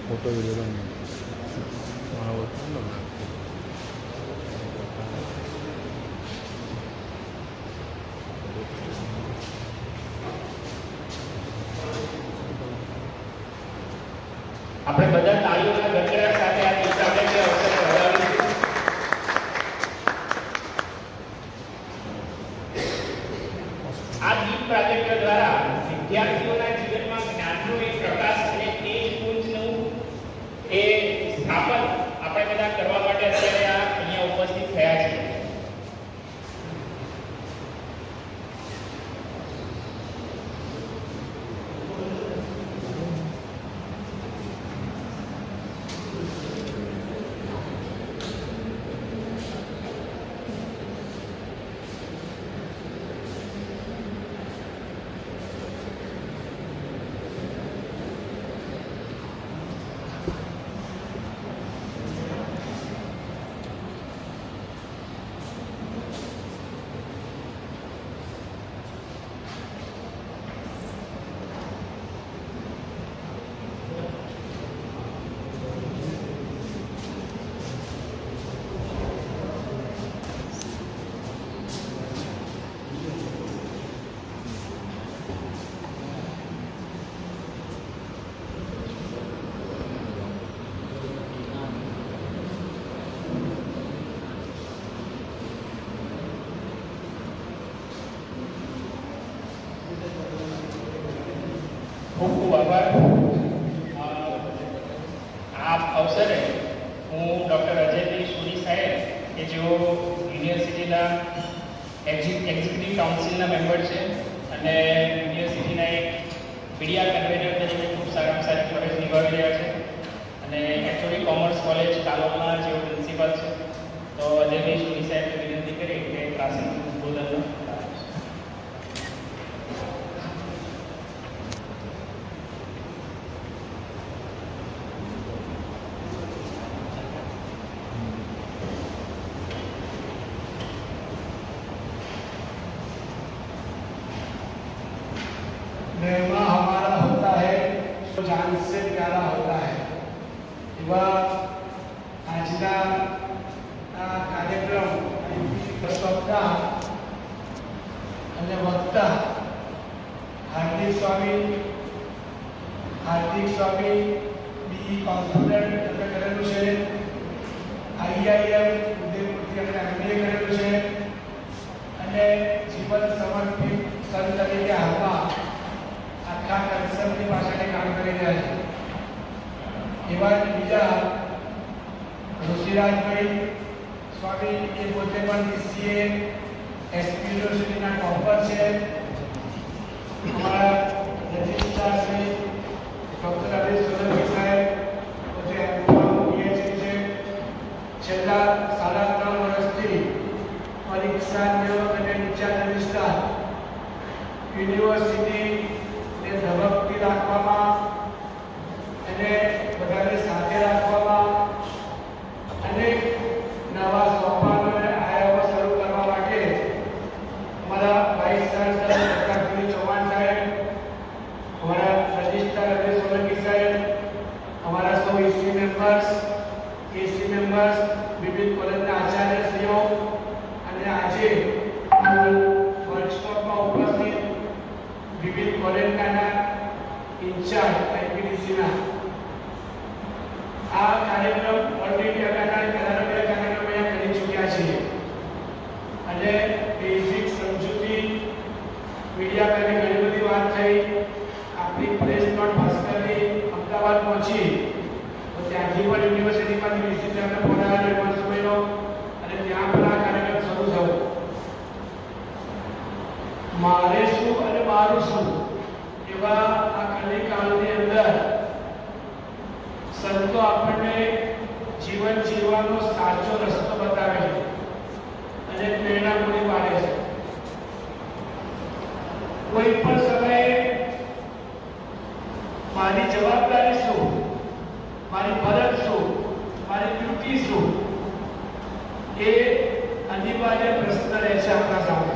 Photo video આપણે બધા તાળીઓના ગણગડાટ સાથે આ ગીત આપણે જે અવસર વધાવીશું. આ દીપ પ્રાજેક્ટ દ્વારા વિદ્યાર્થીઓના જીવનમાં જ્ઞાનનો એક પ્રકાશ અને તેજ પુંજનું એ સ્થાપન આપણે બધા કરવા માટે અત્યારે અહીંયા ઉપસ્થિત થયા છે. ખૂબ ખૂબ આભાર. આ અવસરે હું ડૉક્ટર અજયભાઈ સોની સાહેબ કે જેઓ યુનિવર્સિટીના એક્ઝિક્યુટિવ કાઉન્સિલના મેમ્બર છે અને યુનિવર્સિટીના એક મીડિયા કન્વેનર તરીકે ખૂબ સારામાં સારી ફરજ નિભાવી રહ્યા છે અને એકચ્યુઅલી કોમર્સ કોલેજ કાલોલના જેઓ પ્રિન્સિપાલ છે. તો અજયભાઈ સોની સાહેબને વિનંતી કરી કે ક્લાસનું ઉદ્બોધન मेहमा हमारा होता है तो जान से प्यारा होता है. एवं आजना कार्यक्रम प्रस्तुता અને વક્તા હાર્દિક સ્વામી બીઈ કોમ્પ્યુટર આપણે કરેલું છે. આઈઆઈએમ ઉદયપુરથી આપણે એમબીએ કરેલું છે અને જીવન સમર્પિત સંત તરીકે હાલમાં આખા કન્સર્ટની પાછળ કામ કરી રહ્યા છે. એવા બીજા ઋષિરાજભાઈ સ્વામી એ પોતે પણ બીસીએ એસપી યુનિવર્સિટીના ટોપર છે. અમારા રજિસ્ટ્રાર શ્રી ડૉક્ટર અભિષેક સોલંકી સાહેબ પોતે એમકોમ પીએચડી છે. છેલ્લા 3.5 વર્ષથી પરીક્ષા નિયામક અને નીચા રજિસ્ટ્રાર યુનિવર્સિટી ધબકતી રાખવામાં અને બધાને સાથે રાખવામાં અને નવા સોપાનોને આયામો શરૂ કરવા માટે અમારા vice chancellor doctor P Chauhan સાહેબ, અમારા રજિસ્ટ્રાર અભિષેક સોલંકી સાહેબ, અમારા સૌ એસી મેમ્બર્સ, વિવિધ કોલેજના આચાર્યશ્રીઓ અને આજે વર્કશોપમાં ઉપસ્થિત વિવિધ કોલેજના ઇન્ચાર્જ આઈપીડીસીના આ કાર્યક્રમ ઓલરેડી પહેલાના કાર્યક્રમ અહીંયા કરી ચૂક્યા છીએ અને બેઝિક સમજૂતી મીડિયા પર ઘણી બધી વાત થઈ. આપણી પ્રેસ નોટ ભાસ્કરની અમદાવાદ પહોંચી તો ત્યાંથી પણ યુનિવર્સિટીમાંથી વિઝિટ આપણે બોલાવ્યો એડવાન્સ મહિનો અને ત્યાં પણ આ કાર્યક્રમ શરૂ થયો. મારે શું અને મારું શું એવા આ કલિકાળની અંદર સંતો આપણને જીવન જીવવાનો સાચો રસ્તો બતાવે છે અને પ્રેરણા પૂરી પાડે છે. કોઈ પણ સમયે મારી જવાબદારી શું, મારી ફરજ શું, મારી ડ્યુટી શું એ અનિવાર્ય પ્રશ્ન રહે છે આપણા સામે.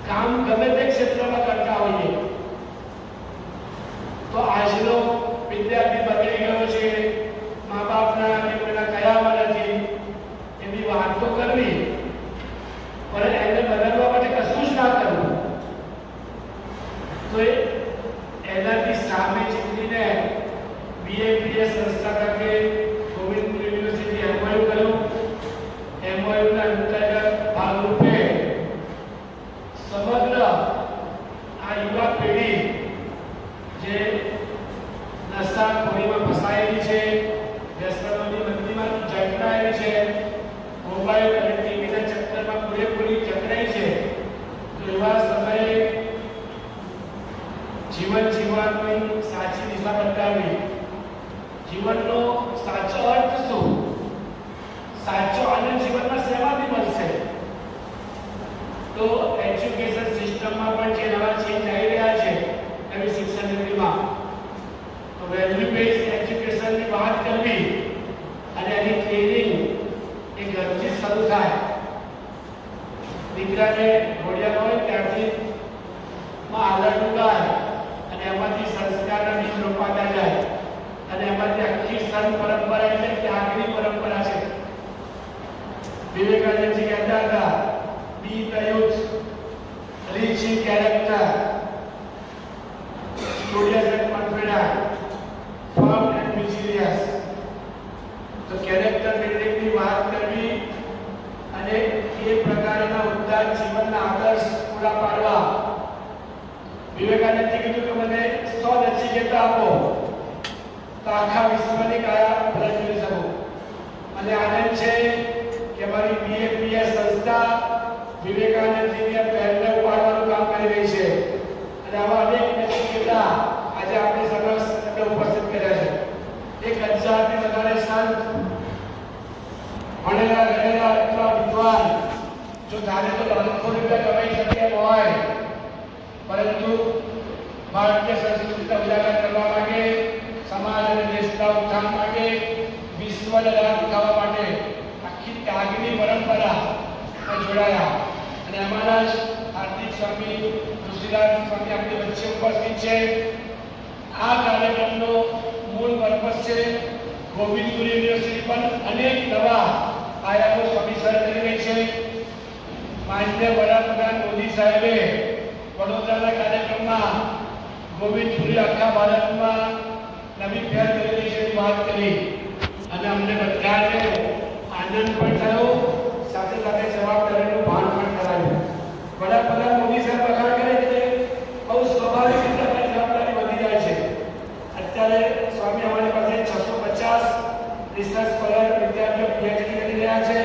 કામ ગમે તે ક્ષેત્રમાં કરતા હોઈએ તો આજનો વિદ્યાર્થી બગડી ગયો છે, મા બાપના કે કોઈના કયામાં નથી, એની વાત તો કરવી, પણ એને બદલવા માટે કશું જ ના કરવું. તો એનાથી સામે ચીકણીને બીએપીએસ સંસ્થા તરીકે ગોવિંદપુર યુનિવર્સિટી એમઓયુ કર્યું. એમઓયુના અંતર્ગત ભાગરૂપે સમગ્ર આ યુવા પેઢી જે નશાખોરીમાં ફસાયેલી છે, વ્યસનોની મંદીમાં જકડાયેલી છે, મોબાઈલ અને ટીવીના ચક્કરમાં પૂરેપૂરી જકડાઈ છે, તો એવા સમયે જીવન જીવવાની સાચી દિશા બતાવવી, જીવનનો સાચો અર્થ શું, સાચો આનંદ જીવનમાં શેમાંથી મળશે? તો એજ્યુકેશન સિસ્ટમમાં પણ જે નવા ચેન્જ આવી રહ્યા છે નવી શિક્ષણ નીતિમાં, તો વેલ્યુ બેઝ એજ્યુકેશનની વાત કરવી અને એની ટ્રેનિંગ એ ઘરથી શરૂ થાય. દીકરાને ઘોડિયામાં હોય ત્યારથી આદત ઉગાય અને એમાંથી સંસ્કારના બીજ રોપાતા જાય અને એમાંથી આખી સંત પરંપરા એટલે ત્યાગની પરંપરા છે. વિવેકાનંદજી કહેતા હતા, be the youth rich in character, studious and confident, firm and vigilant. તો કેરેક્ટર બિલ્ડિંગની વાત કરવી અને એ પ્રકારના ઉદ્ધાર જીવનના આદર્શ પૂરા પાડવા. વિવેકાનંદજી કીધું કે મને 100 નચિકેતા આપો તો આખા વિશ્વની કાયા પલટ કરી શકું. મને આનંદ છે કે મારી બીએપીએસ સંસ્થા વિવેકાનંદજીને પહેલે ઉપાડવાનું કામ કરી રહી છે અને આવા અનેક નચિકેતા આજે આપણી સમક્ષ ઉપસ્થિત કર્યા છે. 1000થી વધારે સંત, ભણેલા ગણેલા અથવા વિદ્વાન જો ધારે તો લાખો રૂપિયા કમાઈ શકે એમ હોય, પરંતુ ભારતીય સંસ્કૃતિનો ઉજાગર કરવા માટે, સમાજ અને દેશના ઉત્થાન માટે, વિશ્વને રાહ દેખાડવા માટે આખી ત્યાગની પરંપરા જોડાયા. અને અમારા જ હાર્દિક સ્વામી, ઋષિરાજ સ્વામી આપણી વચ્ચે ઉપસ્થિત છે. આ કાર્યક્રમનો મૂળ પર્પસ છે ગોવિંદપુર યુનિવર્સિટી પણ અનેક નવા આયામો અભિસર કરી રહી છે. માનનીય વડાપ્રધાન મોદી સાહેબે વડોદરાના કાર્યક્રમમાં ગોવિંદપુરી આખા ભારતમાં નવી પહેલ કરી રહી છે એની વાત કરી અને અમને બધાને આનંદ પણ થયો, સાથે સાથે જવાબદારીનું ભાન પણ કરાયું. વડાપ્રધાન મોદી સાહેબ વખાણ કરે એટલે બહુ સ્વાભાવિક રીતે જવાબદારી વધી જાય છે. અત્યારે સ્વામી અમારી પાસે 650 રિસર્ચ સ્કોલર વિદ્યાર્થીઓ પીએચડી કરી રહ્યા છે.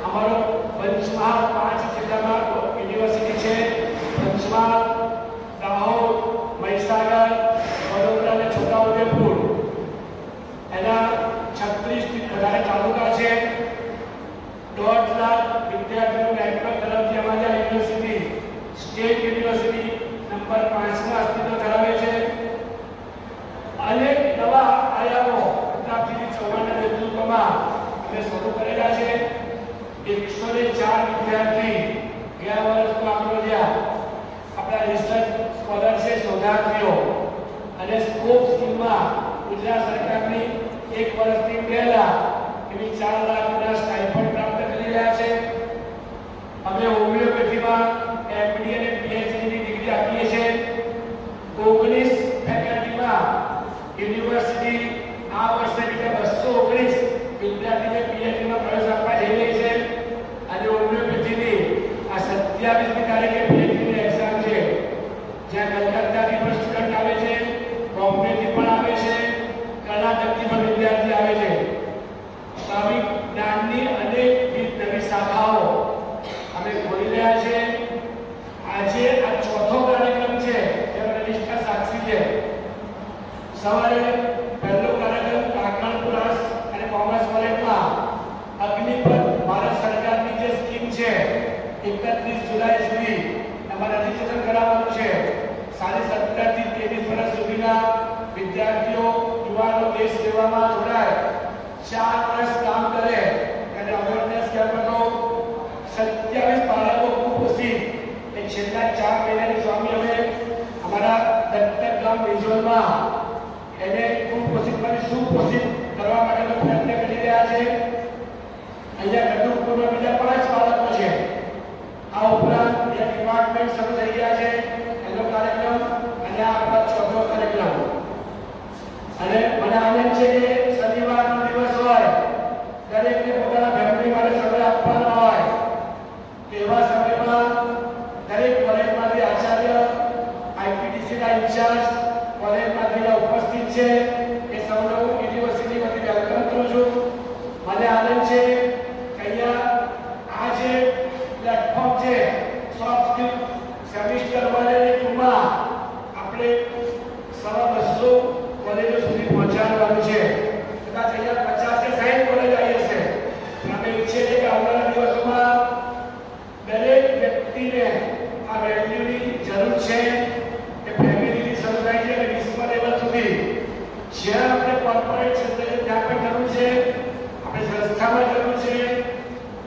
અમારો પંચમહાલ 5 જિલ્લામાં યુનિવર્સિટી છે. પંચમહાલ, દાહોદ, મહીસાગર, વડોદરા અને છોટાઉદેપુર એના 36 થી વધારે તાલુકા છે. 1.5 લાખ વિદ્યાર્થીઓનું નેટવર્ક તરફથી અમારી આ યુનિવર્સિટી સ્ટેટ યુનિવર્સિટી નંબર 5માં અસ્તિત્વ ધરાવે છે. અનેક નવા આયામો પ્રતાપજી ચૌહાણના નેતૃત્વમાં અમે શરૂ કરેલા છે. 104 વિદ્યાર્થી ગયા વર્ષનો આંકડો જ્યાં આપણા રિસર્ચ સ્કોલર છે, શોધાર્થીઓ અને સ્કોપ સ્કીમમાં ગુજરાત સરકારની 1 વર્ષથી 2 લાખ એવી 4 લાખના સ્ટાઇપન્ડ પ્રાપ્ત કરી રહ્યા છે. અમે હોમિયોપેથીમાં એમડી અને પીએચડીની ડિગ્રી આપીએ છીએ. 19 ફેકલ્ટીમાં યુનિવર્સિટી આ વર્ષે બીજા 219 વિદ્યાર્થીને પીએચડીમાં પ્રવેશ આપવા જઈ રહી છે અને હોમિયોપેથીની આ 27મી તારીખે પીએચડીની એક્ઝામ છે, જ્યાં કલકત્તાથી પણ સ્ટુડન્ટ આવે છે, બોમ્બેથી પણ આવે છે, કર્ણાટકથી પણ વિદ્યાર્થી આવે છે. આવી જ્ઞાનની અનેક નવી શાખાઓ અમે ખોલી રહ્યા છે. આજે આ ચોથો કાર્યક્રમ છે જેનો નિષ્ઠા સાક્ષી છે. સવારે પહેલો કાર્યક્રમ કાકણપુર આર્ટ્સ અને કોમર્સ કોલેજમાં અગ્નિપથ ભારત સરકારની જે સ્કીમ છે 31 જુલાઈ સુધી અમારે રજીસ્ટ્રેશન કરાવવાનું છે. 17 થી 23 વર્ષ સુધીના વિદ્યાર્થીઓ, યુવાનો દેશ સેવામાં જોડાય, 4 વર્ષ કામ કરે અને અવેરનેસ કેમ્પનો 27 બાળકો કુપોષિત એ છેલ્લા 4 મહિનાની સ્વામી અમે અમારા દત્તક ગામ વિશ્વમાં એને કુપોષિતમાંથી સુપોષિત કરવા માટેનો પ્રયત્ન કરી રહ્યા છે. અહીંયા ગઢુપુરમાં બીજા 5 બાળકો છે. આ ઉપરાંત બે ડિપાર્ટમેન્ટ શરૂ થઈ ગયા છે, એનો કાર્યક્રમ અને આ આપણા ચોથો કાર્યક્રમ. અને મને આનંદ છે કે શનિવારનો દિવસ હોય, દરેકને પોતાના ફેમિલી માટે સમય આપવાનો હોય, તેવા સમયમાં દરેક કોલેજમાંથી આચાર્ય, આઈપીડીસીના ઇન્ચાર્જ કોલેજમાંથી ઉપસ્થિત છે એ સૌનો યુનિવર્સિટીમાંથી વેલકમ કરું છું. મને આનંદ છે કે અહીંયા આ જે પ્લેટફોર્મ છે સોફ્ટ સ્કિલ સેમિસ્ટર 1 અને 2 માં આપણે 250 કોલેજો સુધી પહોંચાડવાનું છે. કદાચ અહીંયા 50 કે 60 કોલેજ આવી હશે. અમે ઈચ્છીએ છીએ કે આવનારા દિવસોમાં દરેક વ્યક્તિને આ વેલ્યુની જરૂર છે કે ફેમિલીથી શરૂ થાય છે અને વિશ્વ લેવલ સુધી જ્યાં આપણે કોર્પોરેટ ક્ષેત્રે ત્યાં પણ જરૂર છે, આપણે સંસ્થામાં જરૂર છે,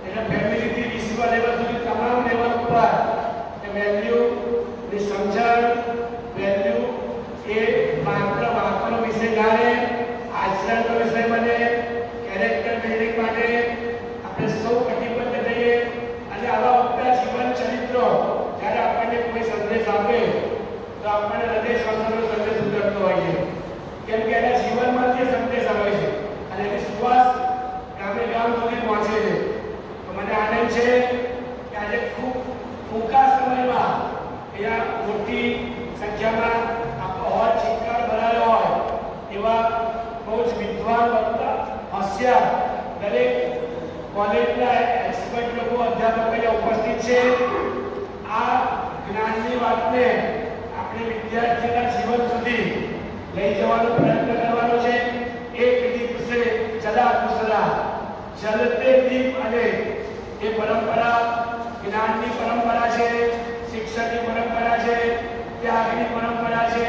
એટલે ફેમિલીથી વિશ્વ લેવલ સુધી તમામ લેવલ ઉપર એ વેલ્યુની સમજણ, વેલ્યુ એ માત્ર વાતનો વિષય ના રહે, આચરણનો વિષય બને. કેરેક્ટર બિલ્ડિંગ માટે આપણે સૌ કટિબદ્ધ થઈએ અને આવા ઉત્તમ જીવન ચરિત્રો જ્યારે આપણને કોઈ સંદેશ આપે તો આપણને હૃદય સ્પર્શનો સંદેશ ઉતરતો હોય છે, કેમ કે એના જીવનમાંથી સંદેશ આવે છે અને એની સુવાસ ગામે ગામ સુધી પહોંચે છે. તો મને આનંદ છે કે આજે ખૂબ ટૂંકા સમયમાં અહીંયા મોટી સંખ્યામાં આપણો હોલ ચિત્કાર બનાવ્યો હોય એવા બહુ જ વિદ્વાન, વક્તા, હોશિયાર દરેક કોલેજના એક્સપર્ટ લોકો, અધ્યાપકો અહીંયા ઉપસ્થિત છે. આ જ્ઞાનની વાતને આપણે વિદ્યાર્થીના જીવન સુધી લઈ જવાનો પ્રયત્ન કરવાનો છે. એક દીપ સે ચલા કુસલા, ચલતે દીપ. અને એ પરંપરા જ્ઞાનની પરંપરા છે, શિક્ષણની પરંપરા છે, ત્યાગની પરંપરા છે,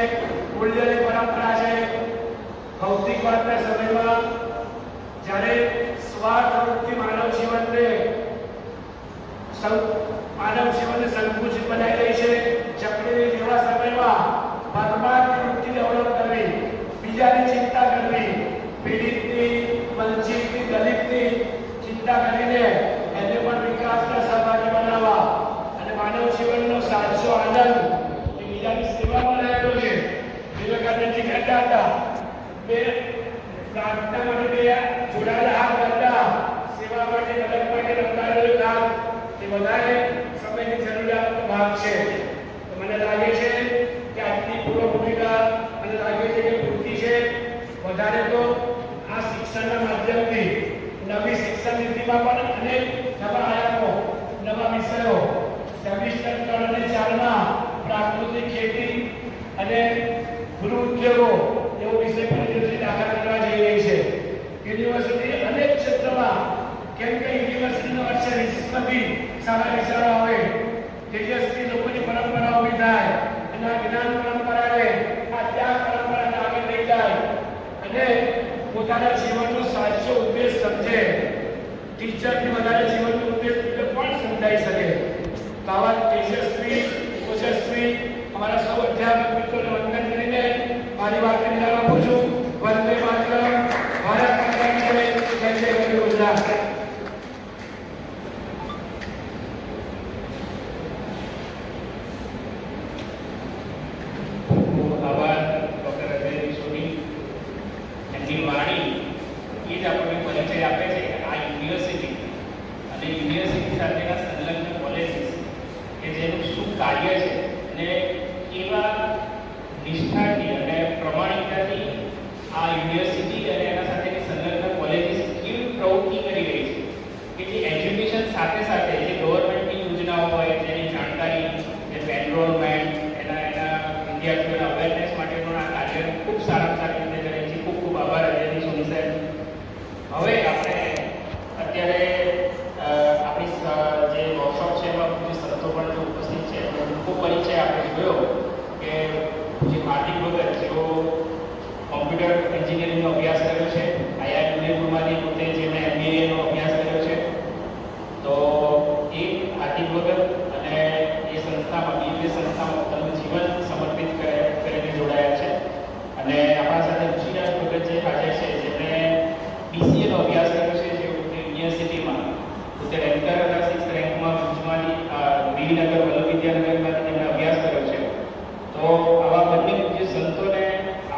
મૂલ્યની પરંપરા છે. ભૌતિકવાદના સમયમાં જ્યારે સ્વાર્થ વૃત્તિ માનવ જીવનને સંકુચિત બનાવી રહી છે, ચક્રીની જેવા સમયમાં પરમાર્થની વૃત્તિ ડેવલપ કરવી, બીજાની ચિંતા કરવી, પીડિતની, વંચિતની, દલિતની ચિંતા કરીને એને પણ વિકાસના સહભાગી બનાવવા અને માનવ જીવનનો સાચો આનંદ એ બીજાની સેવામાં રહેલો છે. વિવેકાનંદજી કહેતા હતા, બે પ્રાર્થના માટે બે જોડાયેલા હાથ હતા, સેવા માટે, મદદ માટે રમનારો હાથ એ વધારે સમયની જરૂરિયાતનો ભાગ છે. તો મને લાગે છે કે આજની પૂર્વ ભૂમિકા મને લાગે છે કે પૂરતી છે. વધારે તો આ શિક્ષણના માધ્યમથી નવી શિક્ષણ નીતિમાં પણ અનેક નવા આયામો, નવા વિષયો સેમિસ્ટર 3 અને 4 માં પ્રાકૃતિક ખેતી અને ગૃહ ઉદ્યોગો એવો વિષય પણ યુનિવર્સિટી દાખલ કરવા જઈ રહી છે. યુનિવર્સિટી અનેક ક્ષેત્રમાં, કેમ કે યુનિવર્સિટીનો અર્થ છે વિશ્વથી સારા વિચારો આવે, તેજસ્વી લોકોની પરંપરા ઊભી થાય અને આ જ્ઞાન પરંપરાને, આ ત્યાગ પરંપરાને આગળ લઈ જાય અને પોતાના જીવનનો સાચો ઉદ્દેશ સમજે. ટીચરથી વધારે જીવનનો ઉદ્દેશ બીજો કોણ સમજાઈ શકે? તો આવા તેજસ્વી, ઓજસ્વી અમારા સૌ અધ્યાપક મિત્રોને વંદન કરીને મારી વાતને વિરામ આપું છું. વંદે માતરમ. ભારત માતા કી જય. જય જય ગરવી ગુજરાત. કોમ્પ્યુટર એન્જિનિયરિંગનો અભ્યાસ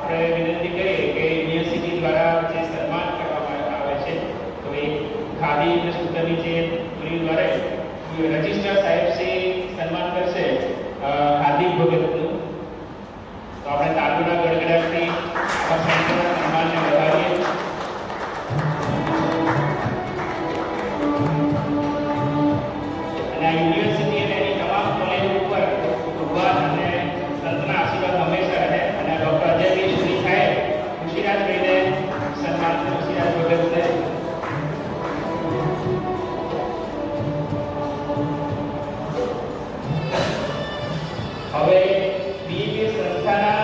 આપણે વિનંતી કરીએ કે યુનિવર્સિટી દ્વારા જે સન્માન કરવામાં આવે છે તો એ ખાદી અને સૂતરની જે ટુકડી દ્વારા રજિસ્ટ્રાર સાહેબ શ્રી સન્માન કરશે હાર્દિક ભગતનું. તો આપણે તાલુના ગડગડાટથી આ સંસ્થાના સન્માનને વધારીએ. અને આ યુનિવર્સિટી અને એની તમામ કોલેજો ઉપર ભગવાન અને સંતના આશીર્વાદ હંમેશા રહે. અને ડૉક્ટર અજયભાઈ સુરી સાહેબ ખુશીરાજભાઈને સન્માન ખુશીરાજ ભગતને. હવે બીએપીએસ સંસ્થાના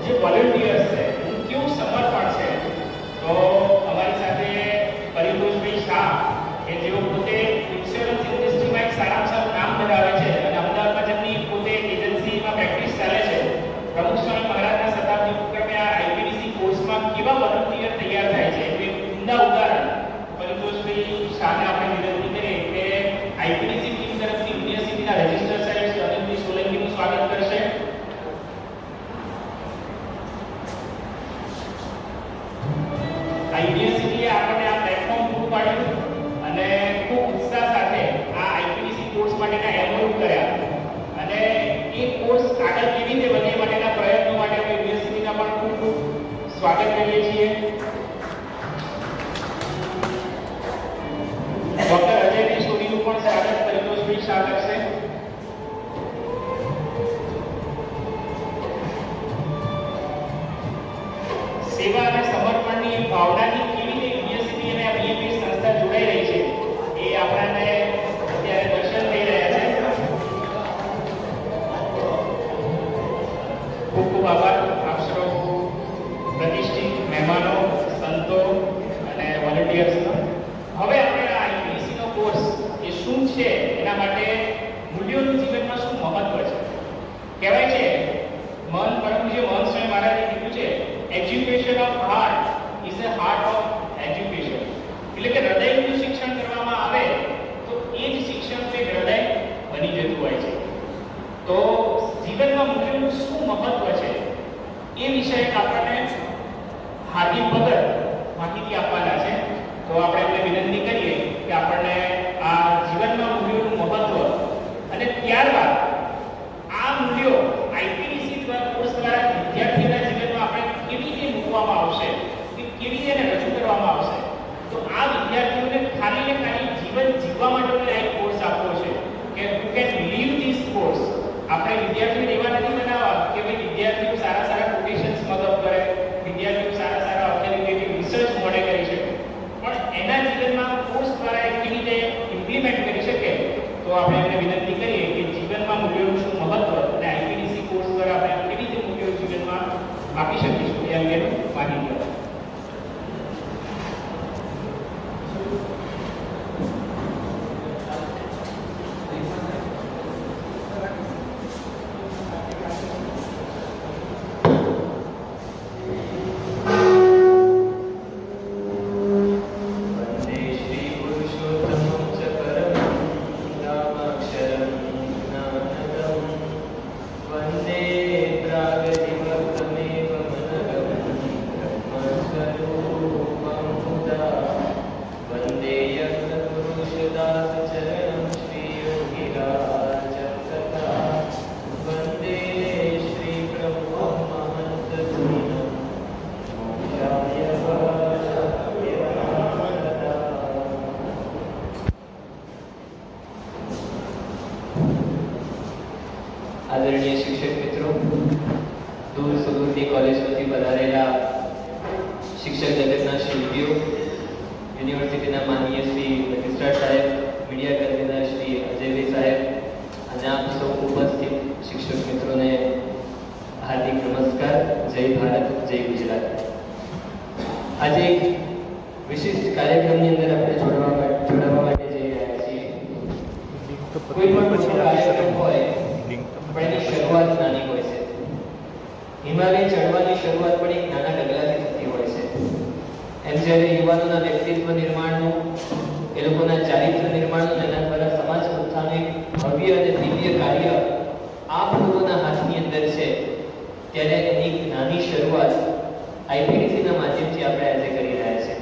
જે વોલેન્ટિયર્સ છે એનું કેવું સમર્પણ છે તો અમારી સાથે પરિતોષભાઈ શાહ કે જેઓ પોતે ઇન્સ્યોરન્સ ઇન્ડસ્ટ્રીમાં એક સારામાં સારું કામ ધરાવે છે અને અમદાવાદમાં જેમની પોતે એજન્સીમાં પ્રેક્ટિસ ચાલે છે. પ્રમુખ સ્વામી મહારાજના શતાબ્દી ઉપક્રમે આ આઈપીડીસી કોર્સમાં કેવા વોલેન્ટિયર તૈયાર થાય છે એ ઉમદા ઉદાહરણ પરિતોષભાઈ શાહને આપણે વિનંતી કરીએ કે આઈપીડીસી ટીમ તરફથી યુનિવર્સિટીના રજિસ્ટ્રાર સાહેબ શ્રી અનિલભાઈ સોલંકીનું સ્વાગત કરશે. આ યુનિવર્સિટીએ આપણને આ પ્લેટફોર્મ પૂરું પાડ્યું અને ખૂબ ઉત્સાહ સાથે આ આઈપીડીસી કોર્સ માટેના એમઓયુ કર્યા અને એ કોર્સ આગળ કેવી રીતે વધે માટેના પ્રયત્નો માટે અમે યુનિવર્સિટીના પણ ખૂબ ખૂબ સ્વાગત કરીએ છીએ. ડૉક્ટર અજયભાઈ સોરીનું પણ સ્વાગત પરિતોષભાઈ શાહ કરશે. સેવા અને સમર્પણની ભાવનાની કેવી રીતે યુનિવર્સિટી અને આ બીએપીએસ સંસ્થા જોડાઈ રહી છે એ આપણને અત્યારે દર્શન થઈ રહ્યા છે. ખૂબ ખૂબ આભાર આપ સૌ પ્રતિષ્ઠિત મહેમાનો, સંતો અને વોલેન્ટિયર્સનો. હવે આપણે આ આઈપીડીસીનો કોર્સ એ શું છે એના માટે મૂલ્યોનું જીવનમાં શું મહત્વ છે. કહેવાય છે મહંત પરમ પૂજ્ય મહંત સ્વામી મહારાજે કીધું છે education of heart is a heart of education. એટલે કે હૃદયનું શિક્ષણ કરવામાં આવે તો એ જ શિક્ષણ તે હૃદય બની જતું હોય છે. તો જીવનમાં મૂલ્યોનું શું મહત્વ છે એ વિશે આપણને હાર્દિક ભગત માહિતી આપવાના છે. તો આપણે એમને વિનંતી કરીએ કે આપણને આ જીવનમાં મૂલ્યોનું મહત્વ અને ત્યારબાદ આ મૂલ્યો આઈપીડીસી દ્વારા કોર્સ દ્વારા વિદ્યાર્થીના જીવનમાં આપણે કેવી રીતે મૂકવામાં આવશે કે કેવી રીતે રજૂ કરવામાં આવશે. તો આ વિદ્યાર્થીઓને ખાલી ને ખાલી જીવન જીવવા માટેનો એક કોર્સ આપવો છે કે you can live this course. આપણે વિદ્યાર્થીઓ એવા નથી બનાવવા કે ભાઈ વિદ્યાર્થીઓ સારા સારા કોટેશન્સ મદદ કરે, વિદ્યાર્થીઓ સારા સારા ઓથેન્ટિકેટિવ રિસર્ચ મોડે કરી શકે, પણ એના જીવનમાં કોર્સ દ્વારા કેવી રીતે ઇમ્પ્લિમેન્ટ કરી શકે. તો આપણે એમને વિનંતી કરીએ કે જીવનમાં મૂલ્યોનું શું મહત્વ અને આઈપીડીસી કોર્સ દ્વારા આપણે કેવી રીતે મૂલ્યો જીવનમાં આપી શકીશું એ અંગેનું માહિતી આપો. આદરણીય શિક્ષક મિત્રો, દૂર સુદૂરની કોલેજોથી પધારેલા શિક્ષક જગતના શિલ્પીઓ, યુનિવર્સિટીના માનનીય શ્રી રજિસ્ટ્રાર સાહેબ, મીડિયા કન્વીનર શ્રી અજયભાઈ સાહેબ અને આપ સૌ ઉપસ્થિત શિક્ષક મિત્રોને હાર્દિક નમસ્કાર. જય ભારત, જય ગુજરાત. આજે એક વિશિષ્ટ કાર્યક્રમની અંદર આપણે જોડાવા માટે જઈ રહ્યા છીએ. કોઈ પણ કાર્યક્રમ હોય પણ એની શરૂઆત નાની હોય છે. હિમાલય ચડવાની શરૂઆત પણ એક નાના ડગલાથી થતી હોય છે. એમ જ્યારે યુવાનોના વ્યક્તિત્વ નિર્માણનું, એ લોકોના ચારિત્ર નિર્માણનું, એના દ્વારા સમાજ ઉત્થાનનું એક ભવ્ય અને દિવ્ય કાર્ય આપ લોકોના હાથની અંદર છે. ત્યારે એની નાની શરૂઆત આઈપીડીસીના માધ્યમથી આપણે આજે કરી રહ્યા છીએ.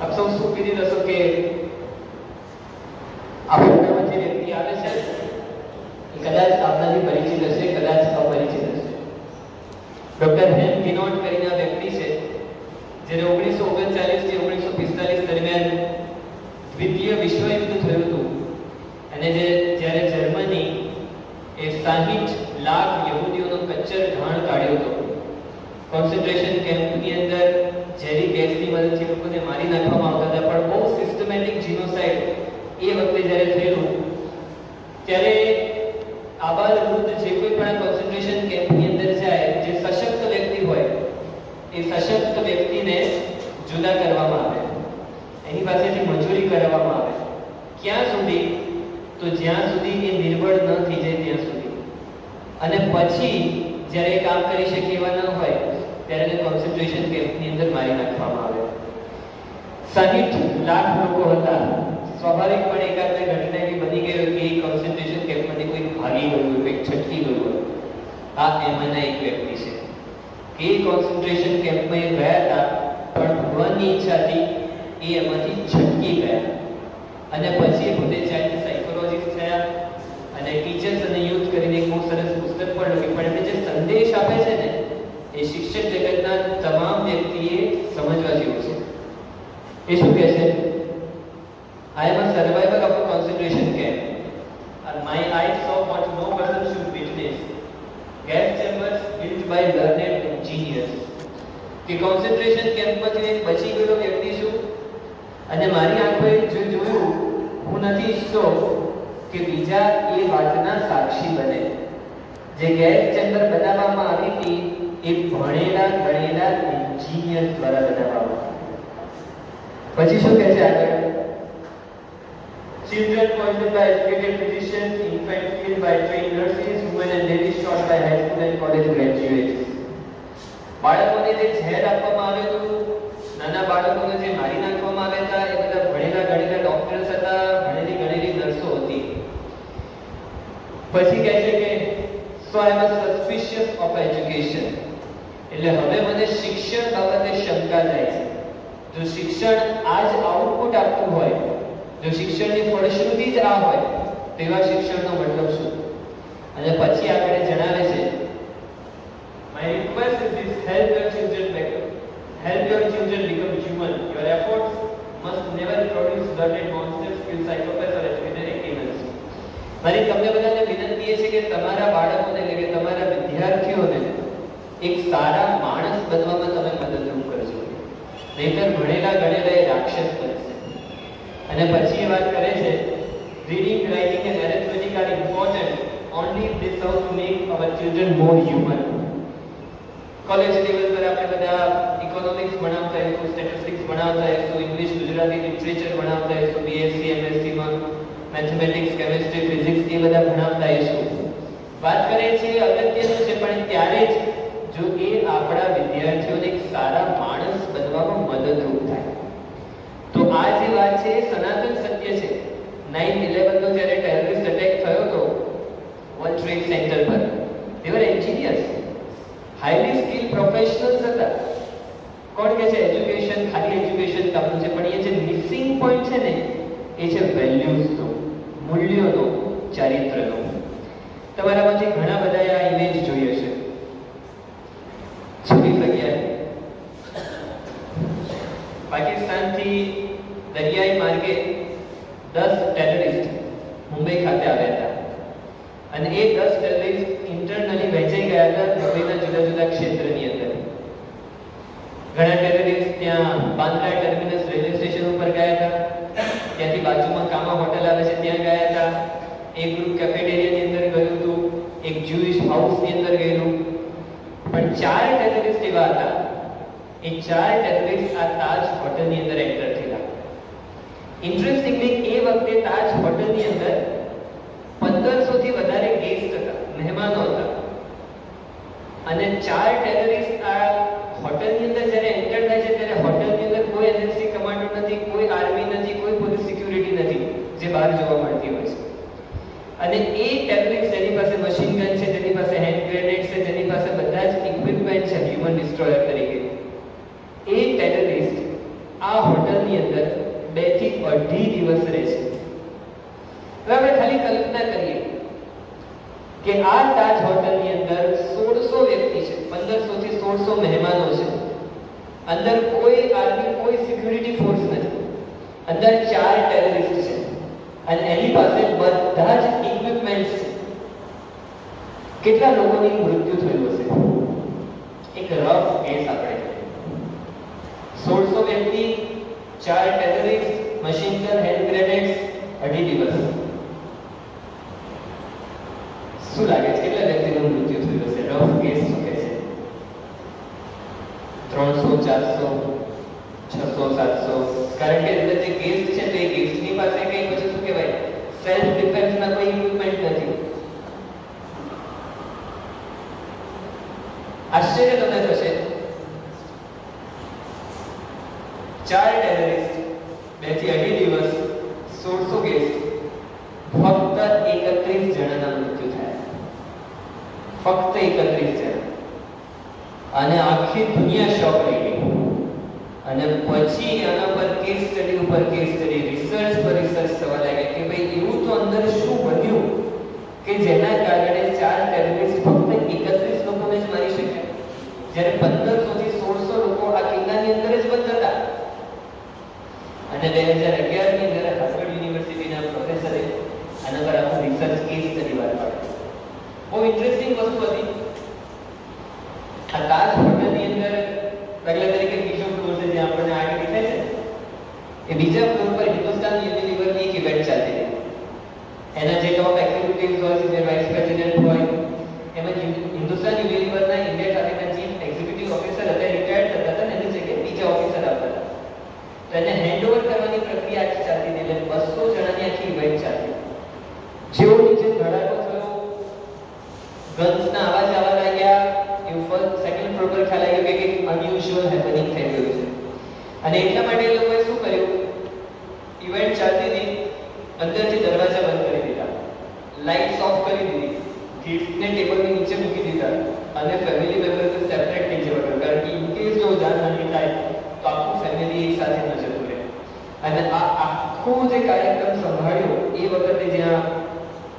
આપ સૌ શું કીધી દસો કે આપણામાં જે વ્યક્તિ આવે છે એ કદાચ આપનાથી પરિચિત હશે, કદાચ અપરિચિત હશે. ડોક્ટર હેન ડિનોટ કરીને આ વ્યક્તિ છે જ્યારે 1939 થી 1945 દરમિયાન દ્વિતીય વિશ્વયુદ્ધ થયું હતું અને જ્યારે જર્મની એ 60 લાખ યહૂદીઓનો કચ્ચર ઢાણ કાઢ્યો હતો. કોન્સન્ટ્રેશન કેમ્પની અંદર ઝેરી ગેસની મદદથી લોકોને મારી નાખવામાં આવતા હતા, પણ બહુ સિસ્ટમેટિક જીનોસાઇડ એ વખતે જ્યારે થયેલું ત્યારે આબાદ વૃદ્ધ જે કોઈ પણ કોન્સન્ટ્રેશન કેમ્પની અંદર જાય, જે સશક્ત વ્યક્તિ હોય એ સશક્ત વ્યક્તિને જુદા કરવામાં આવે, એની પાસેથી મજૂરી કરાવવામાં આવે. ક્યાં સુધી? તો જ્યાં સુધી એ નિર્બળ ન થઈ જાય ત્યાં સુધી. અને પછી જ્યારે એ કામ કરી શકે એવા ન હોય ત્યારે એને કોન્સન્ટ્રેશન કેમ્પની અંદર મારી નાખવામાં આવે. 60 લાખ લોકો હતા. સ્વાભાવિકપણે એકાદ બે ઘટના એવી બની ગઈ કે કોન્સન્ટ્રેશન કેમ્પમાંથી કોઈ ભાગી ગયું હોય, કોઈ છટકી ગયું હોય. આ એમાંના એક વ્યક્તિ છે કે કોન્સન્ટ્રેશન કેમ્પમાં એ ગયા હતા, પણ ભગવાનની ઈચ્છાથી એ એમાંથી છટકી ગયા અને પછી પોતે ચાઇલ્ડ સાયકોલોજીસ્ટ થયા અને ટીચર્સ અને યુથ કરીને એક બહુ સરસ પુસ્તક પણ લખ્યું. પણ એમને જે સંદેશ આપે છે ને એ શિક્ષક જગતના તમામ વ્યક્તિએ સમજવા જેવું છે. એ શું કહે છે? I am a survivor of a concentration camp and my eyes saw what no person should witness. Gas chambers built by learned engineers. કે કોન્સન્ટ્રેશન કેમ્પમાંથી એક બચી ગયેલો વ્યક્તિ છું અને મારી આંખોએ જે જોયું, હું નથી ઈચ્છતો કે બીજા એ વાતના સાક્ષી બને. જે ગેસ ચેમ્બર બનાવવામાં આવી હતી એ ભણેલા ગણેલા એન્જિનિયર દ્વારા બનાવવામાં આવી. પછી શું કહે છે આગળ? Children poisoned by educated physicians, infants killed by trained nurses, women and ladies shot by high school and college graduates. બાળકોને જે ઝેર આપવામાં આવ્યું હતું, નાના બાળકોને જે મારી નાખવામાં આવ્યા હતા, એ બધા ભણેલા ગણેલા ડોક્ટર્સ હતા, ભણેલી ગણેલી નર્સો હતી. પછી કહે છે કે so I was suspicious of education. એટલે હવે મને શિક્ષણ બાબતે શંકા જાય છે. જો શિક્ષણ આ જ આઉટપુટ આપતું હોય, જો શિક્ષણની ફળશ્રુતિ જ આ હોય, તેવા શિક્ષણનો મતલબ શું? અને પછી આગળ જણાવે છે, My request is this: help your children become human. Your efforts must never produce learned monsters, kill psychopaths or educated criminals. મારી તમને બધાને વિનંતી છે કે તમારા બાળકોને એટલે કે તમારા વિદ્યાર્થીઓને એક સારા માણસ બનવામાં તમે મદદરૂપ કરજો, નહીંતર ભણેલા ગણેલા એ રાક્ષસ બનશે. અને પછી એ વાત કરે છે, reading, writing and arithmetic are important only if they serve to make our children more human. College level પર આપણે બધા ઇકોનોમિક્સ ભણાવતા હશું, સ્ટેટિસ્ટિક્સ ભણાવતા હશું, ઇંગ્લિશ ગુજરાતી લિટરેચર ભણાવતા હશું, બીએસસી એમએસસી માં મેથમેટિક્સ કેમિસ્ટ્રી ફિઝિક્સ એ બધા ભણાવતા હશું. વાત કરે છે અગત્યનું છે, પણ ત્યારે જ જો એ આપણા વિદ્યાર્થીઓને એક સારા માણસ બનવામાં મદદરૂપ થાય. તો આ જે વાત છે એ સનાતન સત્ય છે. 9/11 નો જ્યારે ટેરરિસ્ટ અટેક થયો હતો વર્લ્ડ ટ્રેડ સેન્ટર પર, they were engineers, highly skilled professionals હતા. કોણ કે છે એજ્યુકેશન ખાલી એજ્યુકેશન કામનું છે, પણ એ જે મિસિંગ પોઈન્ટ છે ને એ છે વેલ્યુઝનો, મૂલ્યોનો, ચારિત્રનો. તમારામાંથી ઘણા બધાએ આ ઇમેજ જોઈ હશે. 26/11 પાકિસ્તાનથી દરિયાઈ માર્ગે 10 ટેરરિસ્ટ મુંબઈ ખાતે આવ્યા હતા અને એ 10 ટેરરિસ્ટ ઇન્ટરનલી વહેંચાઈ ગયા હતા મુંબઈના જુદા જુદા ક્ષેત્રની અંદર. ઘણા ટેરરિસ્ટ ત્યાં બાંદ્રા ટર્મિનસ રેલવે સ્ટેશન ઉપર ગયા હતા, ત્યાંથી બાજુમાં કામા હોટલ આવે છે ત્યાં ગયા હતા, એક ગ્રુપ કેફેટેરિયાની અંદર ગયું હતું, એક જ્યુઇશ હાઉસની અંદર ગયેલું. પણ 4 ટેરરિસ્ટ એવા હતા, એ 4 ટેરરિસ્ટ આ તાજ હોટલની અંદર એન્ટર થયેલા. ઇન્ટરેસ્ટિંગલી એ વખતે તાજ હોટલની અંદર 1500 થી વધારે ગેસ્ટ હતા, મહેમાનો હતા, અને 4 ટેરરિસ્ટ આ હોટલની અંદર જ્યારે એન્ટર થાય છે ત્યારે હોટલની અંદર કોઈ એનએસસી કમાન્ડો નથી, કોઈ આર્મી નથી, કોઈ પોલીસ સિક્યુરિટી નથી જે બહાર જોવા મળતી હોય છે. અને એ ટેરરિસ્ટ જેની પાસે મશીન ગન છે, જેની પાસે હેન્ડ ગ્રેનેડ છે, જેની પાસે બધા જ મેન છે હ્યુમન ડિસ્ટ્રોયર તરીકે, એ ટેરરિસ્ટ આ હોટલની અંદર 2 થી 2.5 દિવસ રહે છે. હવે આપણે ખાલી કલ્પના કરીએ કે આ તાજ હોટલની અંદર 1600 વ્યક્તિ છે, 1500 થી 1600 મહેમાનો છે. અંદર કોઈ આર્મી, કોઈ સિક્યુરિટી ફોર્સ નથી. અંદર 4 ટેરરિસ્ટ છે અને એની પાસે બધા જ ઇક્વિપમેન્ટ્સ છે. કેટલા લોકોની મૃત્યુ થયું હશે? એક રફ કેસ આપણે 1600 વ્યક્તિ, 4 ટેરરિસ્ટ, મશીન ગન, હેન્ડ ગ્રેનેડ્સ, 2.5 દિવસ. શું લાગે છે કેટલા વ્યક્તિનું મૃત્યુ થયું હશે? રફ કેસ શું કહે છે? 300, 400, 600, 700. કારણ કે અંદર જે ગેસ્ટ છે તે ગેસ્ટની પાસે કઈ પછી શું કહેવાય, સેલ્ફ ડિફેન્સના કોઈ ઇક્વિપમેન્ટ નથી. આશ્ચર્ય તમને થશે, 4 ટેરરિસ્ટ, 2 થી 2.5 દિવસ, 1600 ગેસ્ટ, ફક્ત 31 જણાના મૃત્યુ થયા. ફક્ત 31 જણા. અને આખી દુનિયા શોક રહી ગઈ. અને પછી આના પર કેસ સ્ટડી ઉપર કેસ સ્ટડી, રિસર્ચ પર રિસર્ચ થવા લાગ્યા કે ભાઈ એવું તો અંદર શું બન્યું કે જેના કારણે 4 ટેરરિસ્ટ ફક્ત 31 લોકોને જ મારી શક્યા, જ્યારે 1500 થી 1600 લોકો આ કિલ્લાની અંદર જ બંધ હતા. અને 2011 ની અંદર હાર્વર્ડ યુનિવર્સિટીના પ્રોફેસરે આના પર આખું રિસર્ચ કેસ સ્ટડી બહાર પાડ્યું. બહુ ઇન્ટરેસ્ટિંગ વસ્તુ હતી. આ તાજ હોટલની અંદર દાખલા તરીકે બીજો ફ્લોર છે જ્યાં આપણને આગળ દેખાય છે, એ બીજા ફ્લોર પર હિન્દુસ્તાન યુનિલિવરની એક ઇવેન્ટ ચાલતી હતી. એના જે ટોપ એક્ઝિક્યુટિવ્સ હોય, સિનિયર વાઇસ પ્રેસિડેન્ટ હોય, એમાં હિન્દુસ્તાન યુનિલિવરના ઇન્ડિયા ખાતેના ચીફ એક્ઝિક્યુટિવ ઓફિસર હતા, રિટાયર્ડ થતા હતા, એની જગ્યાએ બીજા ઓફિસર આવતા હતા. તો એને હેન્ડઓવર કરવાની પ્રક્રિયા આખી ચાલતી હતી. એટલે 200 જણાની આખી ઇવેન્ટ ચાલતી. જેવો નીચે ધડાકો થયો, ગન્સના અવાજ આવવા લાગ્યા, સેકન્ડ ફ્લોર પર ખ્યાલ આવ્યો કે કંઈક અનયુઝ્યુઅલ હેપનિંગ થઈ ગયું છે. અને એટલા માટે એ લોકોએ શું કર્યું, ઇવેન્ટ ચાલતી હતી, અંદરથી દરવાજા બંધ કરી દીધા, લાઇટ્સ ઓફ કરી દીધી, ગિફ્ટને ટેબલની નીચે મૂકી દીધા અને ફેમિલી મેમ્બર્સને સેપરેટ થઈ જવા કર્યું. કારણ કે ઇનકેસ જો જાનહાનિ થાય તો આખું ફેમિલી એક સાથે ન જતું રહે. અને આ આખો જે કાર્યક્રમ સંભાળ્યો એ વખતે જ્યાં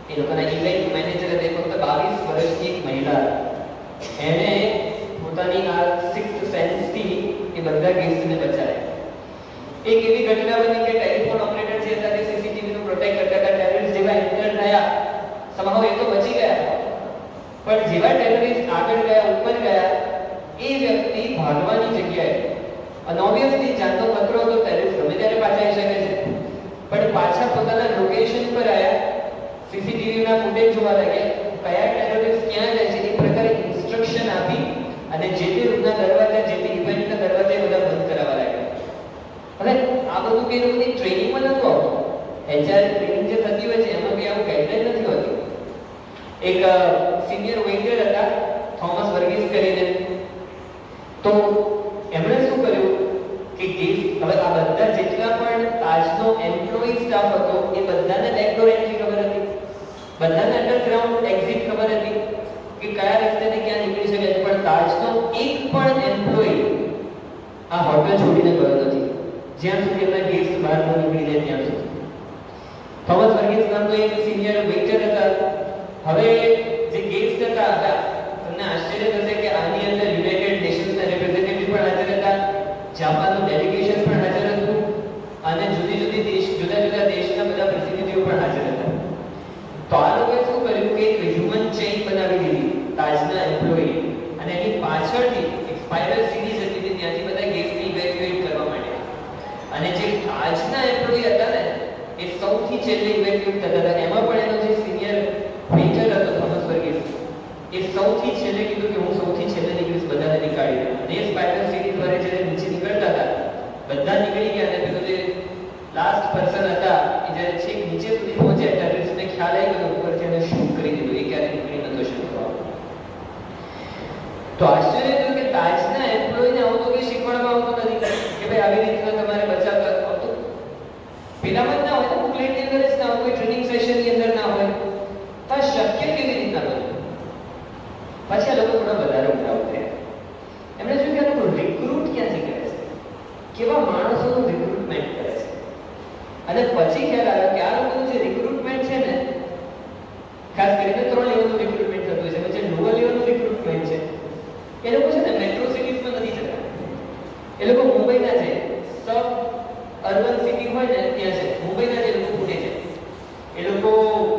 એ લોકોના ઇવેન્ટ મેનેજર હતા, ફક્ત 22 વર્ષની એક મહિલા, એને પોતાની આ સિક્સ્થ સેન્સથી એ બધા ગેસ્ટને બચાવ્યા. એક એવી ઘટના બની કે ટેલિફોન ઓપરેટર જે હતા તે સીસીટીવીનું પ્રોટેક્ટ કરતા હતા. ટેરરિસ્ટ જેવા એન્ટર થયા, સમહાવ એ તો બચી ગયા, પણ જેવા ટેરરિસ્ટ આગળ ગયા, ઉપર ગયા, એ વ્યક્તિ ભાગવાની જગ્યાએ, અને ઓબ્વિયસલી જાનનો ખતરો હતો, ટેરરિસ્ટ ગમે ત્યારે પાછા આવી શકે છે, પણ પાછા પોતાના લોકેશન પર આવ્યા, સીસીટીવીના ફૂટેજ જોવા લાગ્યા, કયા ટેરરિસ્ટ ક્યાં જાય છે એ પ્રકારે ઇન્સ્ટ્રક્શન આપી અને જે તે રૂમના દરવાજા, જે તે ઇવેન્ટના દરવાજા એ બધા બંધ કરાવવા લાગ્યા. હવે આ બધું કે લોકોની ટ્રેનિંગમાં નહોતું આવતું. HR ટ્રેનિંગ જે થતી હોય છે એમાં કંઈ આવું ગાઈડલાઈન નથી હોતી. એક સિનિયર વેઇટર હતા, થોમસ વર્ગીસ કરીને, તો એમણે શું કર્યું કે હવે આ બધા જેટલા પણ તાજનો એમ્પ્લોયી સ્ટાફ હતો એ બધાને બેકડોર એન્ટ્રી ખબર હતી, બધાને અંડરગ્રાઉન્ડ એક્ઝિટ ખબર હતી કે કયા રસ્તેથી ક્યાં નીકળી શકે છે, પણ તાજનો એક પણ એમ્પ્લોયી આ હોટલ છોડીને ગયો નથી જ્યાં સુધી એમના ગેસ્ટ બહાર ન નીકળી જાય ત્યાં સુધી. થોમસ વર્ગીસ નામનો એક સિનિયર વેઇટર હતા. હવે જે ગેસ્ટ હતા, તમને આશ્ચર્ય થશે કે આની અંદર યુનાઇટેડ નેશન્સના રિપ્રેઝેન્ટેટિવ પણ હાજર હતા, જાપાનનું ડેલિગેશન પણ હાજર હતું અને જુદા જુદા દેશના બધા પ્રતિનિધિઓ પણ હાજર હતા. તો આ લોકોએ શું કર્યું કે એક હ્યુમન ચેઇન બનાવી દીધી તાજના એમ્પ્લોયી, અને એની પાછળથી એક સ્પાઇરલ સીરીઝ હતી, ત્યાંથી બધા ગેસ્ટને ઇવેક્યુએટ કરવા માટે. અને જે તાજના એમ્પ્લોયી હતા ને એ સૌથી છેલ્લે ઇવેક્યુએટ થતા હતા. એમાં પણ એનો જે સિનિયર વેઇટર હતો થોમસ વર્ગીસ, એ સૌથી છેલ્લે કીધું કે હું સૌથી છેલ્લે નીકળીશ, બધાને નીકાળી દઉં. અને એ સ્પાઇરલ સીરીઝ દ્વારા જ્યારે નીચે નીકળતા હતા બધા નીકળી ગયા, અને પેલો જે લાસ્ટ પર્સન હતા એ જ્યારે છેક નીચે સુધી પહોંચ્યા, ટેરરિસ્ટને ખ્યાલ આવી ગયો ઉપરથી એને શૂટ કરી દીધું. એ ક્યારે નીકળી નતો શકતો. તો આશ્ચર્ય થયું કે તાજના એમ્પ્લોયીને આવું તો કંઈ શીખવાડવામાં આવતું નથી કે ભાઈ આવી રીતના તમારે બચાવ આવતું. પેલામાં જ ના હોય, બુકલેટની અંદર જ ના હોય, કોઈ ટ્રેનિંગ સેશનની અંદર ના હોય, તો આ શક્ય કેવી રીતના બન્યું? પછી આ લોકો થોડા વધારે ઉમરાવ થયા. રિક્રુટમેન્ટ કરે છે. અને પછી ખ્યાલ આવ્યો કે આ લોકોનું જે રિક્રુટમેન્ટ છે ને, ખાસ કરીને 3 લેવલનું રિક્રુટમેન્ટ થતું હોય છે. પછી લોઅર લેવલનું રિક્રુટમેન્ટ છે, એ લોકો છે ને મેટ્રો સિટીઝમાં નથી જતા. એ લોકો મુંબઈના છે, સબ અર્બન સિટી હોય ને ત્યાં છે. મુંબઈના જે લોકો પુણે છે, એ લોકો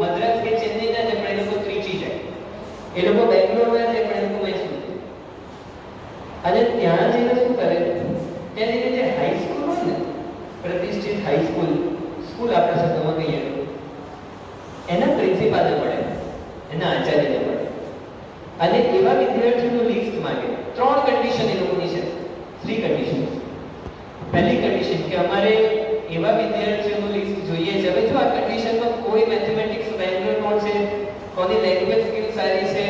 મદ્રાસ કે ચેન્નઈના છે પણ એ લોકો ત્રિચી જાય. એ લોકો બેંગ્લોરના છે પણ એ લોકો મૈસૂર. અને ત્યાં જઈને શું કરે, ત્યાં જઈને જે હાઈસ્કૂલ હોય ને, પ્રતિષ્ઠિત હાઈસ્કૂલ, સ્કૂલ આપણા શબ્દોમાં કહીએ તો, એના પ્રિન્સિપાલને મળે, એના આચાર્યને મળે અને એવા વિદ્યાર્થીઓનું લિસ્ટ માંગે. 3 કન્ડિશન એ લોકોની છે, 3 કન્ડિશન. પહેલી કન્ડિશન કે અમારે એવા વિદ્યાર્થીઓનું લિસ્ટ જોઈએ છે. હવે જો આ કન્ડિશનમાં કોઈ મેથેમેટિક્સ બેકગ્રાઉન્ડ છે, કોની લેંગ્વેજ સ્કિલ સારી છે,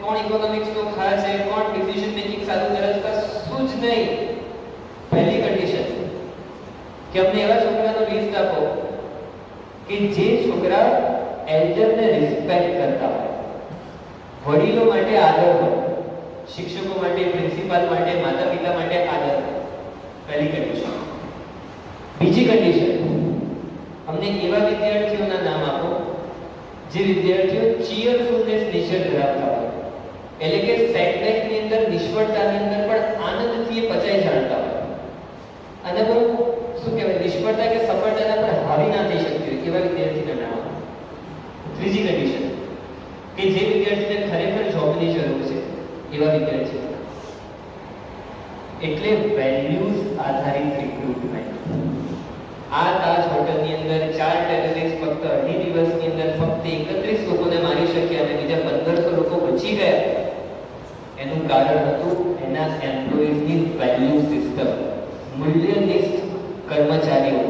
કોણ ઇકોનોમિક્સનો ખાસ છે, કોણ ડિસિઝન મેકિંગ સારું કરે છે, કશું જ નહીં. પહેલી કન્ડિશન કે અમને એવા છોકરાનું લિસ્ટ આપો કે જે છોકરા એલ્ડરને રિસ્પેક્ટ કરતા હોય, વડીલો માટે આદર હોય, શિક્ષકો માટે, પ્રિન્સિપાલ માટે, માતા પિતા માટે આદર હોય. પહેલી કન્ડિશન. બીજી કન્ડિશન, અમને એવા વિદ્યાર્થીઓના નામ આપો જે વિદ્યાર્થીઓ ચીયરફુલનેસ નેચર ધરાવતા હોય, એટલે કે સેટબેકની અંદર, નિષ્ફળતાની અંદર પણ આનંદથી એ પચાઈ જાણતા હોય અને બહુ શું કહેવાય, નિષ્ફળતા કે સફળતાના પર હાવી ના થઈ શકતી હોય, એવા વિદ્યાર્થીના નામ આપો. ત્રીજી કન્ડિશન કે જે વિદ્યાર્થીને ખરેખર જોબની જરૂર છે, એવા વિદ્યાર્થીઓ. એટલે વેલ્યુઝ આધારિત રિક્રુટમેન્ટ. આ તાજ હોટલની અંદર 4 ટેરરિસ્ટ ફક્ત 2.5 દિવસની અંદર ફક્ત 31 લોકોને મારી શક્યા અને બીજા 1500 લોકો બચી ગયા. એનું કારણ હતું એના એમ્પ્લોઈઝની વેલ્યુ સિસ્ટમ, મૂલ્યનિષ્ઠ કર્મચારીઓ,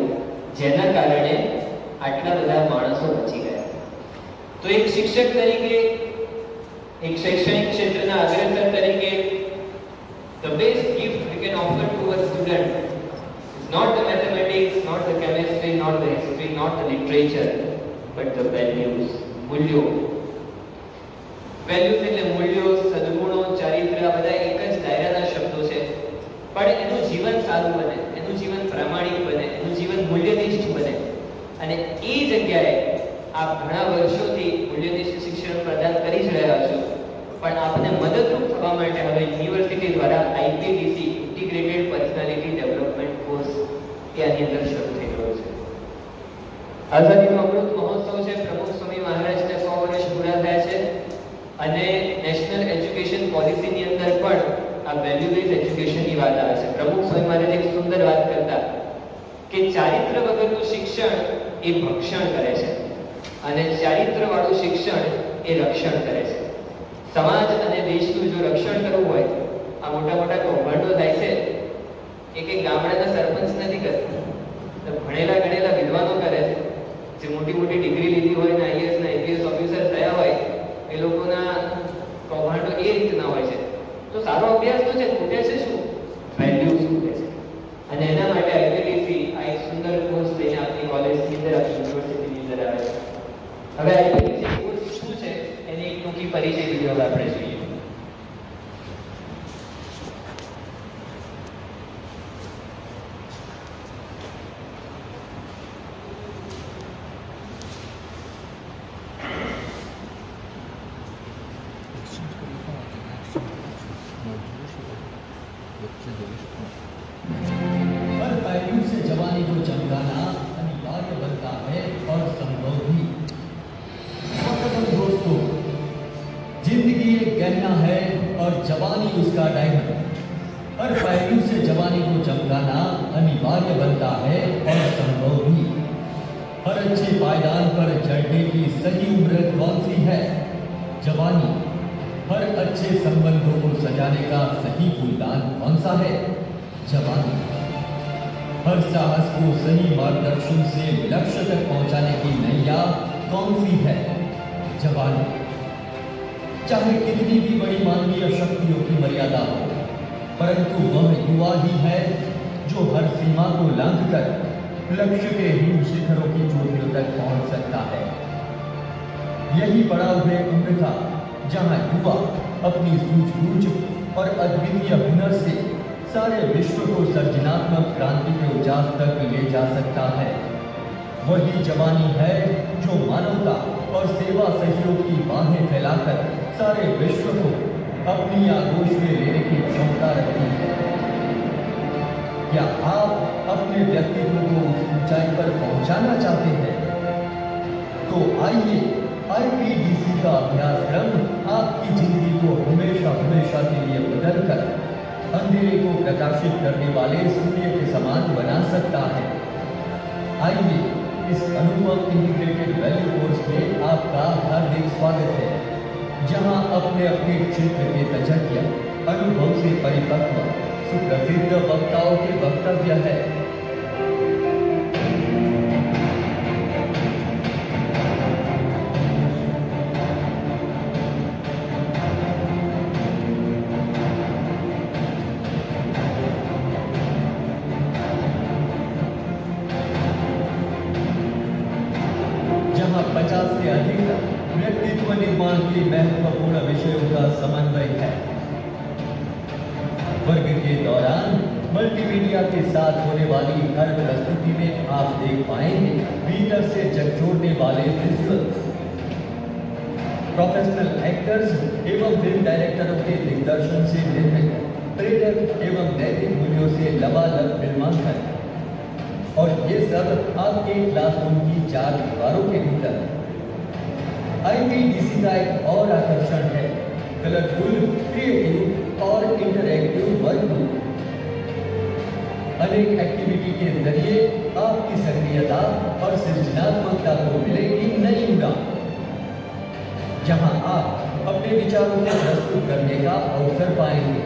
જેના કારણે આટલા બધા માણસો બચી ગયા. તો એક શિક્ષક તરીકે, એક શૈક્ષણિક ક્ષેત્રના અગ્રસર તરીકે, the best gift we can offer to a student is not the mathematics, not the chemistry, not the history, not the literature, but the values, મૂલ્યો. વેલ્યુઝ એટલે મૂલ્યો, સદગુણો, ચારિત્ર્ય, આ બધા એક જ દાયરાના શબ્દો છે. પણ એનું જીવન સારું બને, એનું જીવન પ્રામાણિક બને, એનું જીવન મૂલ્યનિષ્ઠ બને. અને એ જગ્યાએ આપ ઘણા વર્ષોથી મૂલ્યનિષ્ઠ શિક્ષણ પ્રદાન કરી જ રહ્યા છો. પણ આપને મદદરૂપ થવા માટે હવે યુનિવર્સિટી દ્વારા IPDC integrated personality development course એ આની અંદર શરૂ થઈ ગયો છે. આઝાદીનો અમૃત મહોત્સવ છે, પ્રમુખ સ્વામી મહારાજને 100 વર્ષ પૂરા થયા છે અને નેશનલ એજ્યુકેશન પોલિસીની અંદર પણ આ વેલ્યુ બેઝ એજ્યુકેશનની વાત આવે છે. પ્રમુખ સ્વામી મહારાજ એક સુંદર વાત કરતા કે ચારિત્ર વગરનું શિક્ષણ એ ભક્ષણ કરે છે અને ચારિત્રવાળું શિક્ષણ એ રક્ષણ કરે છે. સમાજ અને દેશનું જો રક્ષણ કરવું હોય, આ મોટા મોટા કૌભાંડો થાય છે એ કે ગામડાના સરપંચ નથી કરતા, તો ભણેલા ગણેલા વિદ્વાનો કરે છે, જે મોટી મોટી ડિગ્રી લીધી હોય ને આઈએએસ ને આઈપીએસ ઓફિસર થયા હોય, એ લોકોના કૌભાંડો એ રીતના હોય છે. તો સારો અભ્યાસ તો છે, ખૂટે છે શું? વેલ્યુઝ ખૂટે છે. અને એના માટે આઈપીડીસી આ એક સુંદર કોર્સ લઈને આપણી કોલેજની અંદર, આપણી યુનિવર્સિટીની અંદર આવે છે. હવે આઈપીડીસી કોર્સ શું છે એની એક ટૂંકી પરિચય વિડીયો આપણે જોઈએ. हर पहलू से जवानी को चमकाना अनिवार्य बनता है और संभव भी। दोस्तों, जिंदगी एक गहना है और जवानी उसका डायमंड। हर पहलू से जवानी को चमकाना अनिवार्य बनता है और संभव भी। हर अच्छे पायदान पर चढ़ने की सही उम्र कौन सी है? जवानी। हर अच्छे संबंधों को सजाने का सही फूलदान कौन सा है? जवानी। हर साहस को सही मार्गदर्शन से लक्ष्य तक पहुंचाने की नैया कौन सी है? जवानी। चाहे कितनी भी बड़ी मानवीय शक्तियों की मर्यादा हो, परंतु वह युवा ही है जो हर सीमा को लांघकर लक्ष्य के हिम शिखरों की चोटियों तक पहुंच सकता है। यही पड़ाव है उम्र का, जहां युवा अपनी सूझबूझ और अद्वितीय हुनर से सारे विश्व को सर्जनात्मक क्रांति के उजास तक ले जा सकता है। वही जवानी है जो मानवता और सेवा सहयोग की बाहें फैलाकर सारे विश्व को अपनी आगोश में लेने की क्षमता रखती है। क्या आप अपने व्यक्तित्व को उस ऊंचाई पर पहुंचाना चाहते हैं? तो आइए IPDC का अभ्यासक्रम आपकी जिंदगी को हमेशा हमेशा के लिए बदलकर अंधेरे को प्रकाशित करने वाले सूर्य के समान बना सकता है। आइए इस अनुभव इंटीग्रेटेड वैल्यू कोर्स में आपका हार्दिक स्वागत है, जहां अपने अपने क्षेत्र के तज्ञ अनुभव से परिपक्व सुप्रसिद्ध वक्ताओं के वक्तव्य है। जहां 50 से अधिक व्यक्तित्व निर्माण के महत्वपूर्ण विषयों का समन्वय है। वर्ग के दौरान मल्टीमीडिया के साथ होने वाली हर प्रस्तुति में आप देख पाएंगे भीतर से झकझोरने वाले विजुअल्स, प्रोफेशनल एक्टर्स एवं फिल्म डायरेक्टरों के दिग्दर्शन से निर्मित प्रेरक एवं नैतिक मूल्यों से लबालब फिल्मांकन, और ये सब आपके क्लासरूम की 4 दीवारों के भीतर। IPDC का एक और आकर्षण है कलरफुल, क्रिएटिव और इंटरैक्टिव वर्कबुक। अनेक एक्टिविटी के जरिए आपकी सक्रियता और सृजनात्मकता को मिलेगी नई उड़ान, जहां आप अपने विचारों को प्रस्तुत करने का अवसर पाएंगे।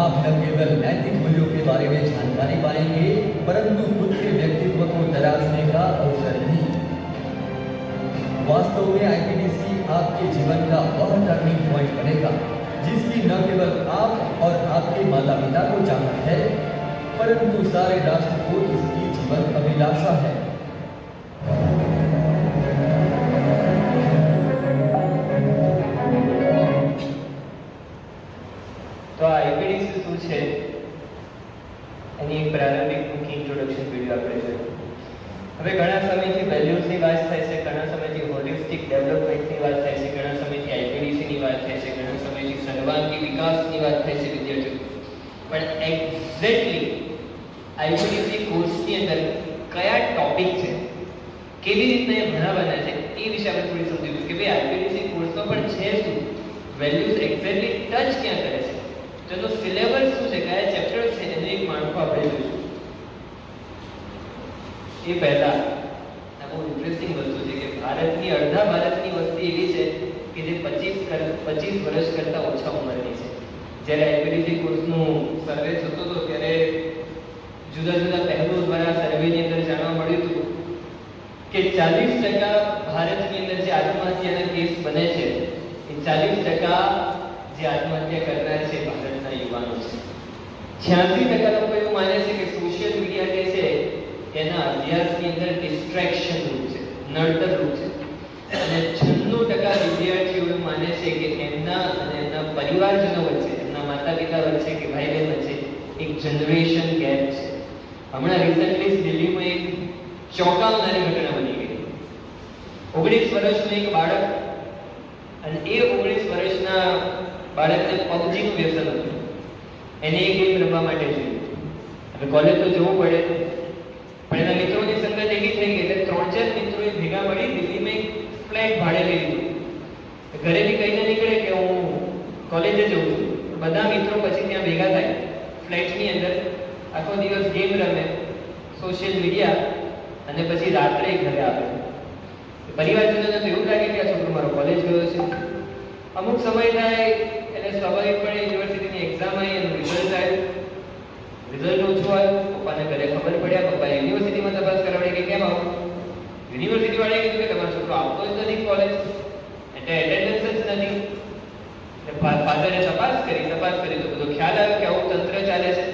आप न केवल नैतिक मूल्यों के बारे में जानकारी पाएंगे, परंतु खुद के व्यक्तित्व को तराशने का अवसर भी। वास्तव में IPDC आपके जीवन का वह टर्निंग पॉइंट बनेगा जिसकी न केवल आप और आपके माता पिता को चाहत है, परंतु सारे राष्ट्र को इसकी जीवन अभिलाषा है। तो IPDC શું છે એની એક પ્રારંભિક ટૂંકી ઇન્ટ્રોડક્શન વિડીયો આપણે જોયું. હવે ઘણા સમયથી વેલ્યુઝની વાત થાય છે, ઘણા સમયથી હોલિસ્ટિક ડેવલપમેન્ટની વાત થાય છે, ઘણા સમયથી IPDCની વાત થાય છે, ઘણા સમયથી સર્વાંગી વિકાસની વાત થાય છે વિદ્યાર્થીઓ. પણ એક્ઝેક્ટલી IPDC કોર્સની અંદર કયા ટોપિક છે, કેવી રીતના એ ભણાવવાના છે, એ વિશે આપણે થોડી સમજીશું કે ભાઈ IPDC કોર્સમાં પણ છે શું, વેલ્યુઝ એક્ઝેક્ટલી ટચ ક્યાં કરે છે, તો સિલેબસ શું છે, કયા ચેપ્ટર્સ છે, એનું એક માળખું આપણે જોઈશું. એ પહેલા આ બહુ ઇન્ટરેસ્ટિંગ વસ્તુ છે કે ભારતની અડધા ભારતની વસ્તી એવી છે કે જે 25 વર્ષ કરતાં ઓછા ઉંમરની છે. જ્યારે IPDC કોર્સનું સર્વે થતો હતો ત્યારે જુદા જુદા પહેલો દ્વારા સર્વેની અંદર જાણવા મળ્યું હતું કે 40% ભારતની અંદર જે આત્મહત્યાના કેસ બને છે એ 40% જે આત્મહત્યા કરનાર છે ભારતના યુવાનો છે. 86% લોકો એવું માને છે કે સોશિયલ મીડિયા જે છે એના અભ્યાસની અંદર ડિસ્ટ્રેક્શન રૂપ છે, નડતર રૂપ છે. અને 96% વિદ્યાર્થીઓ એવું માને છે કે એમના અને એમના પરિવારજનો વચ્ચે, એમના માતા પિતા વચ્ચે કે ભાઈ બહેન વચ્ચે એક જનરેશન ગેપ છે. હમણાં રિસેન્ટલી દિલ્હીમાં એક ચોંકાવનારી ઘટના બની ગઈ. 19 વર્ષનું એક બાળક, અને એ 19 વર્ષના બાળકને પબજીનું વ્યસન હતું. એને એ ગેમ રમવા માટે જોયું. હવે કોલેજ તો જવું પડે, પણ એના મિત્રોની સંગત એવી થઈ ગઈ એટલે 3-4 મિત્રોએ ભેગા મળી દિલ્હીમાં એક ફ્લેટ ભાડે લઈ લીધું. ઘરેથી કહીને નીકળે કે હું કોલેજે જઉં છું. બધા મિત્રો પછી ત્યાં ભેગા થાય ફ્લેટની અંદર, આખો દિવસ ગેમ રમે, સોશિયલ મીડિયા, અને પછી રાત્રે ઘરે આવે. પરિવારજનોને તો એવું લાગે કે આ છોકરો મારો કોલેજ ગયો છે. અમુક સમય થાય એટલે સ્વાભાવિકપણે યુનિવર્સિટીની એક્ઝામ આવી, એનું રિઝલ્ટ આવ્યું. રિઝલ્ટ ઓછું આવ્યું, પપ્પાને ઘરે ખબર પડ્યા, પપ્પાએ યુનિવર્સિટીમાં તપાસ કરાવડી કે કેમ આવું. યુનિવર્સિટીવાળાએ કીધું કે તમારો છોકરો આવતો જ નથી કોલેજ, એટલે એટેન્ડન્સ જ નથી. ફાધરે તપાસ કરી તો બધો ખ્યાલ આવ્યો કે આવું તંત્ર ચાલે છે.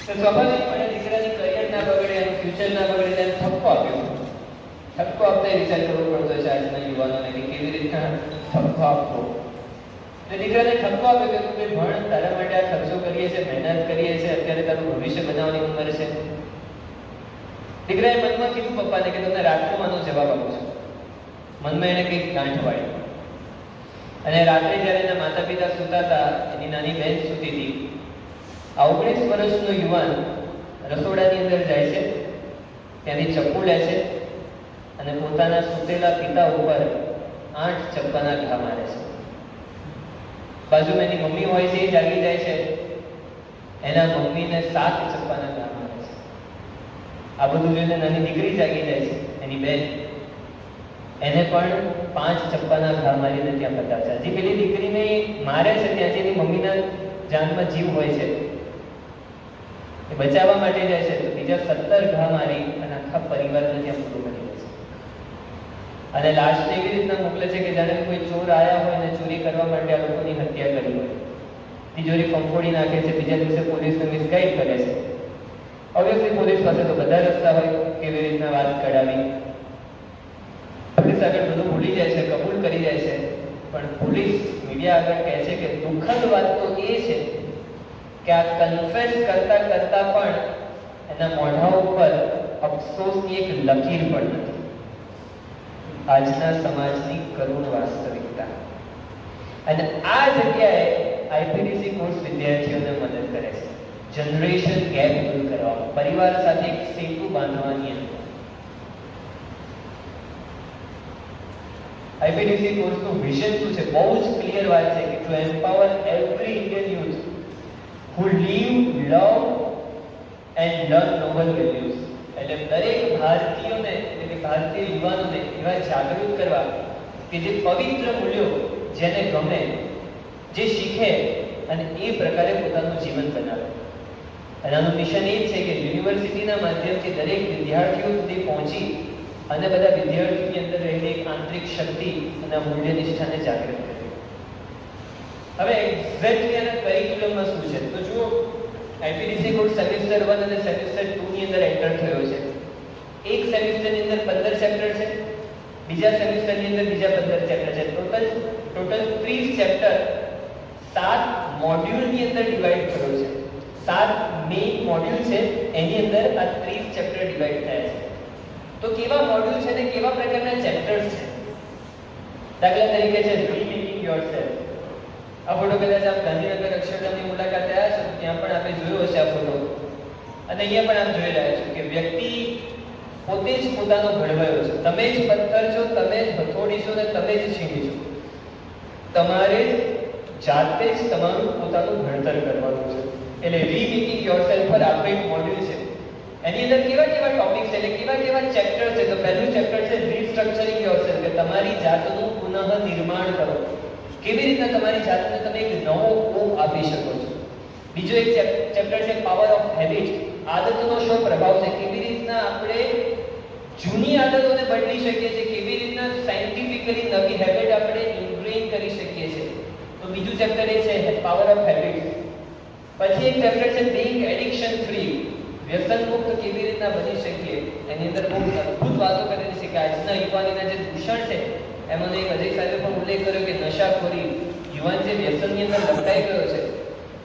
તો સ્વાભાવિકપણે દીકરાની કરિયર ના બગડે, એનું ફ્યુચર ના બગડે, એને ઠપકો આપ્યો. ઠપકો આપતા વિચાર કરવો પડતો છે આજના યુવાનોને કે કેવી રીતના ઠપકો આપવો. દીકરાને ઠપકો આપ્યો કે તું ભણ, તારા માટે આ ખર્ચો કરીએ છે, મહેનત કરીએ છીએ, અત્યારે તારું ભવિષ્ય બનાવવાની ઉંમર છે. દીકરાએ મનમાં કીધું પપ્પાને કે તમને રાતનો આનો જવાબ આપું છું. મનમાં એને કંઈક ગાંઠ વાળી. અને રાત્રે જ્યારે એના માતા પિતા સૂતા હતા, એની નાની બહેન સૂતી હતી. આ 19 વર્ષનો યુવાન રસોડાની અંદર જાય છે, ત્યાંથી ચપ્પુ લે છે અને પોતાના સૂતેલા પિતા ઉપર 8 ચપ્પાના ઘા મારે છે. બાજુમાં એની મમ્મી હોય છે, એ જાગી જાય છે, એના મમ્મીને 7 ચપ્પાના ઘા મારે છે. આ બધું જોઈને નાની દીકરી જાગી જાય છે, એની બેન, એને પણ 5 ચપ્પાના ઘા મારીને ત્યાં પતાવે છે. હજી પેલી દીકરીને મારે છે ત્યાંથી એની મમ્મીના જાનમાં જીવ હોય છે, એ બચાવવા માટે જાય છે, તો બીજા 17 ઘા મારી અને આખા પરિવારને ત્યાં પૂરું કરી દે છે. અને લાશને એવી રીતના મોકલે છે કે જાણે કોઈ ચોર આવ્યા હોય અને ચોરી કરવા માટે આ લોકોની હત્યા કરી હોય. તિજોરી ફંફોડી નાખે છે, બીજા દિવસે પોલીસને મિસગાઈડ કરે છે. ઓબ્વિયસલી પોલીસ પાસે તો બધા રસ્તા હોય કેવી રીતના વાત કઢાવી. પોલીસ આગળ બધું ભૂલી જાય છે, કબૂલ કરી જાય છે, પણ પોલીસ મીડિયા આગળ કહે છે કે દુઃખદ વાત તો એ છે કે આ કન્ફેસ કરતા કરતા પણ એના મોઢા ઉપર અફસોસની એક લકીર પણ નથી. આજના સમાજની કરુણ વાસ્તવિકતા. અને આ જગ્યાએ આઈપીડીસી કોર્સ વિદ્યાર્થીઓને મદદ કરે છે જનરેશન ગેપ દૂર કરવામાં, પરિવાર સાથે એક સેતુ બાંધવાની અંદર. આઈપીડીસી કોર્સનું વિઝન શું છે? બહુ જ ક્લિયર વાત છે કે to empower every Indian youth who live, love and learn noble values. એટલે દરેક ભારતીયોને, એટલે કે ભારતીય યુવાનોને એવા જાગૃત કરવા કે જે પવિત્ર મૂલ્યો, જેને ગમે, જે શીખે અને એ પ્રકારે પોતાનું જીવન બનાવે. અને આનું મિશન એ છે કે યુનિવર્સિટીના માધ્યમથી દરેક વિદ્યાર્થીઓ સુધી પહોંચી અને બધા વિદ્યાર્થીઓની અંદર રહેલી એક આંતરિક શક્તિ અને મૂલ્ય નિષ્ઠાને જાગૃત કરવી. હવે એક્ઝેક્ટલી આના કરિક્યુલમમાં શું છે? તો જુઓ, આઈપીડીસી કોર્સ સેમેસ્ટર 1 અને સેમેસ્ટર 2 ની અંદર એન્ટર થયો છે. એક સેમેસ્ટરની અંદર 15 ચેપ્ટર છે, બીજા સેમેસ્ટરની અંદર બીજા 15 ચેપ્ટર છે. ટોટલ 30 ચેપ્ટર 7 મોડ્યુલની અંદર ડિવાઇડ થયો છે. 7 મેઇન મોડ્યુલ છે, એની અંદર આ 30 ચેપ્ટર ડિવાઇડ થયા છે. તો કેવા મોડ્યુલ છે ને કેવા પ્રકારના ચેપ્ટર્સ છે? દાખલા તરીકે છે રીમેકિંગ યોરસેલ્ફ. આ ફોટો કદાચ આપ ગાંધીનગર અક્ષરધામની મુલાકાતે આવ્યા છો, ત્યાં પણ આપણે જોયો હશે આ ફોટો. અને અહીંયા પણ આપ જોઈ રહ્યા છો કે વ્યક્તિ પોતે જ પોતાનો ઘડવાયો છે. તમે જ પથ્થર છો, તમે જ હથોડી છો ને તમે જ છીણી છો. તમારે જ જાતે જ તમારું પોતાનું ઘડતર કરવાનું છે. એટલે રીમેકિંગ યોરસેલ્ફ પર આપણો એક મોડ્યુલ છે. એની અંદર કેવા કેવા ટોપિક્સ છે, એટલે કેવા કેવા ચેપ્ટર છે? તો પહેલું ચેપ્ટર છે રીસ્ટ્રક્ચરિંગ યોરસેલ્ફ, કે તમારી જાતનું પુનઃ નિર્માણ કરો. કેવી રીતના તમારી જાતને તમે એક નવો ઓપ આપી શકો છો. બીજો એક ચેપ્ટર છે પાવર ઓફ હેબિટ, આદતનો શું પ્રભાવ છે, કેવી રીતના આપણે જૂની આદતોને બદલી શકીએ છીએ, કેવી રીતના સાયન્ટિફિકલી નવી હેબિટ આપણે ઇન્ગ્રેન કરી શકીએ છીએ. તો બીજું ચેપ્ટર એ છે પાવર ઓફ હેબિટ. પછી એક ચેપ્ટર છે બીઇંગ એડિક્શન ફ્રી, વ્યસન મુક્ત કેવી રીતના બની શકીએ. એની અંદર બહુ અદ્ભુત વાતો કરેલી છે કે આજના યુવાનીના જે દૂષણ છે એમાં એક અજય સાહેબે પણ ઉલ્લેખ કર્યો કે નશાખોરી, યુવાન જે વ્યસનની અંદર લપટાઈ ગયો છે.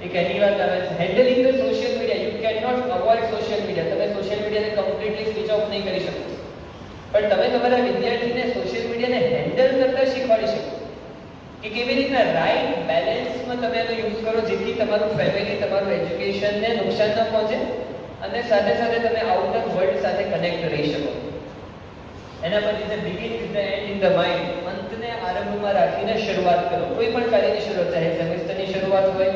એક એની વાત આવે છે handling the social media. You can not avoid social media. તમે સોશિયલ મીડિયાને કમ્પ્લીટલી સ્વિચ ઓફ નહીં કરી શકો, પણ તમે તમારા વિદ્યાર્થીને સોશિયલ મીડિયાને હેન્ડલ કરતા શીખવાડી શકો કે કેવી રીતના રાઈટ બેલેન્સમાં તમે એનો યુઝ કરો, જેથી તમારું ફેમિલી, તમારું એજ્યુકેશનને નુકસાન ન પહોંચે અને સાથે સાથે તમે આઉટર વર્લ્ડ સાથે કનેક્ટ રહી શકો. એના પછી છે begin with the end in the mind. અંતને આરંભમાં રાખીને શરૂઆત કરો. કોઈ પણ કાર્યની શરૂઆત, ચાહે સેમેસ્ટરની શરૂઆત હોય,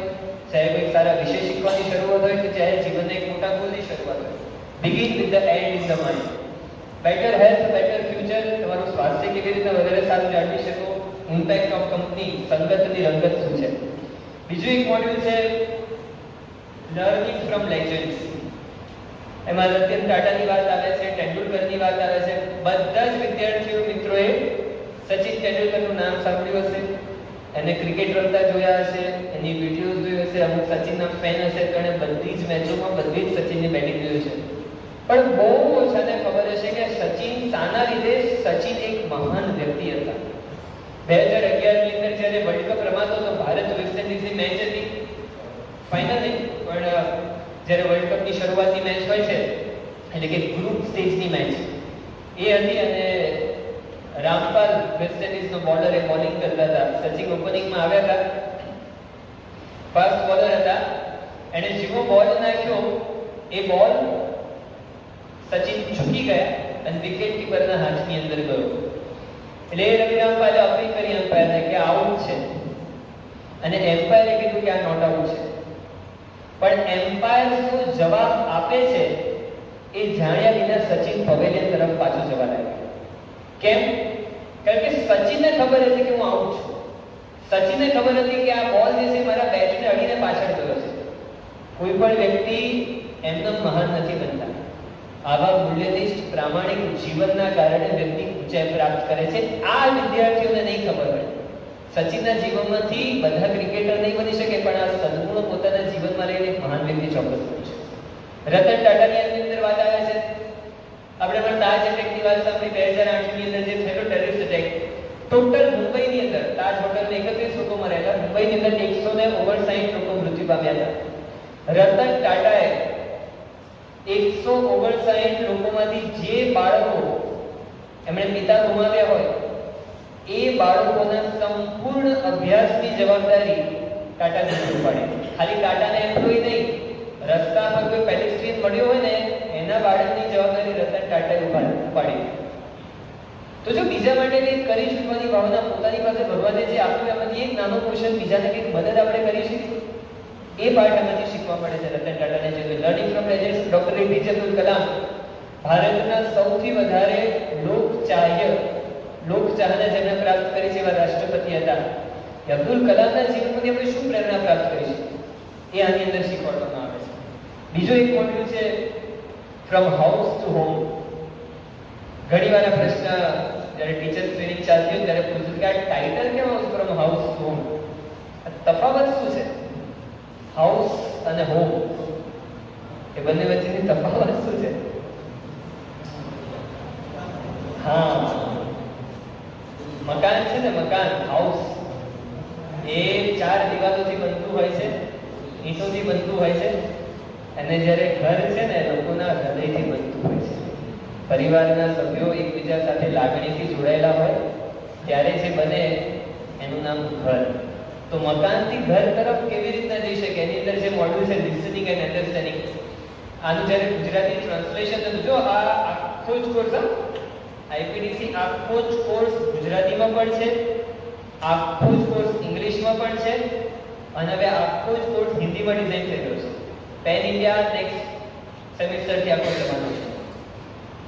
ચાહે કોઈ સારા વિષય શીખવાની શરૂઆત હોય, કે ચાહે જીવનના એક મોટા ગોલની શરૂઆત હોય. Begin with the end in the mind. Better health, better future. તમારું સ્વાસ્થ્ય કેવી રીતના વધારે સારું જાળવી શકો. ઇમ્પેક્ટ ઓફ કંપની, સંગતની રંગત શું છે. બીજું એક મોડ્યુલ છે લર્નિંગ ફ્રોમ લેજેન્ડ્સ. એમાં રતન ટાટાની વાત આવે છે, તેંડુલકરની વાત આવે છે. બધા જ વિદ્યાર્થીઓ મિત્રોએ સચિન તેંડુલકરનું નામ સાંભળ્યું હશે, એને ક્રિકેટ રમતા જોયા હશે, એની વિડીયોઝ જોઈ હશે. અમુક સચિનના ફેન હશે તો એને બધી જ મેચોમાં બધી જ સચિનની બેટિંગ જોઈ છે. પણ બહુ ઓછાને ખબર હશે કે સચિન શાના લીધે સચિન એક મહાન વ્યક્તિ હતા. 2011ની અંદર જ્યારે વર્લ્ડ કપ રમાતો તો ભારત વેસ્ટ ઇન્ડિઝની મેચ હતી, ફાઇનલ નહીં, જ્યારે વર્લ્ડ કપની શરૂઆતની મેચ હોય છે, એટલે કે ગ્રુપ સ્ટેજની મેચ એ હતી અને રામપાલ વેસ્ટ ઇન્ડિઝનો બોલર એ બોલિંગ કરતા હતા. સચિન ઓપનિંગમાં આવ્યા હતા, ફાસ્ટ બોલર હતા. એને જેવો બોલ નાખ્યો એ બોલ સચિન ચૂકી ગયા અને વિકેટ કીપરના હાથની અંદર ગયો. એટલે રવિ રામપાલે અપીલ કરી એમ્પાયરને કે આઉટ છે અને એમ્પાયરે કીધું કે આ નોટ આઉટ છે. પણ એમ્પાયર શું જવાબ આપે છે એ જાણ્યા વિના સચિન પવેલિયન તરફ પાછો જવા લાગ્યો. કેમ? કારણ કે સચિનને ખબર હતી કે હું આઉટ છું. સચિનને ખબર હતી કે આ બોલ જે છે મારા બેટને અડીને પાછળ ગયો છે. કોઈ પણ વ્યક્તિ એમનો મહાન નથી બનતા. આવા મૂલ્યનિષ્ઠ પ્રામાણિક જીવનના કારણે વ્યક્તિ ઊંચાઈ પ્રાપ્ત કરે છે. આ વિદ્યાર્થીઓને નહીં ખબર પડે. સચિનના જીવનમાંથી બધા ક્રિકેટર નહીં બની શકે, પણ આ સદગુણો પોતાના જીવનમાં લઈને એક મહાન વ્યક્તિ ચોક્કસ બની છે. રતન ટાટાની અંદર વાત આવે છે. આપણે પણ તાજ એટેકની વાત સાંભળી. 2008ની અંદર જે થયેલો ટેરરિસ્ટ એટેક, ટોટલ મુંબઈની અંદર તાજ હોટલમાં 31 લોકો મરેલા. મુંબઈની અંદર 159 લોકો મૃત્યુ પામ્યા હતા. રતન ટાટાએ 159 લોકોમાંથી જે બાળકો એમણે પિતા ગુમાવ્યા હોય એ બાળકોના સંપૂર્ણ અભ્યાસની જવાબદારી ટાટાને ઉપાડી. ખાલી ટાટાને એમ્પ્લોય નહીં, રસ્તા પર કોઈ પેડેસ્ટ્રીયન મળ્યો હોય ને એના બાળકની જવાબદારી રતન ટાટાએ ઉપાડી. તો જો બીજા માટે કંઈક કરી છૂટવાની ભાવના પોતાની પાસે ભગવાને જે આપ્યું એમાંથી એક નાનો પોર્શન બીજાને કંઈક મદદ આપણે કરી શકીએ, એ પાઠ એમાંથી શીખવા મળે છે રતન ટાટાને. જે learning from legends. Doctor APJ Abdul Kalam ભારતના સૌથી વધારે લોકચાહના જેમણે પ્રાપ્ત કરી છે એવા રાષ્ટ્રપતિ હતા. અબ્દુલ કલામના જીવનમાંથી આપણે શું પ્રેરણા પ્રાપ્ત કરી છે એ આની અંદર શીખવાડવામાં આવે છે. બીજો એક મોડ્યુલ છે ફ્રોમ હાઉસ ટુ હોમ. ઘણીવાર આ પ્રશ્ન જ્યારે ટીચર ટ્રેનિંગ ચાલતી હોય ત્યારે પૂછ્યું કે આ ટાઇટલ કેમ આવશે ફ્રોમ હાઉસ ટુ હોમ? તફાવત શું છે હાઉસ અને હોમ? એ બંને વચ્ચેની તફાવત શું છે? હા, મકાન છે ને, મકાન હાઉસ એ 4 દિવાલોથી બનતું હોય છે, ઈંટોથી બનતું હોય છે. અને જ્યારે ઘર છે ને લોકોના હૃદયથી બનતું હોય છે. પરિવારના સભ્યો એકબીજા સાથે લાગણીથી જોડાયેલા હોય ત્યારે જે બને એનું નામ ઘર. તો મકાનથી ઘર તરફ કેવી રીતના જઈ શકે એની અંદર જે મોડ્યુલ છે લિસનિંગ એન્ડ અન્ડરસ્ટેન્ડિંગ, આનું જ્યારે ગુજરાતી ટ્રાન્સલેશન હતું, જો આ આખો જ કોર્સ આઈપીડીસી આખો જ કોર્સ ગુજરાતીમાં પણ છે, આખો જ કોર્સ ઇંગ્લિશમાં પણ છે અને હવે આખો જ કોર્સ હિન્દીમાં ડિઝાઇન થઈ ગયો છે. પેન ઇન્ડિયા નેક્સ્ટ સેમિસ્ટરથી આખો જવાનો છે.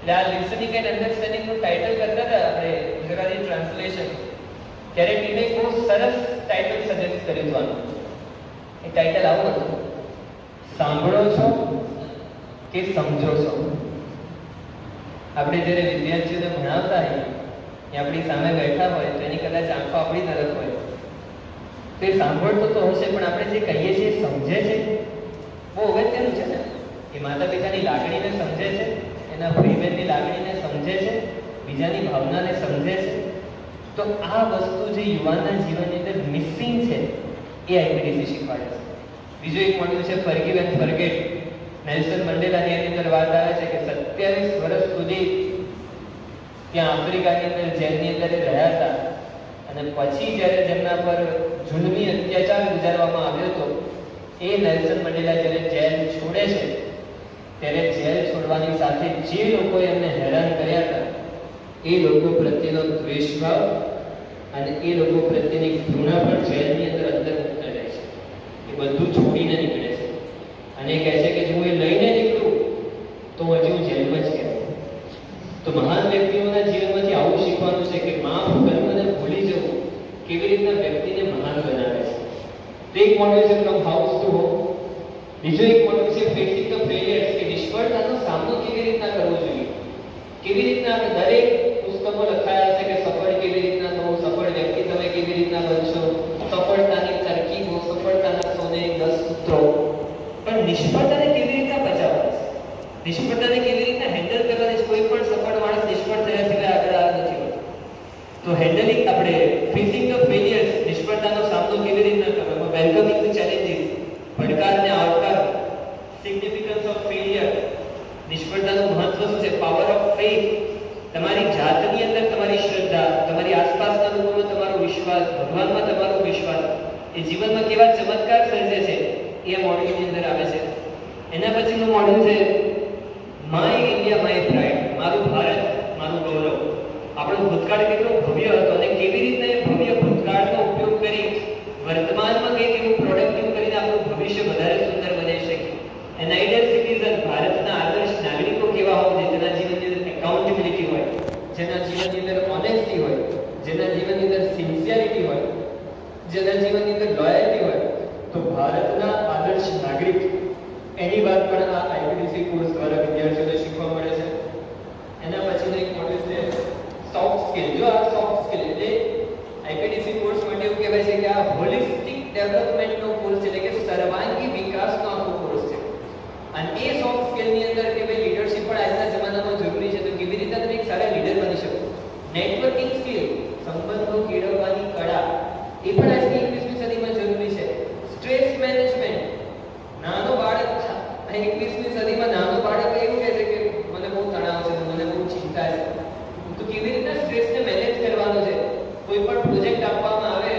એટલે આ લિસનિંગ એન્ડ અન્ડરસ્ટેન્ડિંગનું ટાઇટલ કરતા હતા આપણે ગુજરાતી ટ્રાન્સલેશન, ત્યારે ટીમે બહુ સરસ ટાઇટલ સજેસ્ટ કર્યું હતું. એ ટાઇટલ આવું હતું, સાંભળો છો કે સમજો છો? આપણે જ્યારે વિદ્યાર્થીઓને ભણાવતા હોઈએ એ આપણી સામે બેઠા હોય તો એની કદાચ આંખો આપણી તરફ હોય તો એ સાંભળતો તો હશે, પણ આપણે જે કહીએ છીએ સમજે છે? બહુ અગત્યનું છે ને. એ માતા પિતાની લાગણીને સમજે છે, એના ભાઈ બહેનની લાગણીને સમજે છે, બીજાની ભાવનાને સમજે છે. તો આ વસ્તુ જે યુવાનના જીવનની અંદર મિસિંગ છે એ આઈપીડીસી શીખવાડે છે. બીજો એક મોડ્યુલ છે ફરગીવ એન્ડ ફરગેટ. નેલ્સન મંડેલાની અંદર વાત આવે છે કે 27 વર્ષ સુધી ત્યાં આફ્રિકાની અંદર જેલની અંદર રહ્યા હતા અને પછી જ્યારે જેમના પર જુલ્મી અત્યાચાર ગુજારવામાં આવ્યો હતો એ નેલ્સન મંડેલા જ્યારે જેલ છોડે છે ત્યારે જેલ છોડવાની સાથે જે લોકોએ એમને હેરાન કર્યા હતા એ લોકો પ્રત્યેનો દ્વેષભાવ અને એ લોકો પ્રત્યેની ઘૃણા પણ જેલની અંદર મૂકતા જાય છે. એ બધું છોડીને નીકળે છે અને કહે છે કે જો હું એ લઈને નીકળું તો હજી હું જેલમાં જ કહેવાય. તો મહાન વ્યક્તિઓના જીવનમાંથી આવું શીખવાનું છે કે માફ કરવું અને ભૂલી જવું કેવી રીતના વ્યક્તિને મહાન બનાવે છે. તો એક મોડેલ છે ફ્રોમ હાઉસ ટુ હોમ. બીજો એક મોડેલ છે ફેસિંગ ધ ફેલિયર્સ, કે નિષ્ફળતાનો સામનો કેવી રીતના કરવો જોઈએ. કેવી રીતના આપણે દરેક પુસ્તકો લખાયા છે કે સફળ કેવી રીતના થવું, સફળ વ્યક્તિ તમે કેવી રીતના બનશો, સફળતાની તરકીબો, સફળતાના સોને 10 સૂત્રો. પણ નિષ્ફળતાને કેવી રીતના બચાવવાની છે, નિષ્ફળતાને કેવી રીતના હેન્ડલ કરવાની છે. કોઈ પણ સફળ માણસ નિષ્ફળ થયા સિવાય આગળ નથી વધતો. તો હેન્ડલિંગ આપણે ફેસિંગ ધ ફેલિયર્સ, નિષ્ફળતાનો સામનો કેવી રીતના કરવો, વેલકમિંગ ધ ચેલેન્જીસ, પડકારને આવકાર, સિગ્નિફિકન્ટ એક તમારી જાતની અંદર તમારી શ્રદ્ધા, તમારી આસપાસના લોકોમાં તમારો વિશ્વાસ, ભગવાનમાં તમારો વિશ્વાસ એ જીવનમાં કેવા ચમત્કાર સર્જે છે એ આ મોડ્યુલની અંદર આવે છે. એના પછીનું મોડ્યુલ છે માય ઇન્ડિયા માય પ્રાઇડ, મારું ભારત મારું ગૌરવ. આપણો ભૂતકાળ કેટલો ભવ્ય હતો અને કેવી રીતે એ ભવ્ય ભૂતકાળનો ઉપયોગ કરી વર્તમાનમાં કંઈક એવું પ્રોડક્ટિવ કરીને આપણું ભવિષ્ય વધારે સુંદર બનાવી શકીએ. એન આઈડિયલ સિટીઝન, ભારતના આદર્શ નાગરિકો કેવા હોવા જોઈએ, જેના જીવનની અંદર એકાઉન્ટેબિલિટી હોય, જેના જીવનની અંદર ઓનેસ્ટી હોય, જેના જીવનની અંદર સિન્સિયરિટી હોય, જેના જીવનની અંદર લોયલ્ટી હોય. તો ભારતના આદર્શ નાગરિક એની વાત પણ આ આઈપીડીસી કોર્સ દ્વારા વિદ્યાર્થીઓને શીખવા મળે છે. એના પછીનો એક મોડ્યુલ છે સોફ્ટ સ્કિલ. જો આ સોફ્ટ સ્કિલ એટલે આઈપીડીસી કોર્સ માટે એવું કહેવાય છે કે આ હોલિસ્ટિક ડેવલપમેન્ટનો કોર્સ છે, એટલે કે સર્વાંગી વિકાસનો આખો કોર્સ છે. અને એ સોફ્ટ સ્કિલની અંદર કે ભાઈ લીડરશિપ પણ આજના જમાનામાં જરૂરી છે, તો કેવી રીતે તમે એક સારા લીડર બની શકો. નેટવર્કિંગ સ્કિલ, સંબંધો કેળવવાની કળા, એ પણ આજની 21મી સદીમાં જરૂરી છે. સ્ટ્રેસ મેનેજમેન્ટ, નાનો બાળક 21મી સદીમાં નાનો બાળક એવું કહે છે કે મને બહુ તણાવ છે, મને બહુ ચિંતા છે, તો કેવી રીતે સ્ટ્રેસને મેનેજ કરવાનો છે. કોઈ પણ પ્રોજેક્ટ આપવામાં આવે,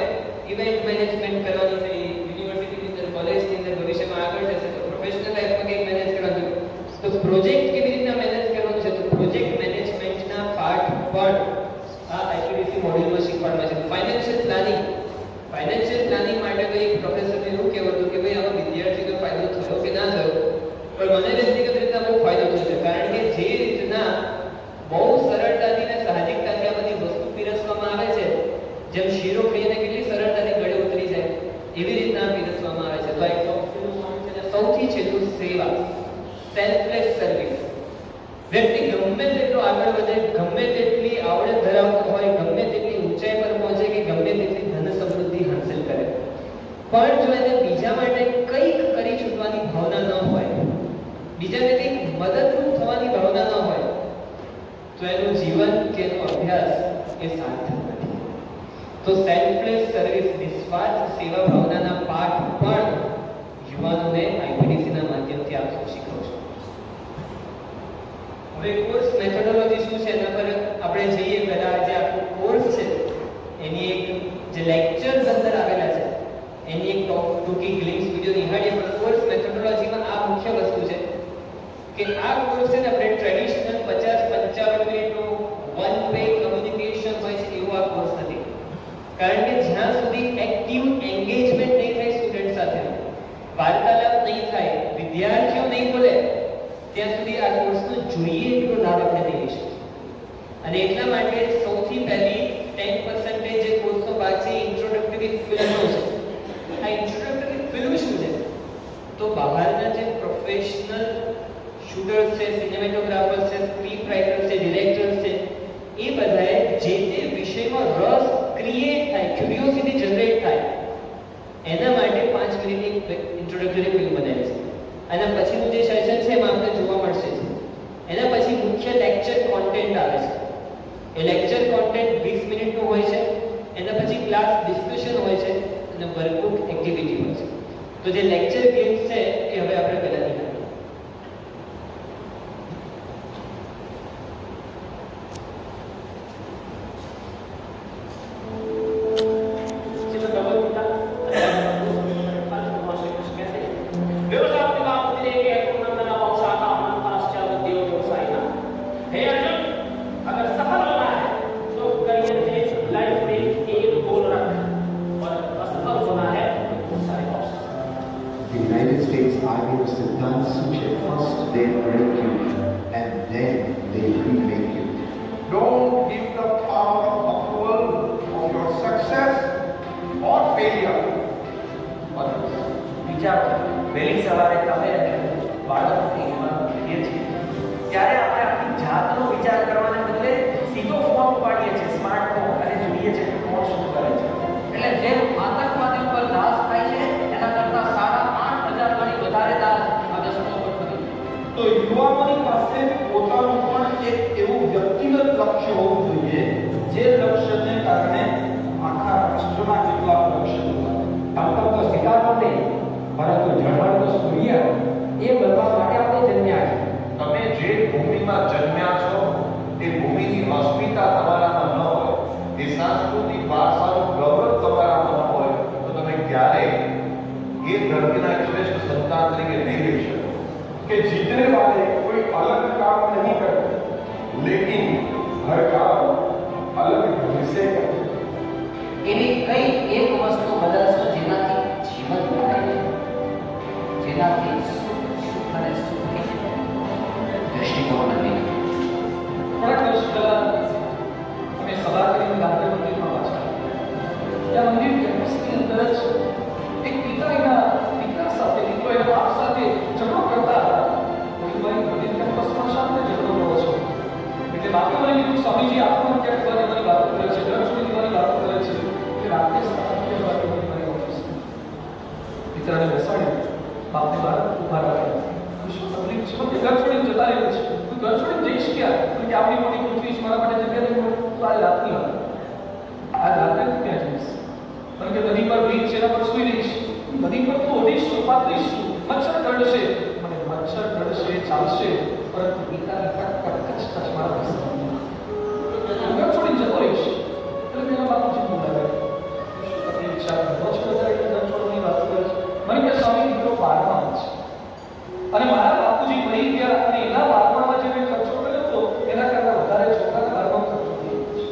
ઇવેન્ટ મેનેજમેન્ટ કરવાનું છે, યુનિવર્સિટીની અંદર, કોલેજની અંદર ભવિષ્યમાં આગળ જશે તો પ્રોફેશનલ લાઈફમાં કંઈક મેનેજ કરવાનું છે, તો પ્રોજેક્ટ કેવી રીતના મેનેજ કરવાનું છે, તો પ્રોજેક્ટ મેનેજમેન્ટના પાઠ પણ આ આઈપીડીસી મોડ્યુલમાં શીખવાડવામાં છે. ફાઇનાન્શિયલ પ્લાનિંગ, ફાઇનાન્શિયલ પ્લાનિંગ માટે તો એક પ્રોફેસરને એવું કહેવાતું કે ભાઈ આમાં વિદ્યાર્થીનો ફાયદો થયો કે ના થયો, પણ મને વ્યક્તિગત રીતે બહુ ફાયદો થયો છે. કારણ કે જે રીતના બહુ સરળતાથી અને સાહજિકતાથી આ બધી વસ્તુ પીરસવામાં આવે છે, જેમ શીરો ખાઈને કેટલી સરળતાથી ગળે ઉતરી જાય, એવી રીતના પીરસવામાં આવે છે. તો એક સૌથી છેલ્લું સેવા, સેલ્ફલેસ સર્વિસ. વ્યક્તિ ગમે તેટલો આગળ વધે, ગમે તેટલી આવડત ધરાવતો હોય, ગમે તેટલી ઊંચાઈ પર પહોંચે કે ગમે તેટલી ધન સમૃદ્ધિ હાંસલ કરે, પણ જો એને બીજા માટે કંઈક કરી છૂટવાની ભાવના ન હોય, બીજાને કંઈક મદદરૂપ થવાની ભાવના ન હોય, તો એનું જીવન કે એનો અભ્યાસ એ સાર્થક નથી. તો સેલ્ફલેસ સર્વિસ, નિસ્વાર્થ સેવા ભાવનાના પાઠ પણ યુવાનોને આઈપીડીસીના માધ્યમથી આપ શીખવો છો. હવે કોર્સ મેથોડોલોજી શું છે એના પર આપણે જઈએ પહેલા જે આખો કોર્સ છે એની એક જે લેક્ચર્સ અંદર આવેલા છે એની એક ટૂંકી ગ્લિમ્સ વિડિયો નિહાળીએ. પણ કોર્સ મેથોડોલોજીમાં આ મુખ્ય વસ્તુ છે કે આ કોર્સ છે ને આપણે ટ્રેડિશનલ 50-55 મિનિટનો વન વે કમ્યુનિકેશન હોય છે એવો આ કોર્સ નથી. કારણ કે જ્યાં સુધી એક્ટિવ એન્ગેજમેન્ટ નહીં થાય સ્ટુડન્ટ સાથે, વાર્તાલાપ નહીં થાય, વિદ્યાર્થીઓ નહીં બોલે, ત્યાં સુધી આ કોર્સનો જોઈએ એટલો લાભ આપણે નહીં લઈ શકીએ. અને એટલા માટે સૌથી પહેલી 10% જે કોર્સનો ભાગ છે ઇન્ટ્રોડક્ટરી ફિલ્મનો છે. આ ઇન્ટ્રોડક્ટરી ફિલ્મ શું છે? તો બહારના જે પ્રોફેશનલ શૂટર્સ છે, સિનેમેટોગ્રાફર્સ છે, સ્ક્રિપ્ટ રાઇટર્સ છે, ડિરેક્ટર્સ છે, એ બધાએ જે તે વિષયમાં રસ ક્રિએટ થાય, ક્યુરિયોસિટી જનરેટ થાય, એના માટે 5 મિનિટની ઇન્ટ્રોડક્ટરી ફિલ્મ બનાવી છે. અને પછીનું જે સેશન છે એમાં આપણે જોવા મળશે. એના પછી મુખ્ય લેક્ચર કોન્ટેન્ટ આવે છે. એ લેક્ચર કોન્ટેન્ટ 20 મિનિટનું હોય છે. એના પછી ક્લાસ ડિસ્કશન હોય છે અને વર્કબુક એક્ટિવિટી હોય છે. તો જે લેક્ચર ગેમ્સ છે એ હવે આપણે પહેલા નિહાળીએ. જન્મ્યા છો उदाहरण तरीके दे रही है कि जीतने वाले कोई अलग काम नहीं करते, लेकिन हर काम अलग ढंग से करते। એવી કઈ એક વસ્તુ બદલશો જેનાથી જીવન બદલાય, જેનાથી સુખ અને સુખી દ્રષ્ટિકોણ બને? થોડાક વર્ષ પહેલા અમે સભા કરીને ગાંધી મંદિરમાં પાછા ત્યાં મંદિર કેમ્પસની અંદર જ એક પિતા એના દીકરા સાથે, દીકરો એના બાપ સાથે ઝઘડો કરતા હતા. મારી મંદિર કેમ્પસમાં શા માટે ઝઘડો કરો છો? એટલે બાપે મને કીધું, સ્વામીજી આત્મહત્યા કરવાની મારી વાતો કરે છે, ઘર છોડી દેવાની વાતો કરે છે. એટલે રાત્રે 7:30 વાગે મારી ઓફિસમાં દીકરાને બેસાડી બાપને બહાર ઊભા રાખ્યા. શું તકલીફ છે? કે ઘર છોડીને જતા રહ્યું છે. તું ઘર છોડીને જઈશ ક્યાં? કે આપણી મોટી પૃથ્વી છે, મારા માટે જગ્યા નહીં મળે તો આ રાતની વાત, આ રાત્રે તું ક્યાં જઈશ? કારણ કે નદી પર બ્રિજ છે, એના પર સુઈ રહીશ. નદી પર તો ઓઢીશું, પાથરીશું, મચ્છર કરડશે, મને મચ્છર કરડશે ચાલશે, પરંતુ પિતાની કટકચ મારા પાસે ઘર છોડીને જતો રહીશ. એટલે મેરા બાપુજી બોલાવ્યા, શું તકલીફ છે? ઘર છોડતા એટલે ઘર છોડવાની વાત કરે છે. મને કે સ્વામી દીકરો 12માં છે અને મારા બાપુજી મરી ગયા અને એના બાળપણમાં જે મેં ખર્ચો કર્યો હતો એના કરતાં વધારે છોકરાના બાળપણ ખર્ચો થયો છે.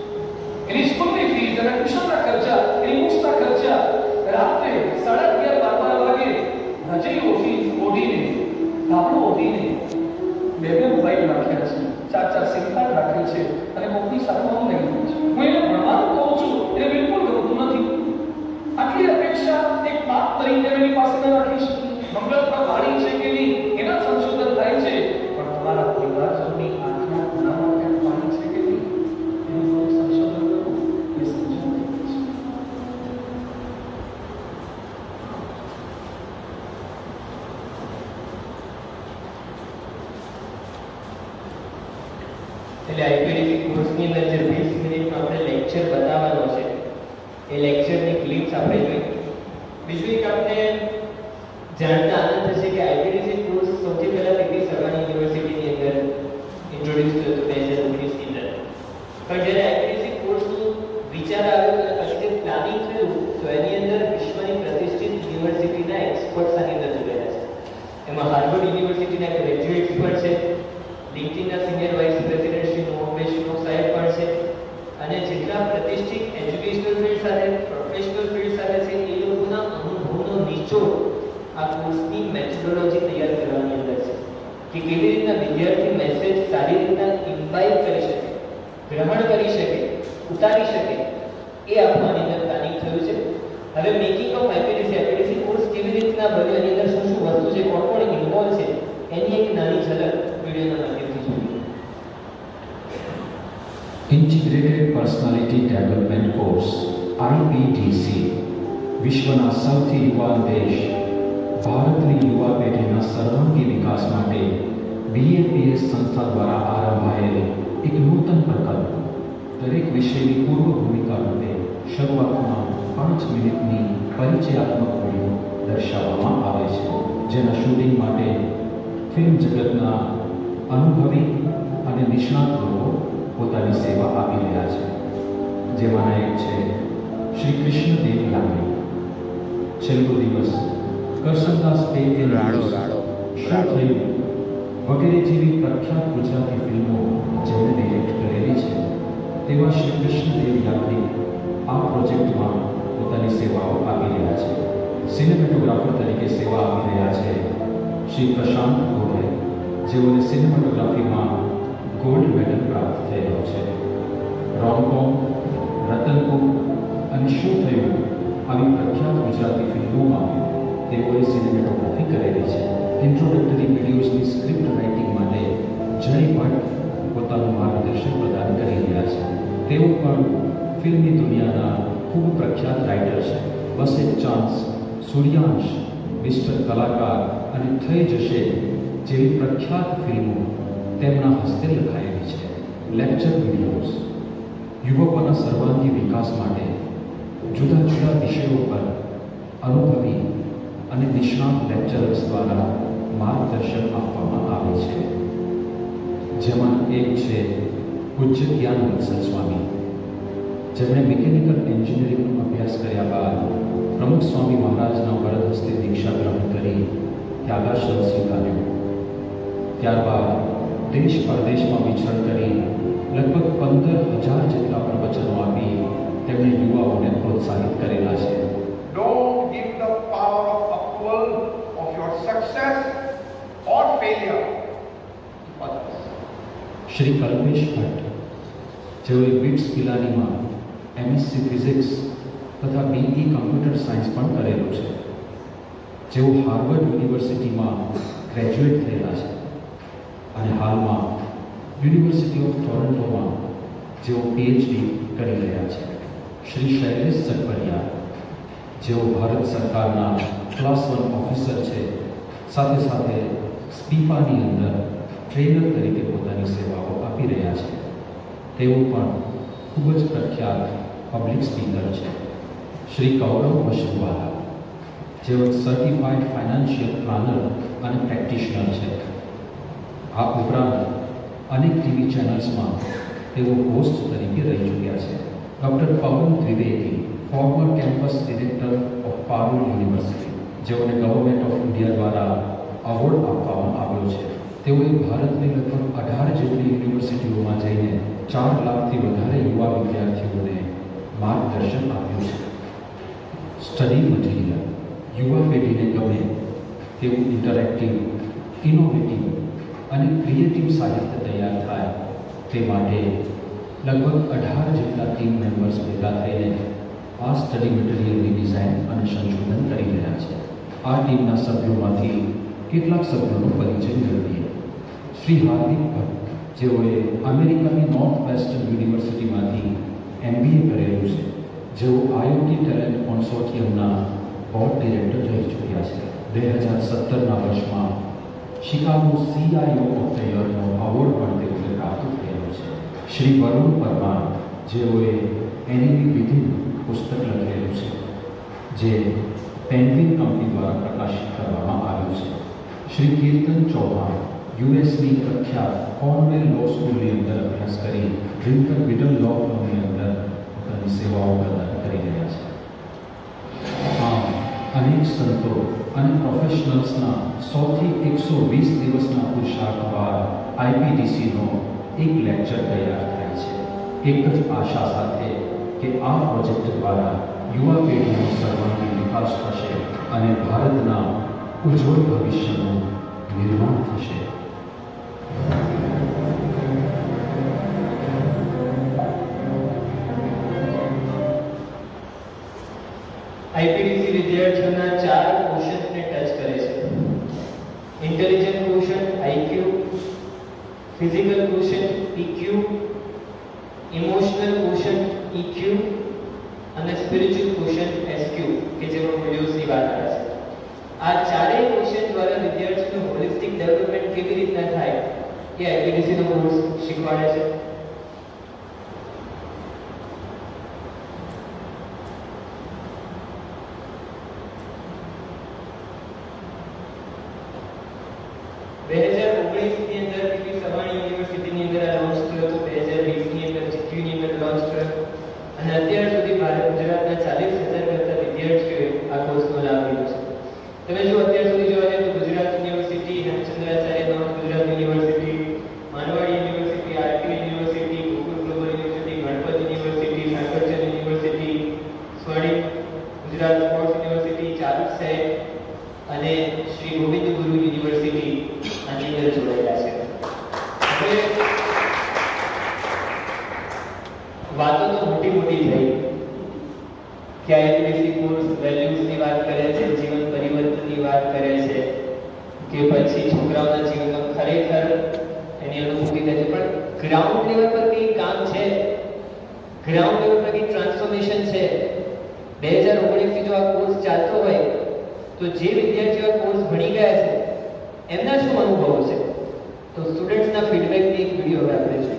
એની સ્કૂલની ફીસ, એના ટ્યુશનના ખર્ચા, એની બુક્સના ખર્ચા, રાત્રે 11:30-12 વાગે રજઈ ઓઢીને ધાબળું ઓઢીને 2 મોબાઈલ રાખ્યા છે, 4 સિમ કાર્ડ રાખે છે અને કોકની સાથે હું લઈ ગયો છું. હું એને ભણવાનું કહું છું, એને બિલકુલ ગમતું નથી. આટલી અપેક્ષા એક બાપ તરીકે એની પાસે ન રાખી શકું. મંગળ પર વાણી છે કે નહીં એના સંશોધન થાય છે, પણ તમારા પરિવારજનની આંખના ખૂણામાં ક્યાંક વાણી છે કે નહીં એનું સંશોધન કરવું એ સંશોધન છે. એટલે આઈપીડીસી કોર્સની અંદર જે 20 મિનિટમાં આપણે લેક્ચર બતાવવાનો છે એ લેક્ચરની ક્લિપ્સ આપણે જોઈ. બીજું એક આપણે જાણતા આનંદ થશે કે આઈપીડીસી કોર્સ સૌથી પહેલા પીપી સરવાણી યુનિવર્સિટીની અંદર ઇન્ટ્રોડ્યુસ થયો હતો 2019ની અંદર. પણ જ્યારે આઈપીડીસી કોર્સનું વિચાર આવ્યો અને પછી જે પ્લાનિંગ થયું તો એની અંદર વિશ્વની પ્રતિષ્ઠિત યુનિવર્સિટીના એક્સપર્ટ્સ આની અંદર જોડાયા છે. એમાં હાર્વર્ડ યુનિવર્સિટીના ગ્રેજ્યુએટ એક્સપર્ટ છે, લિંક્ડઇનના senior vice president Shri Mohammad Sharif સાહેબ પણ છે, અને જેટલા પ્રતિષ્ઠિત એજ્યુકેશનલ ફિલ્ડ સાથે, પ્રોફેશનલ ફિલ્ડ સાથે છે એ લોકોના અનુભવનો નિચોડ આ કોર્સની મેથોડોલોજી તૈયાર કરવાની અંદર છે કે કેવી રીતના વિદ્યાર્થી મેસેજ સારી રીતના ઇમ્બાઇબ કરી શકે, ગ્રહણ કરી શકે, ઉતારી શકે, એ આપણું આની અંદર પ્લાનિંગ થયું છે. હવે મેકિંગ ઓફ આઈપીડીસી કોર્સ કેવી રીતના બન્યો, એની અંદર શું શું વસ્તુ છે, કોણ કોણ ઇન્વોલ્વ છે, એની એક નાની ઝલક વિડીયોના માધ્યમથી જોઈએ. Integrated personality development course IPDC વિશ્વના સૌથી યુવાન દેશ ભારતની યુવા પેઢીના સર્વાંગી વિકાસ માટે BAPS સંસ્થા દ્વારા આરંભાયેલ એક નૂતન પ્રકલ્પ. દરેક વિષયની પૂર્વ ભૂમિકા રૂપે શરૂઆતમાં 5 મિનિટની પરિચયાત્મક વિડીયો દર્શાવવામાં આવે છે, જેના શૂટિંગ માટે ફિલ્મ જગતના અનુભવી અને નિષ્ણાત લોકો પોતાની સેવા આપી રહ્યા છે. જેમાંના એક છે શ્રી કૃષ્ણદેવ યાજ્ઞિક. છેલ્લો દિવસ, કરસનદાસ પે એ રાડો શું થયું વગેરે જેવી પ્રખ્યાત ગુજરાતી ફિલ્મો જેમણે ડિરેક્ટ કરેલી છે તેવા શ્રી કૃષ્ણદેવ યાજ્ઞિક આ પ્રોજેક્ટમાં પોતાની સેવાઓ આપી રહ્યા છે. સિનેમેટોગ્રાફર તરીકે સેવા આપી રહ્યા છે શ્રી પ્રશાંત ગોરે, જેઓને સિનેમેટોગ્રાફીમાં ગોલ્ડ મેડલ પ્રાપ્ત થયેલો છે. રોમકોમ, રતનપુર અને શું થયું આવી પ્રખ્યાત ગુજરાતી ફિલ્મોમાં તેઓએ સિનેમેટોગ્રાફી કરેલી છે. ઇન્ટ્રોડક્ટરી વિડીયોઝની સ્ક્રિપ્ટ રાઇટિંગ માટે જય ભટ્ટ પોતાનું માર્ગદર્શન પ્રદાન કરી રહ્યા છે. તેઓ પણ ફિલ્મની દુનિયાના ખૂબ પ્રખ્યાત રાઇટર છે. બસ એક ચાન્સ, સૂર્યાંશ, મિસ્ટર કલાકાર અને થઈ જશે જેવી પ્રખ્યાત ફિલ્મો તેમના હસ્તે લખાયેલી છે. લેક્ચર વિડીયોઝ યુવકોના સર્વાંગી વિકાસ માટે જુદા જુદા વિષયો પર અનુભવી અને નિષ્ણાત લેક્ચરર્સ દ્વારા માર્ગદર્શન આપવામાં આવે છે. જેમાં એક છે પૂજ્ય જ્ઞાન વત્સલ સ્વામી, જેમણે મિકેનિકલ એન્જિનિયરિંગનો અભ્યાસ કર્યા બાદ પ્રમુખ સ્વામી મહારાજના વરદ હસ્તે દીક્ષા ગ્રહણ કરી ત્યાગાશ્રમ સ્વીકાર્યો. ત્યારબાદ દેશ પરદેશમાં વિચરણ કરી લગભગ 15,000 જેટલા પ્રવચનો આપી તેમણે યુવાઓને પ્રોત્સાહિત કરેલા છે. Don't give the power of approval of your success or failure to others. Shri Kalpesh Bhatt, જેઓએ બિટ્સ પિલાનીમાં એમએસસી ફિઝિક્સ તથા બીઈ કમ્પ્યુટર સાયન્સ પણ કરેલું છે, જેઓ હાર્વર્ડ યુનિવર્સિટીમાં ગ્રેજ્યુએટ થયેલા છે અને હાલમાં યુનિવર્સિટી ઓફ ટોરન્ટોમાં જેઓ પીએચડી કરી રહ્યા છે. શ્રી શૈલેષ સટપરિયા, જેઓ ભારત સરકારના ક્લાસ 1 ઓફિસર છે, સાથે સાથે સ્પીપાની અંદર ટ્રેનર તરીકે પોતાની સેવાઓ આપી રહ્યા છે. તેઓ પણ ખૂબ જ પ્રખ્યાત પબ્લિક સ્પીકર છે. શ્રી ગૌરવ વશનવાલા, જેઓ સર્ટિફાઈડ ફાઇનાન્શિયલ પ્લાનર અને પ્રેક્ટિશનર છે. આ ઉપરાંત અનેક ટીવી ચેનલ્સમાં તેઓ હોસ્ટ તરીકે રહી ચૂક્યા છે. ડૉક્ટર પવન Dwivedi, former campus director of Parul university, જેઓને ગવર્મેન્ટ ઓફ ઇન્ડિયા દ્વારા એવોર્ડ આપવામાં આવ્યો છે. તેઓએ ભારતની લગભગ 18 જેટલી યુનિવર્સિટીઓમાં જઈને 4 લાખથી વધારે યુવા વિદ્યાર્થીઓને માર્ગદર્શન આપ્યું છે. સ્ટડી મટીરિયલ યુવા પેઢીને ગમે તેવું ઇન્ટરેક્ટિવ, ઇનોવેટિવ અને ક્રિએટિવ સાહિત્ય તૈયાર થાય તે માટે લગભગ 18 જેટલા ટીમ મેમ્બર્સ ભેગા થઈને આ સ્ટડી મટીરિયલની ડિઝાઇન અને સંશોધન કરી રહ્યા છે. આ ટીમના સભ્યોમાંથી કેટલાક સભ્યોનો પરિચય મેળવીએ. શ્રી હાર્દિક ભટ્ટ, જેઓએ અમેરિકાની નોર્થ વેસ્ટર્ન યુનિવર્સિટીમાંથી MBA કરેલું છે, જેઓ IoT ટેલેન્ટ કોન્સોર્ટિયમના બોર્ડ ડિરેક્ટર રહી ચૂક્યા છે. 2017ના વર્ષમાં શિકાગો CIO ઓફ ધ યરનો એવોર્ડ પણ તેઓને પ્રાપ્ત થયેલો છે. શ્રી વરુણ પરમાર, જેઓએ એનિમી વિધિન પુસ્તક લખેલું છે, જે પેન્ગ્વિન કંપની દ્વારા પ્રકાશિત કરવામાં આવ્યું છે. શ્રી કીર્તન ચૌહાણ, યુએસની પ્રખ્યાત કોર્નેલ લો સ્કૂલની અંદર અભ્યાસ કરી ડ્રિંકર વિડલ લો ફર્મની અંદર પોતાની સેવાઓ પ્રદાન કરી રહ્યા છે. આમ અનેક સંતો અને પ્રોફેશનલ્સના 100થી 120 દિવસના પુરુષાર્થ બાદ IPDCનો એક લેક્ચર તૈયાર થાય છે. એક જ આશા સાથે કે આ પ્રોજેક્ટ દ્વારા યુવા પેઢીનો સર્વાંગી વિકાસ થશે અને ભારતના ઉજ્જવળ ભવિષ્યનું નિર્માણ થશે. IPDC વિદ્યાર્થીઓના 4 ક્વેશ્ચન્સને ટચ કરે છે. Intelligent question IQ, physical question PQ, emotional question EQ અને સ્પિરિચ્યુઅલ ક્વેશ્ચન SQ, કે જેમાં વિડિયોઝની વાત કરે છે. આ ચારેય ક્વેશ્ચન દ્વારા વિદ્યાર્થીઓનું હોલિસ્ટિક ડેવલપમેન્ટ કેવી રીતના થાય એ IPDC નો કોર્સ શીખવાડે છે. યુનિવર્સિટીની અંદર લોન્ચ થયો હતો. 2020ની અંદર જીટીયુની અંદર લોન્ચ થયો અને અત્યાર સુધી ગુજરાતના 40,000 કરતા વિદ્યાર્થીઓએ આ કોર્સનો લાભ લીધો છે. તમે જો અત્યાર સુધી જોવા જઈએ તો Gujarat university, Hemchandracharya north Gujarat university, Marwadi university, RT university, Gokul global university, Ganpat university, Sankalchand university, Swarnim Gujarat sports university, ચારુક સાહેબ અને શ્રી ગોવિંદ ગુરુ યુનિવર્સિટી આની અંદર જોડાયેલા છે. વાતો તો મોટી મોટી થઈ કે IPDC કોર્સ વેલ્યુઝની વાત કરે છે, જીવન પરિવર્તનની વાત કરે છે, કે પછી છોકરાઓના જીવનમાં ખરેખર એની અનુભૂતિ થાય છે. પણ ગ્રાઉન્ડ લેવલ પર કંઈ કામ છે, ગ્રાઉન્ડ લેવલ પર કંઈ ટ્રાન્સફોર્મેશન છે. 2019 થી જો આ કોર્સ ચાલતો હોય તો જે વિદ્યાર્થીઓ આ કોર્સ ભણી ગયા છે એમના શું અનુભવો છે? તો સ્ટુડન્ટ્સના ફીડબેકની એક વિડીયો હવે આપણે જોઈએ.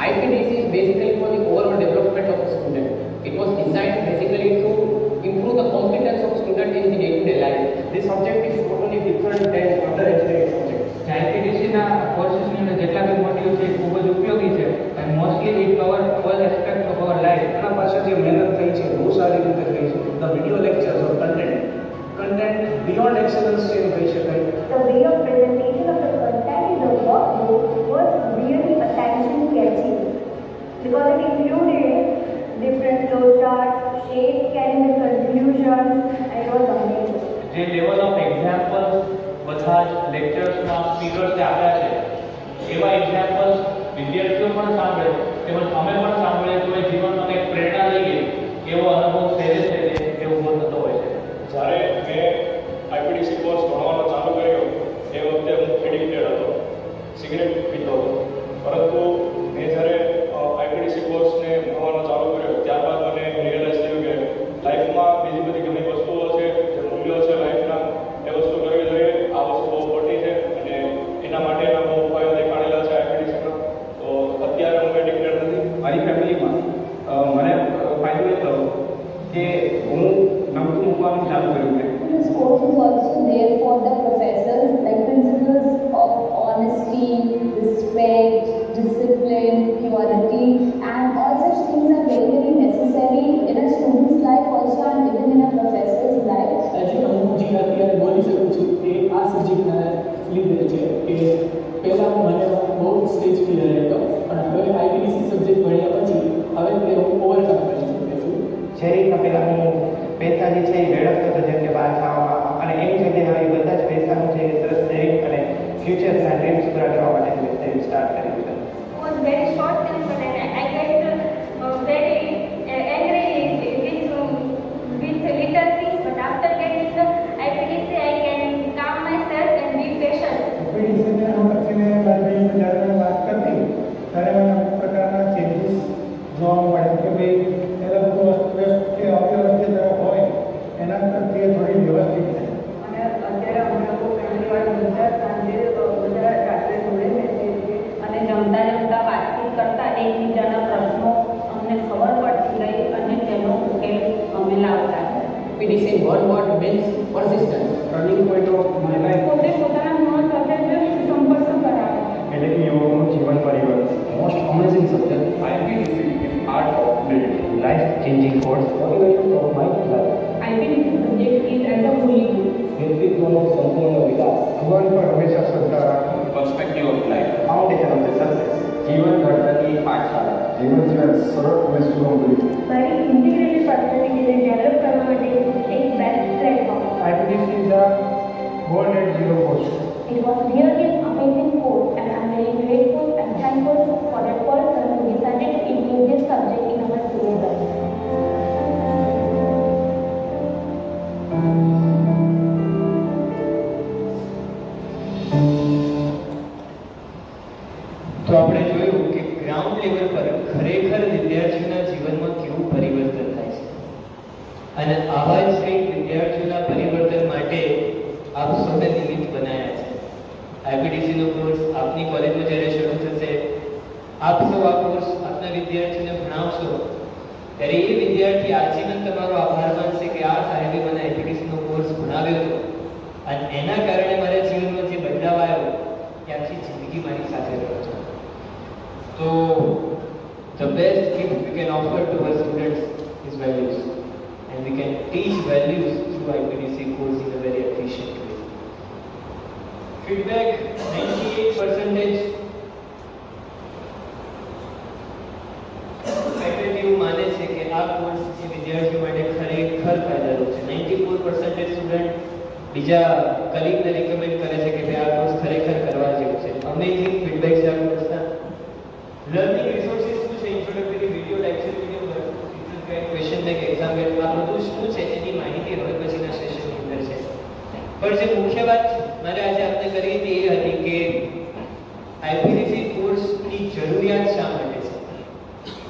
IPDC is basically for the overall development of the student. It was designed basically to improve the competence of student in the day-to-day life. This subject is totally different than other engineering subjects. IPDC ના કોર્सेसની અંદર બી module છે ખૂબ જ ઉપયોગી છે and mostly it cover all aspect of our life. એના પાછળ જે મહેનત થઈ છે બહુ સારી રીતે થઈ છે. The video lectures or content beyond excellence છે એમ કહી શકાય. The way of presentation of the content in the workbook was really attention catching because it included different flowcharts, shapes carrying the conclusions, and it was amazing. જે level of examples બધા જ લેક્ચર્સમાં સ્પીકર્સે આપ્યા છે એવા એક્ઝામ્પલ્સ વિદ્યાર્થીઓ પણ સાંભળે તેમજ અમે પણ સાંભળીએ તો એ જીવનમાં કંઈક પ્રેરણા લઈએ એવો અનુભવ સહેજે સહેજે એવું થતો હોય છે. જ્યારે મેં આઈપીડીસી કોર્સ ભણવાનો ચાલુ કર્યો એ વખતે હું એડિક્ટેડ હતો, સિગરેટ પીતો હતો. પરંતુ મેં જ્યારે આઈપીડીસી કોર્સને ભણવાનો ચાલુ કર્યો ત્યારબાદ મને રિયલાઇઝ થયું કે લાઈફમાં બીજી બધી ઘણી વસ્તુઓ છે, જે મૂલ્યો છે લાઈફના, એ વસ્તુ કરવી જોઈએ. આ વસ્તુ બહુ ખોટી છે અને એના માટેના બહુ ઉપાયો દેખાડેલા છે આઈપીડીસીમાં. તો અત્યારે હું એડિક્ટેડ નથી. મારી ફેમિલીમાં મને ફાયદો એ થયો કે હું નમતું મૂકવાનું ચાલુ કર્યું છે. This course is also there for the professors, like principles of honesty, respect, discipline, purity, and all such things are very, very necessary in a student's life also and even in a professor's life. જે હું જે અત્યારે બોલી શકું છું એ આ સબ્જેક્ટના લીધે છે કે પહેલાં મને બહુ સ્ટેજ ફિયર હતો પણ હવે આઈપીડીસી સબ્જેક્ટ ભણ્યા પછી હવે તે હું ઓવરકમ કરી શકું છું. જે રીતના પહેલાં હું પૈસા જે છે એ વેડફતો હતો જેમ કે બહાર ખાવામાં અને એની જગ્યાએ હવે બધા જ પૈસાનું છે એ સરસ સેવિંગ અને ફ્યુચરના ડ્રીમ્સ પૂરા કરવા માટે સેવિંગ સ્ટાર્ટ કર્યું છે. It was very short tempered and I get very angry with little things, but after getting the IPDC I can calm myself and be patient. આઈપીડીસીને હું લખીને મારી જ્યારે મેં વાત કરતી ત્યારે મને અમુક પ્રકારના ચેન્જીસ જોવા મળે કે ભાઈ એ લોકો વ્યસ્ત કે અવ્યવસ્થિત હોય એના કરતી થોડી વ્યવસ્થિત થાય. અને અત્યારે અમે લોકો પહેલી વાર બધા સાંજે બધા રાત્રે જોડે બેસીએ છીએ અને જમતા જમતા વાતચીત કરતા એકબીજાના પ્રશ્નો અમને ખબર પડતી રહી અને તેનો ઉકેલ અમે લાવતા છે. IPDC in one word means persistence. Turning point of my life. પોતે પોતાના નવા સાથે સંપર્ક કરાવે છે. એટલે કે યોગનું જીવન પરિવર્તન. Most amazing subject. IPDC is art of living. Life changing course. Motivation of my life. IPDC subject is as a holy book. વ્યક્તિત્વનો સંપૂર્ણ વિકાસ. ભગવાન પર હંમેશા શ્રદ્ધા રાખો. Perspective of life. Foundation of the success. જીવન ઘડતરની પાઠશાળા. જીવન જીવન સરળ અને સુગમ બની. મારી ઇન્ટિગ્રેટેડ પર્સનાલિટીને ડેવલપ કરવા માટે એક best platform. IPDC is a gold at zero cost. It was really an amazing course and I'm very grateful and thankful for that person who decided to include this subject in our syllabus. તો આપણે જોયું કે ground level પર ખરેખર વિદ્યાર્થીઓના જીવનમાં કેવું પરિવર્તન થાય છે અને આવા જ કંઈક વિદ્યાર્થીઓના પરિવર્તન માટે આપ સૌને નિમિત્ત બનાવ્યા છે. આઈપીડીસીનો કોર્સ આપની કોલેજમાં જ્યારે શરૂ થશે, આપ સૌ આ કોર્સ આપના વિદ્યાર્થીઓને ભણાવશો ત્યારે એ વિદ્યાર્થી આજીવન તમારો આભાર માનશે કે આ સાહેબે મને આઈપીડીસીનો કોર્સ ભણાવ્યો હતો અને એના કારણે મારા જીવનમાં જે બદલાવ આવ્યો એ આખી જિંદગી મારી સાથે રહ્યો છે. So, the best gift we can offer to our students is values, and we can teach values through IPDC course in a very efficient way. Feedback 98% faculty માને છે કે આ કોર્સ એ વિદ્યાર્થીઓ માટે ખરેખર ફાયદારૂપ છે. 94% સ્ટુડન્ટ બીજા કલીગને રિકમેન્ડ કરે છે કે ભાઈ આ કોર્સ ખરેખર કરવા જેવું છે. અમેઝિંગ ફીડબેક છે આ કોર્સના. લર્નિંગ રિસોર્સિસ શું છે? Introductory video, lecture video, teacher guide, question bank, exam guide, આ બધું શું છે એની માહિતી હવે પછીના સેશનની અંદર છે. પણ જે મુખ્ય વાત મારે આજે આપને કરી હતી એ હતી કે આઈપીડીસી કોર્સની જરૂરિયાત શા માટે છે.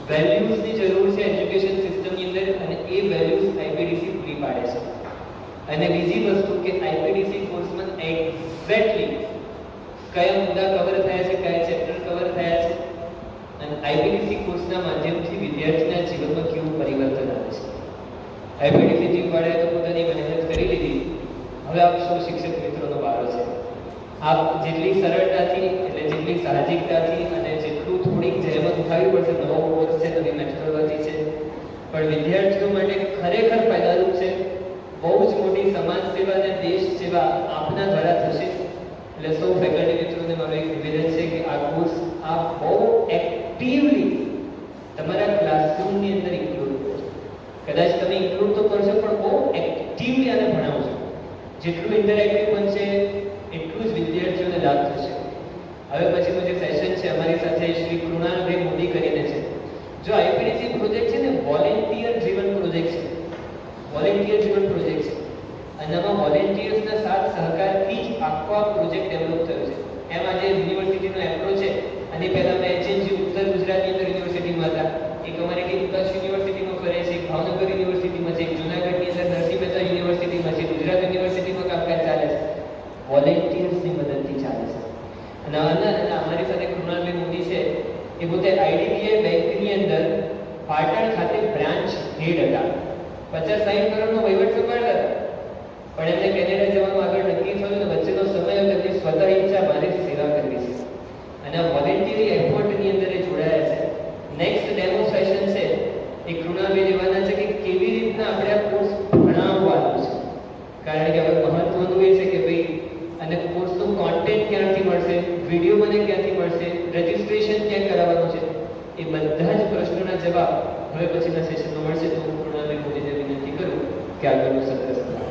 વેલ્યુઝની જરૂર છે એજ્યુકેશન સિસ્ટમની અંદર અને એ વેલ્યુઝ આઈપીડીસી પૂરી પાડે છે. અને બીજી વસ્તુ કે આઈપીડીસી કોર્સમાં એક્ઝેક્ટલી કયા મુદ્દા કવર થયા છે, કયા ચેપ્ટર કવર થયા છે અને આઈપીડીસી કોર્સના માધ્યમથી વિદ્યાર્થીના જીવનમાં કેવું પરિવર્તન આવે છે. આઈપીડીસી ટીમ વાળાએ તો પોતાની મહેનત કરી લીધી. હવે આપ સૌ શિક્ષક મિત્રોનો વારો છે. આપ જેટલી સરળતાથી એટલે જેટલી સાહજિકતાથી અને જેટલું થોડીક જહેમત ઉઠાવવી પડશે, નવો કોર્સ છે, નવી મેથોડોલોજી છે, પણ વિદ્યાર્થીઓ માટે ખરેખર ફાયદારૂપ છે. બહુ જ મોટી સમાજ સેવા અને દેશ સેવા આપના દ્વારા થશે. એટલે સૌ ફેકલ્ટી મિત્રોને મારું એક નિવેદન છે કે આ કોર્સ આપ બહુ એક્ટિવલી તમારા ક્લાસરૂમની અંદર ઇન્ક્લુડ કરો. કદાચ તમે ઇન્ક્લુડ તો કરશો પણ બહુ એક્ટિવલી આને ભણાવશો. જેટલું ઇન્ટરેક્ટિવ બનશે એટલું જ વિદ્યાર્થીઓને લાભ થશે. હવે પછીનું જે સેશન છે અમારી સાથે શ્રી કૃણાલભાઈ મોદી કરીને છે. જો આઈપીડીસી પ્રોજેક્ટ છે ને વોલેન્ટિયર ડ્રીવન પ્રોજેક્ટ છે. વોલેન્ટિયર ડ્રીવન પ્રોજેક્ટ છે અને આમાં વોલેન્ટિયર્સના સાથ સહકારથી જ આખો આ પ્રોજેક્ટ ડેવલપ થયો છે. એમ આજે યુનિવર્સિટીનો એપ્રોચ છે. અને પહેલાં અમે એચએનજી ઉત્તર ગુજરાતની અંદર યુનિવર્સિટીમાં હતા. એક અમારે કંઈક કચ્છ યુનિવર્સિટીમાં ફરે છે, એક ભાવનગર યુનિવર્સિટીમાં છે, એક જૂનાગઢની અંદર નરસિંહ મહેતા યુનિવર્સિટીમાં છે, ગુજરાત યુનિવર્સિટીમાં કામકાજ ચાલે છે. વોલેન્ટિયર્સની મદદથી ચાલે છે. અને અમારી સાથે કૃણાલભાઈ મોદી છે એ પોતે આઈડીબીઆઈ બેંકની અંદર પાટણ ખાતે બ્રાન્ચ હેડ હતા. 50-60 કરોડનો વહીવટ સંભાળતા હતા. પણ એમને કેનેડા જવાનું આગળ નક્કી થયું અને વચ્ચેનો સમય તેમની સ્વતઃ ઈચ્છા મારે સેવા કરવી છે અને આ વોલેન્ટિયરી એફર્ટની અંદર એ જોડાયા છે. નેક્સ્ટ ડેમોન્સ્ટ્રેશન છે એ કૃણાલભાઈ લેવાના છે કે કેવી રીતના આપણે આ કોર્સ ભણાવવાનો છે. કારણ કે હવે મહત્વનું એ છે કે ભાઈ અને કોર્સનું કોન્ટેન્ટ ક્યાંથી મળશે, વિડીયો મને ક્યાંથી મળશે, રજિસ્ટ્રેશન ક્યાં કરાવવાનું છે, એ બધા જ પ્રશ્નોના જવાબ હવે પછીના સેશનમાં મળશે. તો હું કૃણાલભાઈ મોદીને વિનંતી કરું કે આગળનું સત્ર સંભાળો.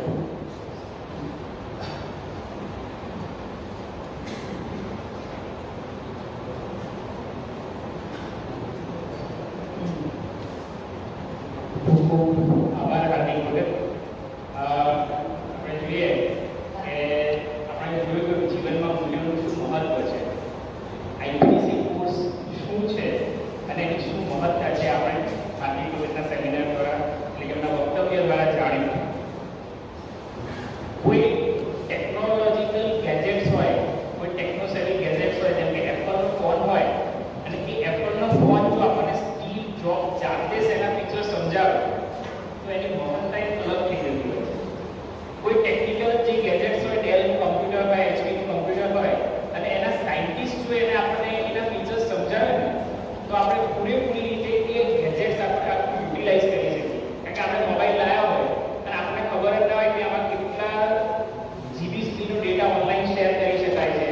આભાર હાર્દિક ભગત. આપણે જોઈએ કે આપણે જોયું કે જીવનમાં મૂલ્યોનું શું મહત્વ છે, આઈપીડીસી કોર્સ શું છે અને એની શું મહત્તા છે આપણે હાર્દિક ભગતના સેમિનાર દ્વારા એટલે કે એમના વક્તવ્ય દ્વારા જાણ્યું. કોઈ ટેકનોલોજીકલ ગેજેટ્સ હોય, કોઈ ટેકનોસેવી ગેજેટ્સ હોય, જેમ કે એપલનો ફોન હોય અને એ એપલનો ફોન જો આપણને સ્ટીવ જોબ જાતે એના ફીચર્સ સમજાવે તો એની મહત્તા એક અલગ થઈ જતી હોય છે. કોઈ ટેકનિકલ જે ગેજેટ્સ હોય, ડેલનું કમ્પ્યુટર હોય, એચપીનું કમ્પ્યુટર હોય અને એના સાયન્ટિસ્ટ જો એને આપણને એના ફીચર્સ સમજાવે ને તો આપણે પૂરેપૂરી રીતે એ ગેજેટ્સ આપણે યુટિલાઇઝ કરી શકીએ. કારણ કે આપણે મોબાઈલ લાવ્યા હોય અને આપણને ખબર જ ના હોય કે આમાં કેટલા જીબી સ્પીડનો ડેટા ઓનલાઈન શેર કરી શકાય છે,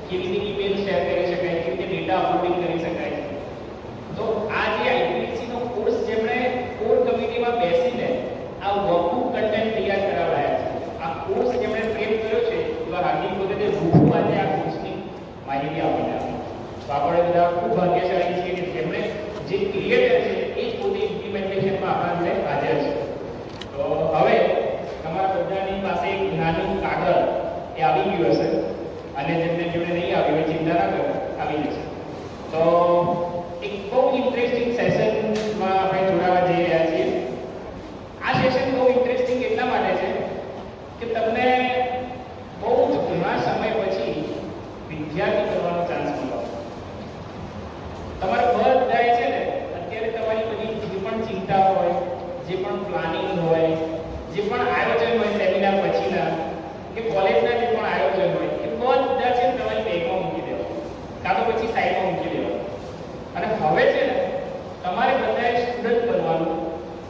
કેવી રીતે ઈમેલ શેર કરી શકાય, કેવી રીતે ડેટા અપલોડિંગ કરી શકાય છે. તો આ જે આઈપીડીસીનો કોર્સ જેમણે કોર કમિટીમાં બેસીને આ વર્કબુક કન્ટેન્ટ તૈયાર કરાવડાયા છે, આ કોર્સ જેમણે ફ્રેમ કર્યો છે એવા હાર્દિક પોતે રૂપમાં જે આ કોર્સની માહિતી આપણને આપી. તો આપણે બધા ખૂબ ભાગ્યશાળી છીએ કે જેમણે જે ક્રિએટર છે એ જ પોતે ઇમ્પ્લિમેન્ટેશનમાં આપણા જોડે હાજર છે. તો હવે તમારા બધાની પાસે એક નાનું કાગળ એ આવી ગયું હશે અને જેમને નહીં આવ્યું એ ચિંતા ના કરો, આવી જશે. તો એક બહુ ઇન્ટરેસ્ટિંગ સેશનમાં આપણે જોડાવા જઈ રહ્યા છીએ. આ સેશન બહુ ઇન્ટરેસ્ટિંગ એટલા માટે છે કે તમને બહુ જ ઘણા સમય પછી વિદ્યાર્થી કરવાનો ચાન્સ મળ્યો. તમારે બધાએ છે ને અત્યારે તમારી બધી જે પણ ચિંતા હોય, જે પણ પ્લાનિંગ હોય, જે પણ આયોજન હોય સેમિનાર પછીના કે કોલેજના જે પણ આયોજન હોય એ બધા છે તમારી બેગમાં મૂકી દેવા, કાં તો પછી સાઈડમાં મૂકી દેવા. અને હવે છે ને તમારે બધાએ સ્ટુડન્ટ બનવાનું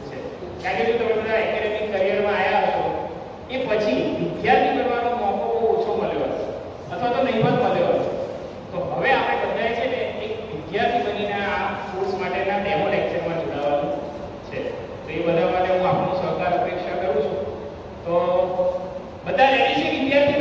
છે. કારણ કે જો તમે બધા એકેડેમિક કરિયરમાં આવ્યા હશો એ પછી વિદ્યાર્થી બનવાનો મોકો બહુ ઓછો મળ્યો હશે અથવા તો નહીવત મળ્યો હશે. તો હવે આપણે બધાએ છે ને એક વિદ્યાર્થી બનીને આ કોર્સ માટેના ડેમો લેક્ચરમાં જોડાવાનું છે. તો એ બધા માટે હું આપનો સહકાર અપેક્ષા કરું છું. તો બધા રેડી છે વિદ્યાર્થી?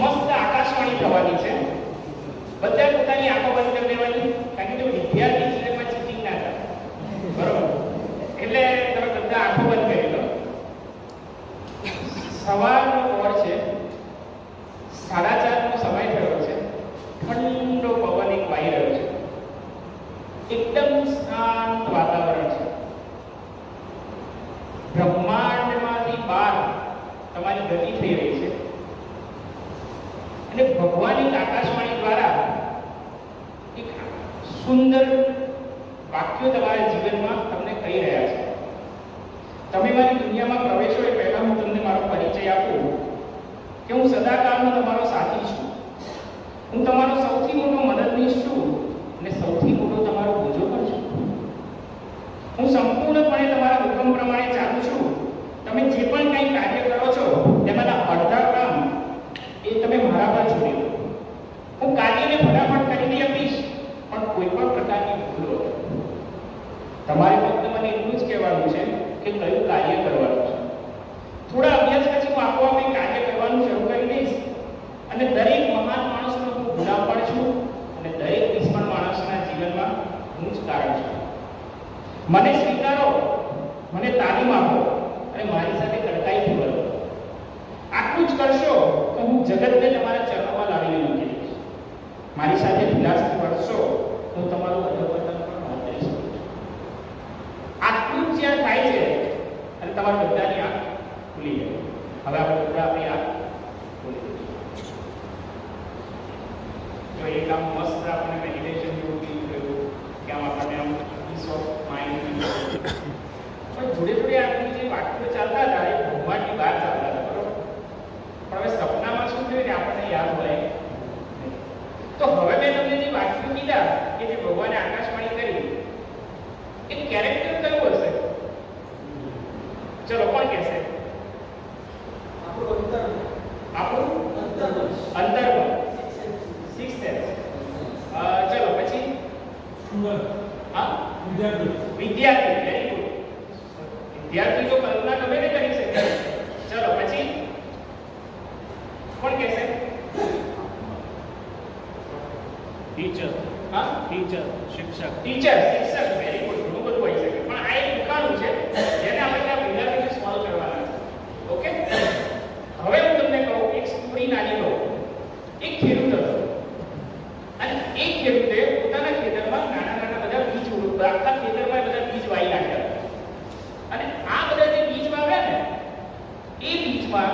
મસ્ત આકાશવાણી થવાની છે. બધા પોતાની આંખો બંધ કરી દેવાની, કારણ કે જો વિદ્યાર્થી જીવનમાં ચીટિંગ ના થાય, બરોબર? એટલે તમે બધા આંખો બંધ કરી લો. સવારનો ઓર છે, 4:30 નો સમય થયો છે, ઠંડો પવન એક વાઈ રહ્યો છે, એકદમ શાંત વાતાવરણ છે. બ્રહ્માંડમાંથી બહાર તમારી ગતિ થઈ રહી છે અને ભગવાનની આકાશવાણી દ્વારા એક સુંદર વાક્યો તમારા જીવનમાં તમને કહી રહ્યા છે. તમે મારી દુનિયામાં પ્રવેશો એ પહેલા હું તમને મારો પરિચય આપું કે હું સદાકાળનો તમારો સાથી છું. હું તમારો સૌથી મોટો મદદનીશ છું અને સૌથી મોટો તમારો બોજો પણ છું. હું સંપૂર્ણપણે તમારા હુકમ પ્રમાણે ચાલું છું. તમે જે પણ કંઈ કાર્ય કરો છો તેમાંના અડધા કામ એ તમે મારા પર છોડી દો. હું કાર્યને ફટાફટ કરી આપીશ, પણ કોઈ પણ પ્રકારની ભૂલો તમારે ફક્ત મને એટલું જ કહેવાનું છે કે કયું કાર્ય કરવાનું છે. થોડા અભ્યાસ પછી હું આપોઆપ એ કાર્ય કરવાનું શરૂ કરી દઈશ અને દરેક મહાન માણસનો હું ગુલામ પણ છું અને દરેક નિષ્ફળ માણસના જીવનમાં હું જ કારણ છું. મને સ્વીકારો, મને તાલીમ આપો અને મારી સાથે કડકાઈથી બોલો. આટલું જ કરશો તો હું જગતને તમારા ચરણોમાં લાવીને મૂકી દઈશ. મારી સાથે વિલાસથી વર્તશો તો તમારું અધોપતન પણ નોંધાઈ શકે છે. આટલું જ જ્યાં થાય છે અને તમારા બધાની આંખ ખુલી જાય. હવે આપણે બધા આપણી આંખ ખોલી દઈશું. જો એક આમ મસ્ત આપણે મેડિટેશન જેવું ફીલ કર્યું કે આમ આપણને આમ પીસ ઓફ માઇન્ડ, પણ જોડે જોડે આપણી જે વાક્યો ચાલતા હતા એ ભગવાનની બહાર ચાલતા હતા, બરોબર? પણ હવે સપનામાં શું થયું ને આપણને યાદ હોય. તો હવે મેં તમને જે વાક્યો કીધા કે જે ભગવાને આકાશવાણી કરી, એ કેરેક્ટર કયું હશે? ચલો કોણ કહેશે? આપણું અંતર્મન, સિક્સ સેન્સ. ચલો પછી વિદ્યાર્થી. Very good. વિદ્યાર્થી તો કલ્પના ગમે તે કરી શકે. ચલો પછી કોણ કહેશે? ટીચર. હા, ટીચર, શિક્ષક. ટીચર, શિક્ષક. Very good. ઘણું બધું હોઈ શકે, પણ આ એક ઉકાળું છે જેને આપણે આ વિદ્યાર્થીને સોલ્વ કરવાના છે. ઓકે, હવે હું તમને કહું, એક સ્ટોરી નાની કહું. એક ખેડૂત હતો અને એક ખેડૂતે પોતાના ખેતરમાં નાના નાના બધા બીજ, આખા ખેતરમાં બધા બીજ વાવી નાખ્યા. અને આ બધા જે બીજ વાવ્યા ને એ બીજમાં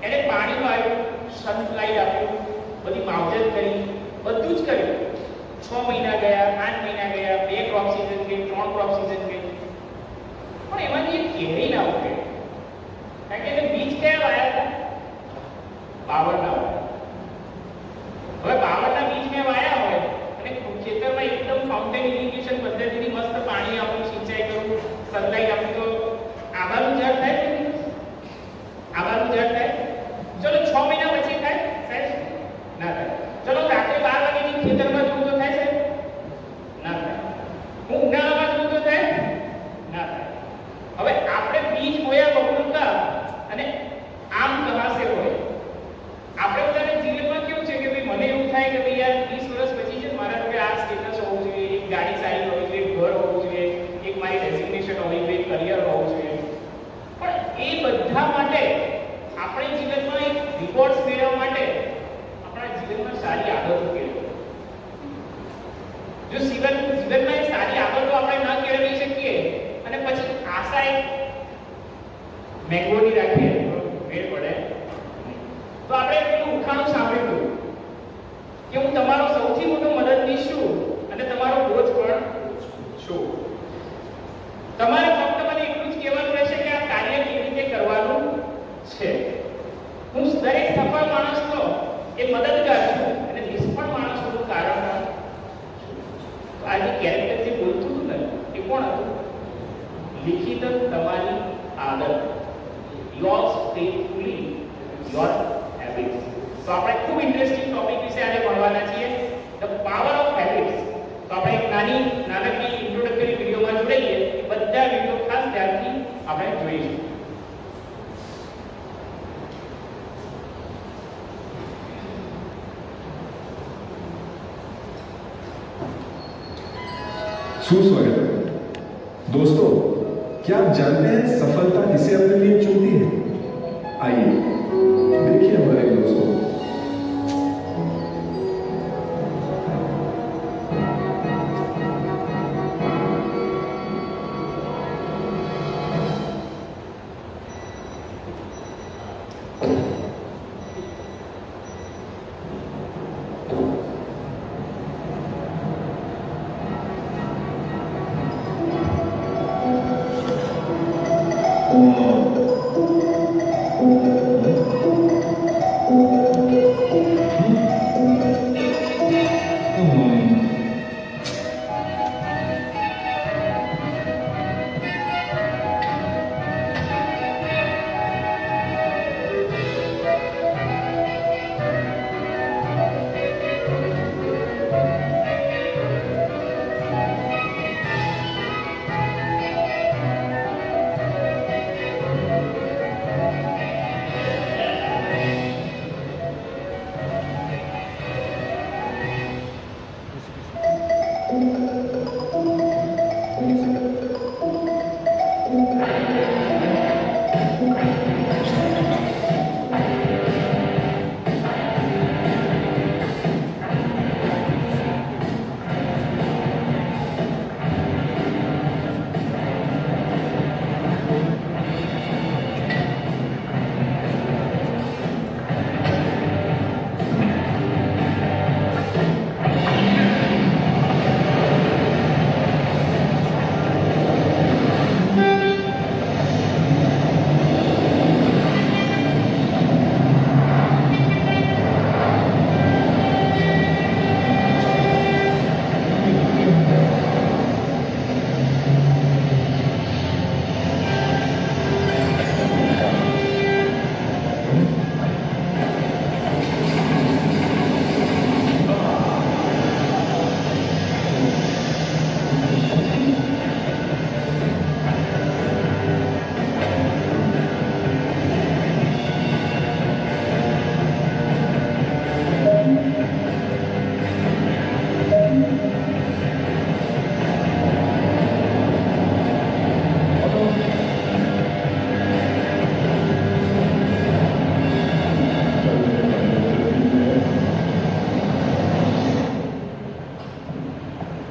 એને પાણી વાળ્યું, સનલાઇટ આપ્યું, બધી માવજત કરી, બધું જ કર્યું. 6 મહિના ગયા, 8 મહિના ગયા, 2 ક્રોપ સીઝન ગઈ, 3 ક્રોપ સીઝન ગઈ, પણ એમાંથી એક કેરી ના ઉગે. કારણ કે એને બીજ કયા વાયા હતા? બાવળના વાયા. હવે બાવળના બીજ મેં વાયા હોય અને ખેતરમાં એકદમ ફાઉન્ટેન ઇરિગેશન પદ્ધતિથી મસ્ત પાણી આપવું, સિંચાઈ કરવું, સનલાઇટ આપવું, તો આભાનું ઝાડ થાય કે નહીં? આભાનું ઝાડ થાય. ચલો 6 મહિના પછી થાય? સાહેબ ના થાય. ચલો રાત્રે 12 વાગે ખેતરમાં જવું તો થાય છે? ના થાય. હું ઉનાળામાં જવું તો થાય? ના થાય. હવે આપણે બીજ બોયા બબુલકા અને આમ કહાસે હોય. આપણે બધાને જીવનમાં કેવું છે કે ભાઈ મને એવું થાય કે ભાઈ યાર 20 વર્ષ પછી છે મારા જોડે આ સ્ટેટસ હોવું જોઈએ, એક ગાડી સારી હોવી જોઈએ, ઘર હોવું જોઈએ, એક મારી ડેઝિગ્નેશન હોવી જોઈએ, કરિયર હોવું જોઈએ. પણ એ બધા માટે આપણે જીવનમાં એક રિવોર્ડ્સ મેળવવા માટે આપણા જીવનમાં સારી આદતો કેળવો. જો જીવનમાં એક સારી આદતો આપણે ન કેળવી શકીએ અને પછી આશા એક મેંગોની રાખીએ મેળ પડે. તો આપણે પેલું ઉખાણું સાંભળ્યું કે હું તમારો સૌથી મોટો મદદનીશ છું અને તમારો બોજ પણ છું. તમારે ફક્ત મને એટલું જ કહેવાનું રહેશે કે આ કાર્ય કેવી રીતે કરવાનું છે. હું દરેક સફળ માણસનો એ મદદગાર છું અને નિષ્ફળ માણસોનું કારણ પણ છું. તો આ જે કેરેક્ટર જે બોલતું હતું ને એ કોણ હતું? લિખિત તમારી આદત. Yours faithfully your habits. તો આપણે ખૂબ ઇન્ટરેસ્ટિંગ ટોપિક વિશે આજે ભણવાના છીએ, ધ પાવર ઓફ હેબિટ્સ. તો આપણે એક નાનકડી ઇન્ટ્રોડક્ટરી વિડીયોમાં જોડાઈએ. બધા વિડીયો ખાસ ધ્યાનથી આપણે જોઈશું. सुस्वागत। दोस्तों, क्या आप जानते हैं सफलता किसे अपने लिए चुनती है? आइए देखिए हमारे दोस्तों।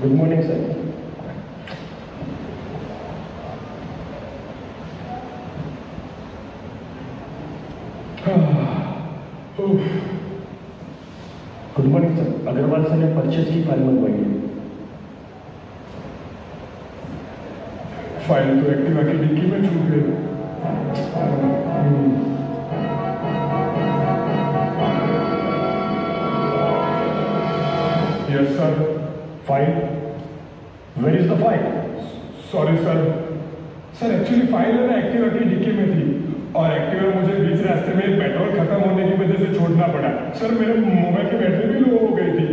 Good morning sir. Good morning sir. Agarwal sir ने परचेज की फाइल मंगवाई है। फाइल तो एक्टिवा की डिक्की में छूट गई। Yes sir. File? Where is the file? Sorry sir. Sir actually file है ना एक्टिवा की डिक्की में थी और एक्टिवा मुझे बीच रास्ते में पेट्रोल खत्म होने की वजह से छोड़ना पड़ा। सर मेरे मोबाइल की बैटरी भी लो हो गई थी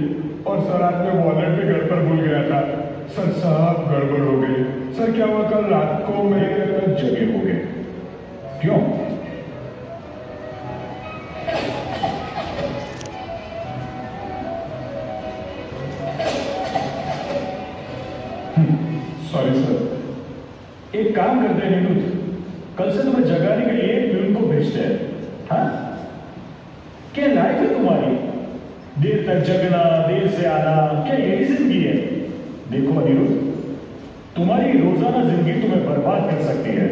और सर रात में वॉलेट भी घर पर भूल गया था। सर सब गड़बड़ हो गई। सर क्या हुआ कल रात को मैं जगे हो गए। क्यों? Sorry sir. एक काम करते हैं नीतू, कल से तुम्हें जगाने के लिए एक प्यून को भेजते हैं। हाँ, क्या लाइफ है तुम्हारी? देर तक जगना, देर से आना, क्या यही जिंदगी है? देखो अनिरुद्ध, तुम्हारी रोजाना जिंदगी तुम्हें बर्बाद कर सकती है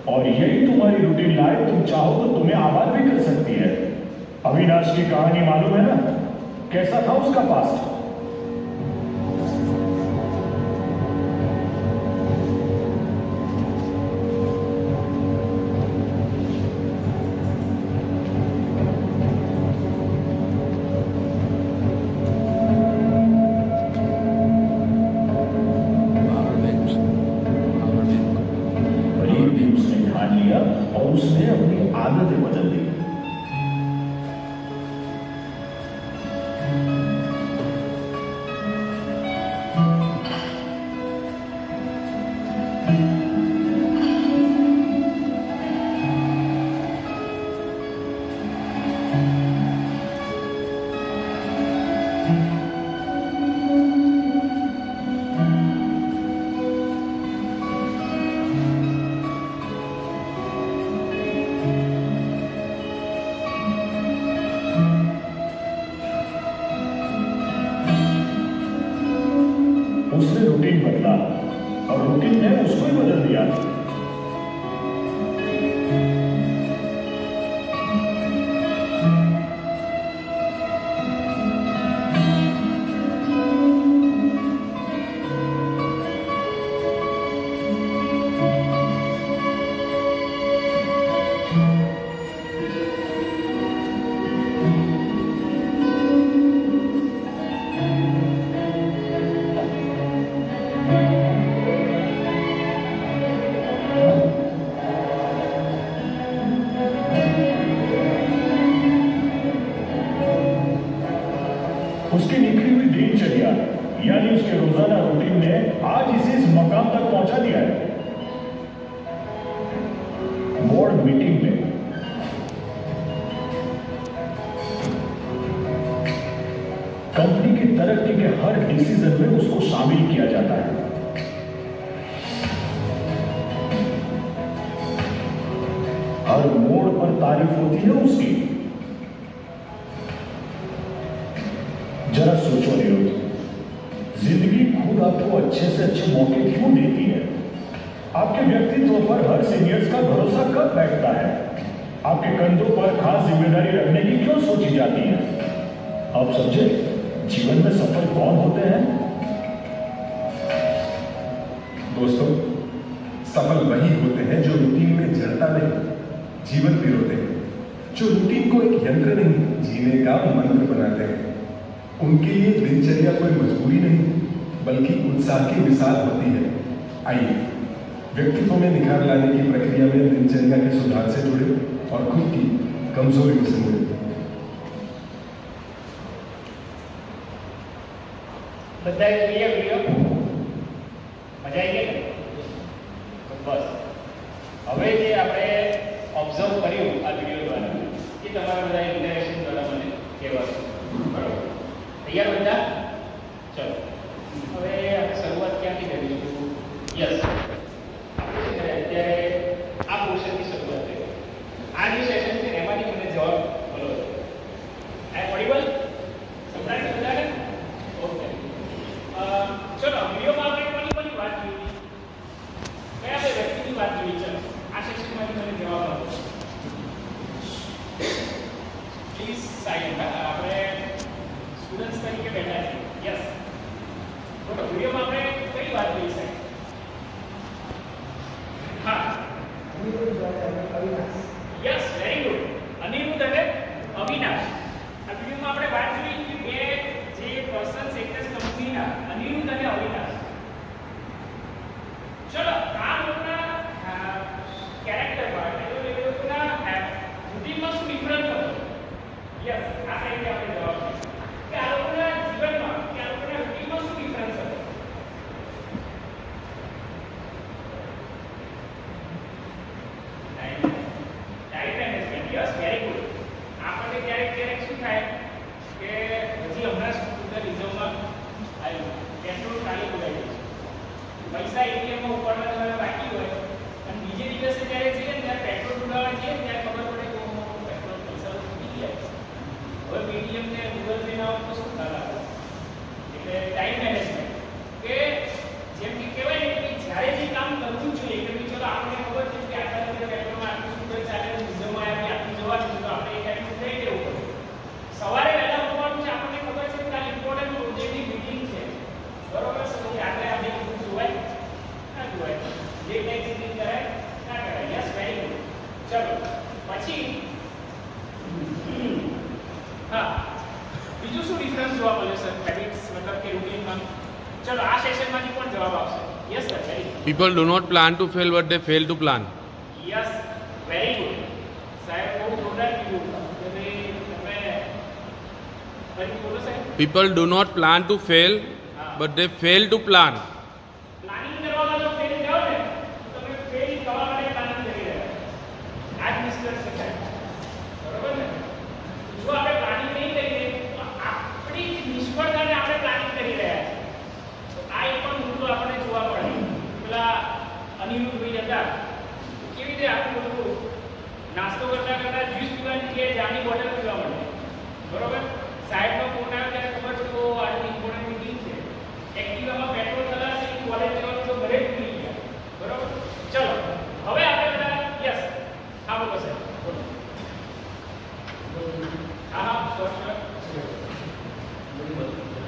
और यही तुम्हारी रूटीन लाइफ तुम चाहो तो तुम्हें आबाद भी कर सकती है। अविनाश की कहानी मालूम है ना? कैसा था उसका पास्ट? और उसने अपनी आदतें बदल दी। उसकी निखरी हुई दिनचर्या यानी उसके रोजाना रूटीन ने आज इसे इस मकाम तक पहुंचा दिया है। बोर्ड मीटिंग में कंपनी की तरक्की के हर डिसीजन में उसको शामिल किया जाता है। हर मोड़ पर तारीफ होती है उसकी। जरा सोचो निरुद्ध, जिंदगी खुद आपको अच्छे से अच्छे मौके क्यों देती है? आपके व्यक्तित्व पर हर सीनियर्स का भरोसा कब बैठता है? आपके कंधों पर खास जिम्मेदारी रखने की क्यों सोची जाती है? आप समझे जीवन में सफल कौन होते हैं? दोस्तों, सफल वही होते हैं जो रूटीन में जड़ता नहीं, जीवन भी होते हैं, जो रूटीन को एक यंत्र नहीं जीने का मंत्र बनाते हैं। उनके लिए दिनचर्या कोई मजबूरी नहीं बल्कि उत्साह की मिसाल होती है। आइए व्यक्तित्व में निखार लाने की प्रक्रिया में दिनचर्या के सुधार से जुड़े और खुद की कमजोरी से जुड़े। બધાએ જોઈએ વિડીયો મજા આવી ગઈ ને? તો બસ હવે જે આપણે ઓબ્ઝર્વ કર્યું આ વિડીયો દ્વારા એ તમારા બધા ઇન્ટરેક્શન દ્વારા મને કહેવાનું બરાબર તૈયાર બધા? ચલો હવે આપણે શરૂઆત ક્યાંથી કરીશું? યસ અત્યારે આ પોર્શનથી શરૂઆત કરીએ. આ જે સેશન છે એમાંથી મને જવાબ બોલો. આ ઓડિબલ સંભળાય છે બધાને? ઓકે ચલો વિડીયોમાં આપણે કોની વાત જોઈ? કયા બે વ્યક્તિની વાત જોઈ? ચલો આ સેક્શનમાંથી મને જવાબ આપો પ્લીઝ. સાયલેન્ટ, આપણે સ્ટુડન્ટ્સ તરીકે બેઠા છીએ. યસ બોલો વિડીયોમાં આપણે કઈ વાત જોઈ છે? હા યસ વેરી ગુડ. અનિરુદ્ધ અને અવિનાશ. આ વિડીયોમાં આપણે વાત જોઈ કે બે જે પર્સન્સ એક જ કંપનીના અનિરુદ્ધ અને અવિનાશ. ચલો આ લોકોના કેરેક્ટર પર એટલે એ લોકોના રૂટીનમાં શું ડિફરન્સ હતો? યસ આ સાઈડે આપણે જવાબ છે કે આ લોકોના જીવનમાં કે આ લોકોના રૂટીનમાં શું ડિફરન્સ હતો? Time management. Yes very good. આપણને ક્યારેક શું થાય કે હજી હમણાં સ્કૂટર રિઝર્વમાં આવ્યું, પેટ્રોલ ખાલી બોલાવી દે છે, પૈસા એટીએમમાં ઉપાડવા જવાના બાકી હોય અને બીજે દિવસે જ્યારે જઈએ ને ત્યારે પેટ્રોલ પુરાવા જઈએ ત્યારે ખબર પડે કે પેટ્રોલ પૈસા તૂટી ગયા. હવે પેટીએમ ને ગૂગલ પે ના હોય તો શું થાય? એટલે ટાઈમ મેનેજમેન્ટ કે જેમ કે કહેવાય ને કે જ્યારે જે કામ કરવું જોઈએ કે ચલો આપણને ખબર છે કે આટલા રૂપિયા પેટ્રોલમાં આટલું સ્કૂટર ચાલે રિઝર્વમાં આવી આટલું જવાનું તો આપણે એ ટાઈમ થઈ જવું પડે. સવારે વહેલા ઉઠવાનું છે, આપણને ખબર છે કે આ ઇમ્પોર્ટન્ટ પ્રોજેક્ટની મીટિંગ છે બરોબર છે, તો આપણે આપણે બધું જોવાય ના જોવાય, જે નેક્સ્ટ મીટિંગ કરાય ના કરાય. Yes very good. ચલો પછી હા બીજું શું ડિફરન્સ જોવા મળે સર હેબિટ્સ મતલબ કે રૂટીનમાં? ચલો આ સેશનમાંથી કોણ જવાબ આપશે? Yes sir very good. People do not plan to fail, but they fail to plan. Yes very good. સાહેબ બહુ જોરદાર કીધું કે ભાઈ તમે ફરી બોલો સાહેબ. People do not plan to fail, but they fail to plan. Planning કરવામાં જો ફેલ જાઓ ને તો તમે ફેલ થવા માટે પ્લાનિંગ કરી રહ્યા આ જ મિસ્ટર છે સાહેબ બરોબર ને? જો આપણે પ્લાનિંગ નહીં કરીએ તો આપણી જ નિષ્ફળતાને આપણે પ્લાનિંગ કરી રહ્યા છીએ. તો આ એક પણ મુદ્દો આપણે જોવા પડે. પેલા અનિરુદ્ધ ભાઈ હતા કેવી રીતે આખું બધું નાસ્તો કરતા કરતા જ્યુસ પીવાની જગ્યાએ જાની બોટલ પીવા માંડે બરોબર. સાહેબનો ફોન આવ્યો ત્યારે ખબર છે તો આજની ઇમ્પોર્ટન્ટ મીટિંગ છે, એક્ટિવામાં પેટ્રોલ ખલાશે કોલેજ જવાનું તો ઘરે જ ભૂલી ગયા બરોબર. ચલો હવે આપણે બધા યસ હા બોલો સાહેબ બોલો. હા હા short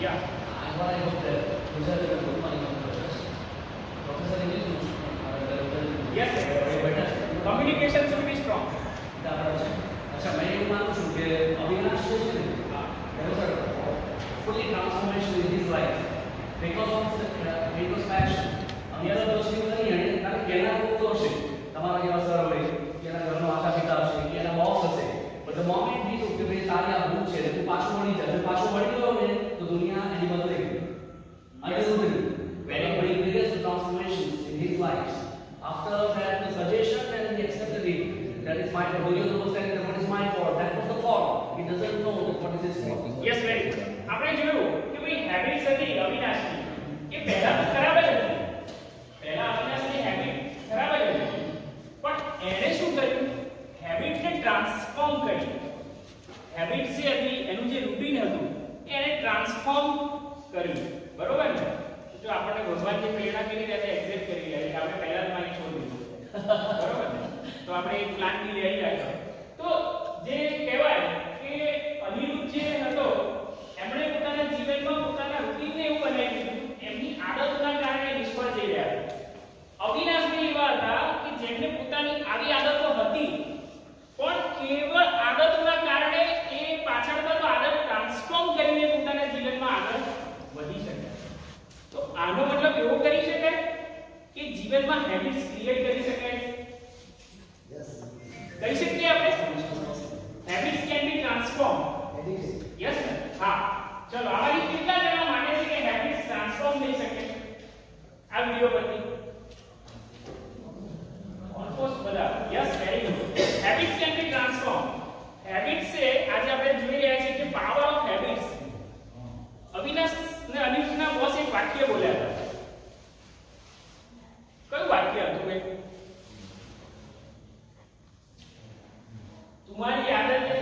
yeah yes communication should be strong. अच्छा मैं ये मानू છું કે અવિનાશ છે ને there was a fully transformation in his life because of the introspection. અને આ દોસ્ત એવું નહીં અને કારણ કે એના તો હશે તમારા જેવા સર હોય કે એના ઘરનો માતા પિતા હશે કે એના બોસ હશે, but the moment he took the way તારી આ ભૂલ છે તું પાછું વળી જા, તું પાછું વળી ગયો ને તો fault. When you're saying that what is my fault, that was the fault. He doesn't know that what is his fault. Yes very good. આપણે જોયું કે ભાઈ હેબિટ્સ હતી અવિનાશની એ પહેલા તો ખરાબ જ હતી. પહેલા અવિનાશની હેબિટ ખરાબ જ હતી. પણ એણે શું કર્યું? હેબિટને ટ્રાન્સફોર્મ કરી. હેબિટ જે હતી એનું જે રૂટીન હતું એને ટ્રાન્સફોર્મ કર્યું. બરોબર ને? જો આપણને ભગવાન જે પ્રેરણા કરી રહ્યા છે એક્ઝેક્ટ કરી રહ્યા છે આપણે પહેલા જ માની છોડી દીધું. બરોબર ને? તો આપણે એક પ્લાન ની લઈ આવ્યા. તો જે કહેવાય કે અનિરુદ્ધ જે હતો એમણે પોતાના જીવનમાં પોતાના રૂટીનને એવું બનાવી દીધું એમની આદતોના કારણે નિષ્ફળ જઈ રહ્યા હતા. અવિનાશ બી એવા હતા કે જેમને પોતાની આવી આદતો હતી પણ કેવળ આદતોના કારણે એ પાછળના તો આદત ટ્રાન્સફોર્મ કરીને પોતાના જીવનમાં આગળ વધી શક્યા. તો આનો મતલબ એવો કરી શકાય કે જીવનમાં હેબિટ્સ ક્રિએટ કરી શકાય. કરી શકીએ આપણે. Habits can be transform. Yes હા. ચલો આમાંથી કેટલા જણા માને છે કે હેબિટ્સ ટ્રાન્સફોર્મ થઈ શકે આ વિડિયો પરથી? ઓલમોસ્ટ બધા. Yes very good. Habits can be transform. Habits છે આજે આપણે જોઈ રહ્યા છીએ કે પાવર ઓફ હેબિટ્સ. અવિનાશ ને અનિરુદ્ધના બોસ એક વાક્ય બોલ્યા હતા. કયું વાક્ય હતું એ? तुम्हारी आदत है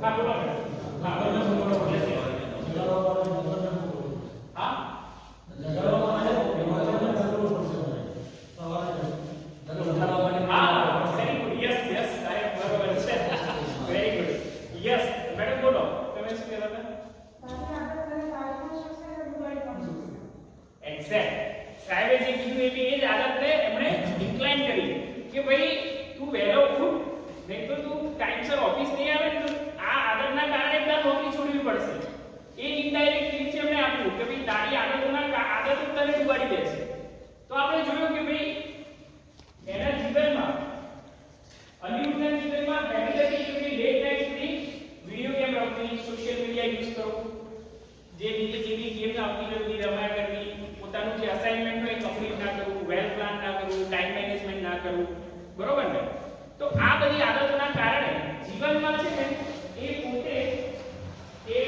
हाँ बोलो हाँ बोलो हाँ वेरी गुड यस यस साहेब बरोबर છે વેરી ગુડ યસ મેડમ બોલો તમે શું કહેતા હતા? એક્ઝેક્ટ સાહેબે જે કીધું એ બી એ જ આદતને એમણે ડિક્લાઇન કરી કે ભાઈ તું વહેલો ઉઠ નહીં તો તું ટાઈમસર ઓફિસ નહીં આવે તો આ આદતના કારણે તાર નોકરી છોડવી પડશે. એ ઇનડાયરેક્ટ ટીચ એમણે આપ્યું કે ભાઈ તારી આદતોના આદત તને ઉગાડી દેશે. તો આપણે જોયું કે ભાઈ એના જીવનમાં અનિરુદ્ધના જીવનમાં હેબિટ હતી કે ભાઈ લેટ નાઇટ સુધી વિડિયો ગેમ રમવી, સોશિયલ મીડિયા યુઝ કરવું, જે બીજી જેવી ગેમ આવતી હતી રમ્યા કરવી, પોતાનું જે અસાઇનમેન્ટ હોય કમ્પ્લીટ ના કરવું, વેલ પ્લાન ના કરવું, ટાઈમ મેનેજમેન્ટ ના કરવું. બરોબર ને? તો આ બધી આદતોના કારણે જીવનમાં છે ને એ પોતે એ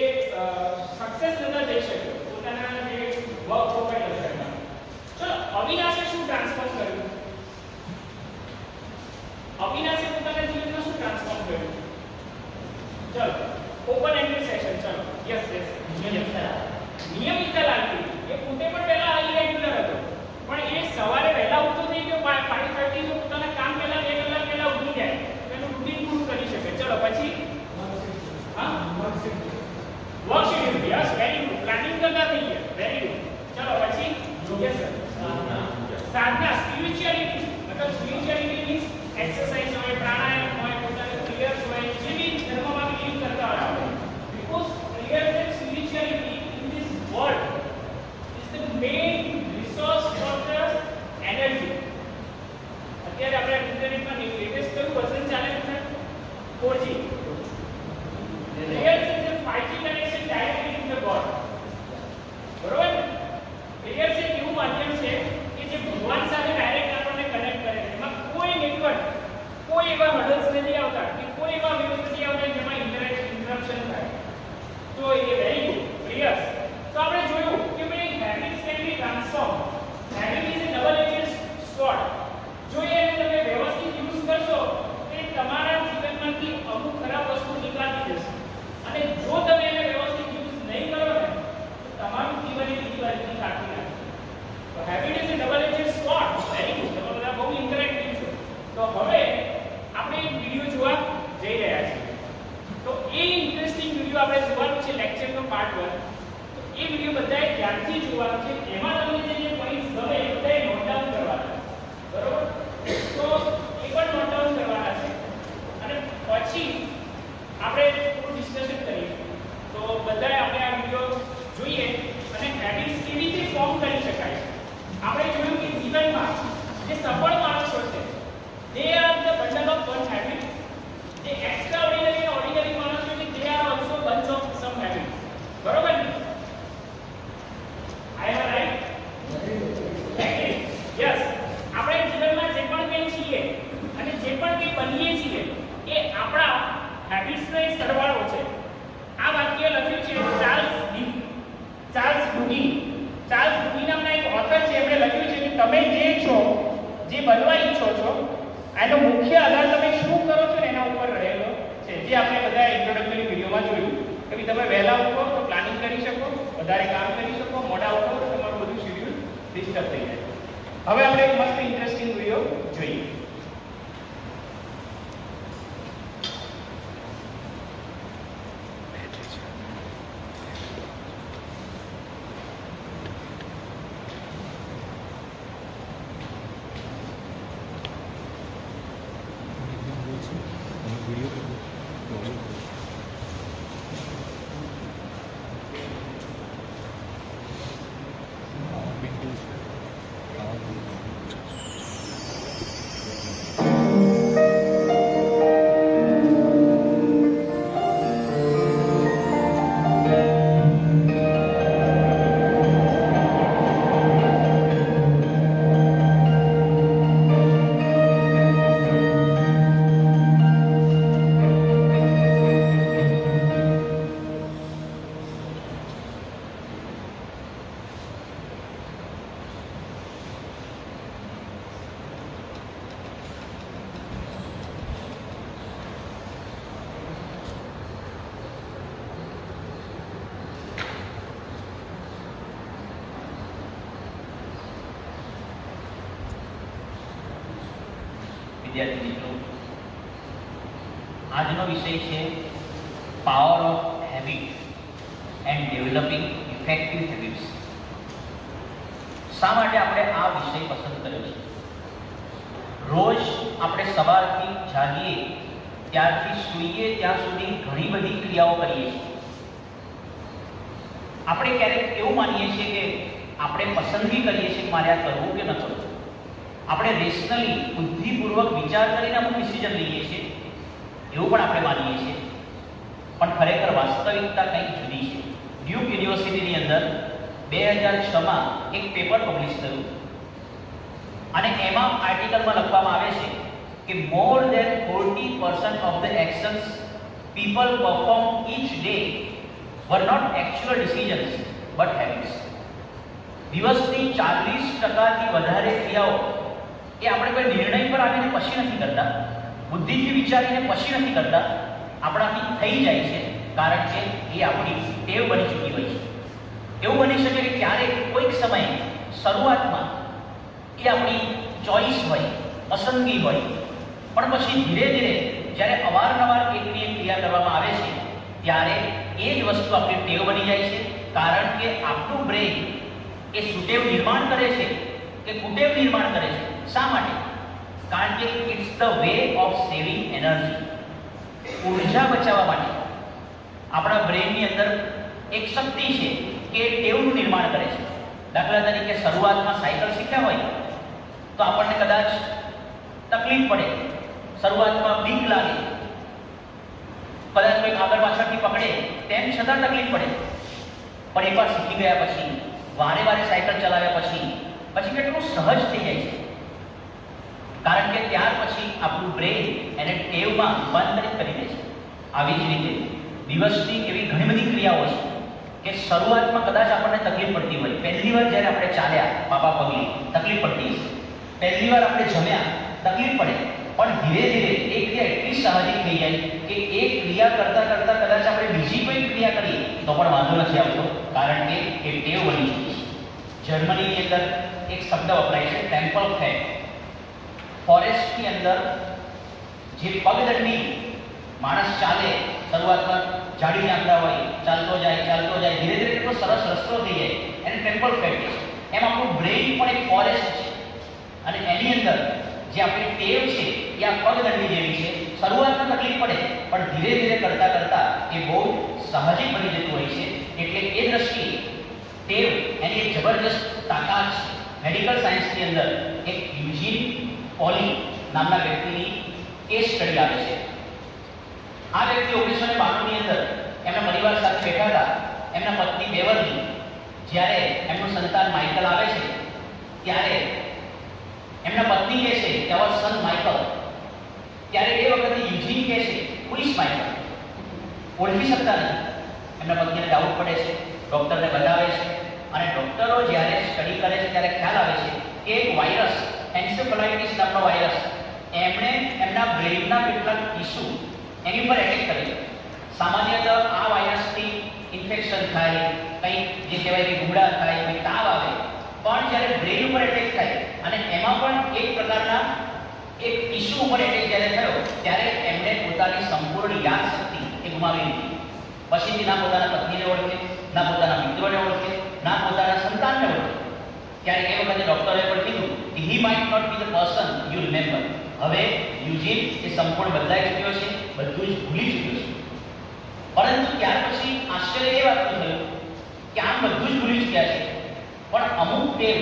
સક્સેસ નતા જઈ શક્યો પોતાના જે વર્ક પ્રોફાઇલ હતા. ચલો અવિનાશે શું ટ્રાન્સફોર્મ કર્યું? અવિનાશે પોતાના જીવનમાં શું ટ્રાન્સફોર્મ કર્યું? ચલો ઓપન એન્ડેડ સેશન. ચલો યસ યસ નિયમિતતા લાગતી. એ પોતે પણ પહેલા ઇરેગ્યુલર હતો પણ એ સવારે વહેલા ઉઠતો થઈ ગયો 5:30 તો પોતાના કામ પહેલા 2 કલાક પહેલા ઉઠી જાય એનું રૂટીન પૂરું કરી શકે. ચલો પછી હા work schedule. Yes very good. Planning કરતા થઈ ગયા. Very good. ચલો પછી યસ સાધના સ્પિરિચ્યુઅલિટી. મતલબ સ્પિરિચ્યુઅલિટી મીન્સ એક્સરસાઇઝ હોય, પ્રાણાયામ હોય, પોતાના પ્રેયર્સ હોય, જે બી ધર્મમાં બિલીવ કરતા હોય આપણે. Because prayers and spirituality in this world is the main resource for the energy. અત્યારે આપણે ઇન્ટરનેટમાં લેટેસ્ટ કયું વર્ઝન ચાલે છે? 4G. Prayers is a 5G connection directly to the God. બરોબર? Prayers એક એવું માધ્યમ છે કે જે ભગવાન સાથે ડાયરેક્ટ આપણને કનેક્ટ કરે છે. એમાં કોઈ નેટવર્ક, કોઈ એવા હર્ડલ્સ નથી આવતા કે કોઈ એવા વેવ નથી આવતા જેમાં ઇન્ટરપ્શન થાય. તો એ વેરી ગુડ. Prayers. તો આપણે જોયું કે ભાઈ habits can be transform. Habit is a double edged sword. જો એને તમે વ્યવસ્થિત યુઝ કરશો તો તમારા જીવનમાંથી અમુક ખરાબ વસ્તુ નીકળતી જશે. અને જો તમે એને વ્યવસ્થિત યુઝ નહીં કરો ને તો તમારું જીવન બીજી બાજુથી કાઢી નાખે. તો habit is a double edged sword. Very good. તમે બધા બહુ ઇન્ટરેક્ટિવ છો. તો હવે આપણે એક વિડિયો જોવા જઈ રહ્યા છીએ. તો એ ઇન્ટરેસ્ટિંગ વિડિયો આપણે જોવાનું છે લેક્ચરનો પાર્ટ 1. તો એ વિડિયો બધાએ ધ્યાનથી જોવાનું છે. એમાં તમને જે પોઈન્ટ્સ ગમે એ બધાએ નોટ ડાઉન કરવાના. બરોબર? તો એ પણ નોટ ડાઉન કરવાના છે અને પછી આપણે થોડું ડિસ્કશન કરીએ. તો બધાએ આપણે આ વિડિયો જોઈએ અને હેબિટ્સ કેવી રીતે ફોર્મ કરી શકાય. આપણે જોયું કે જીવનમાં જે સફળ માણસો છે they are the bundle of one habits. જે એક્સ્ટ્રાઓર્ડિનરી અને ઓર્ડિનરી માણસો છે they are also bunch of some habits. બરોબર ને? I am right? Yes. આપણે જીવનમાં જે પણ કંઈ છીએ અને જે પણ કંઈ બનીએ છીએ એ હેબિટ્સનો એક સરવાળો છે. આ વાક્ય લખ્યું છે ચાર્લ્સ ડુગી નામના એક ઓથર છે. એમણે લખ્યું છે કે તમે જે છો, જે બનવા ઈચ્છો છો, એનો મુખ્ય આધાર તમે શું કરો છો એના ઉપર રહેલો છે. જે આપણે બધા ઇન્ટ્રોડક્ટરી વિડીયોમાં જોયું કે તમે વહેલા ઉઠો તો પ્લાનિંગ કરી શકો, વધારે કામ કરી શકો, મોડા ઉઠો તો તમારું બધું શેડ્યુલ ડિસ્ટર્બ થઈ જાય. હવે આપણે એક મસ્ત ઇન્ટરેસ્ટિંગ વિડીયો જોઈએ. વિદ્યાર્થી મિત્રો, આજનો વિષય છે power of habit and developing effective habits. શા માટે આપણે આ વિષય પસંદ કર્યો છે? રોજ આપણે સવારથી જાગીએ ત્યારથી સૂઈએ ત્યાં સુધી ઘણી બધી ક્રિયાઓ કરીએ છીએ. આપણે ક્યારેક એવું માનીએ છીએ કે આપણે પસંદગી કરીએ છીએ કે મારે આ કરવું કે ન કરવું. આપણે રેશનલી બુદ્ધિપૂર્વક વિચાર કરીને અમુક ડિસિઝન લઈએ છીએ, એવું પણ આપણે માનીએ છીએ. પણ ખરેખર વાસ્તવિકતા કંઈક જુદી છે. ડ્યુક યુનિવર્સિટીની અંદર 2006માં એક પેપર પબ્લિશ થયું અને એમાં આર્ટિકલમાં લખવામાં આવે છે કે more than 40% of the actions people perform each day were not actual decisions but habits. દિવસની 40%થી વધારે ક્રિયાઓ એ આપણે કોઈ નિર્ણય પર આવીને પછી નથી કરતા, બુદ્ધિથી વિચારીને પછી નથી કરતા, આપણાથી થઈ જાય છે કારણ કે એ આપણી ટેવ બની ચૂકી હોય છે. એવું બની શકે કે ક્યારેક કોઈક સમયે શરૂઆતમાં એ આપણી ચોઈસ હોય, પસંદગી હોય, પણ પછી ધીરે ધીરે જ્યારે અવારનવાર એકની એક ક્રિયા કરવામાં આવે છે ત્યારે એ જ વસ્તુ આપણી ટેવ બની જાય છે. કારણ કે આપણું બ્રેન એ સુટેવ નિર્માણ કરે છે કે કુટેવ નિર્માણ કરે છે. શા માટે? કારણ કે it's the way of saving energy. ઉર્જા બચાવવા માટે આપણા બ્રેનની અંદર એક શક્તિ છે કે ટેવનું નિર્માણ કરે છે. દાખલા તરીકે શરૂઆતમાં સાયકલ શીખ્યા હોય તો આપણને કદાચ તકલીફ પડે, શરૂઆતમાં બીક લાગે, કદાચ કોઈ આગળ પાછળથી પકડે તેમ છતાં તકલીફ પડે. પણ એકવાર શીખી ગયા પછી, વારે વારે સાયકલ ચલાવ્યા પછી કેટલું સહજ થઈ જાય છે. કારણ કે ત્યાર પછી આપણું બ્રેન એને ટેવમાં રૂપાંતરિત કરી દે છે. આવી જ રીતે દિવસની એવી ઘણી બધી ક્રિયાઓ છે કે શરૂઆતમાં કદાચ આપણને તકલીફ પડતી હોય. પહેલી વાર જ્યારે આપણે ચાલ્યા પાપા પગલી તકલીફ પડતી હશે, પહેલી વાર આપણે જમ્યા તકલીફ પડે, પણ ધીરે ધીરે એ ક્રિયા એટલી સાહજિક થઈ જાય કે એ ક્રિયા કરતા કરતા કદાચ આપણે બીજી કોઈ ક્રિયા કરીએ તો પણ વાંધો નથી આવતો, કારણ કે એ ટેવ બની ચૂકી છે. જર્મનીની અંદર એક શબ્દ વપરાય છે ટેમ્પલ ફેટ. ફોરેસ્ટની અંદર જે પગદંડી માણસ ચાલે, શરૂઆતમાં જાડી ચાંદા હોય, ચાલતો જાય ધીરે ધીરે કેટલો સરસ રસ્તો થઈ જાય, એને ટેમ્પલ ફેટ છે. એમ આપણું બ્રેઇન પણ એક ફોરેસ્ટ છે અને એની અંદર જે આપણી ટેવ છે એ આ પગદંડી જેવી છે. શરૂઆતમાં તકલીફ પડે પણ ધીરે ધીરે કરતા કરતા એ બહુ સાહજિક બની જતું હોય છે. એટલે એ દ્રષ્ટિએ ટેવ એની એક જબરજસ્ત તાકાત છે. મેડિકલ સાયન્સની અંદર એક યુજીન પોલી નામના વ્યક્તિની કેસ સ્ટડી આવે છે. આ વ્યક્તિ 1992ની અંદર એમના પરિવાર સાથે બેઠા હતા. એમના પત્ની બેવર્લી, જ્યારે એમનું સંતાન માઇકલ આવે છે ત્યારે એમના પત્ની કહે છે કે અવર સન માઇકલ, ત્યારે એ વખતે યુજીન કહે છે હુ ઇઝ માઇકલ. ઓળખી શકતા નથી. એમના પત્નીને ડાઉટ પડે છે, ડૉક્ટરને બતાવે છે અને ડૉક્ટરો જ્યારે સ્ટડી કરે છે ત્યારે ખ્યાલ આવે છે કે એક વાયરસ, એન્સેફેલાઇટિસ નામનો વાયરસ, એમણે એમના બ્રેઇનના કેટલાક ટીસ્યુ એની પર એટેક કર્યો. સામાન્યતઃ આ વાયરસથી ઇન્ફેક્શન થાય, કંઈક જે કહેવાય કે ગુમડા થાય, કંઈ તાવ આવે, પણ જ્યારે બ્રેઇન ઉપર એટેક થાય અને એમાં પણ એક પ્રકારના એક ટીસ્યુ ઉપર એટેક જ્યારે થયો ત્યારે એમણે પોતાની સંપૂર્ણ યાદશક્તિ એ ગુમાવી દીધી. પછીથી ના પોતાના પત્નીને ઓળખે, ના પોતાના મિત્રોને ઓળખે, ના પોતાના સંતાનને ઓળખે. ત્યારે એ વખતે ડૉક્ટરે પણ કીધું કે he might not be the person you remember. હવે યુજીન એ સંપૂર્ણ બદલાઈ ચૂક્યો છે, બધું જ ભૂલી ચૂક્યો છે. પરંતુ ત્યાર પછી આશ્ચર્ય એ વાતનું થયું કે આમ બધું જ ભૂલી ચૂક્યા છે, પણ અમુક ટેવ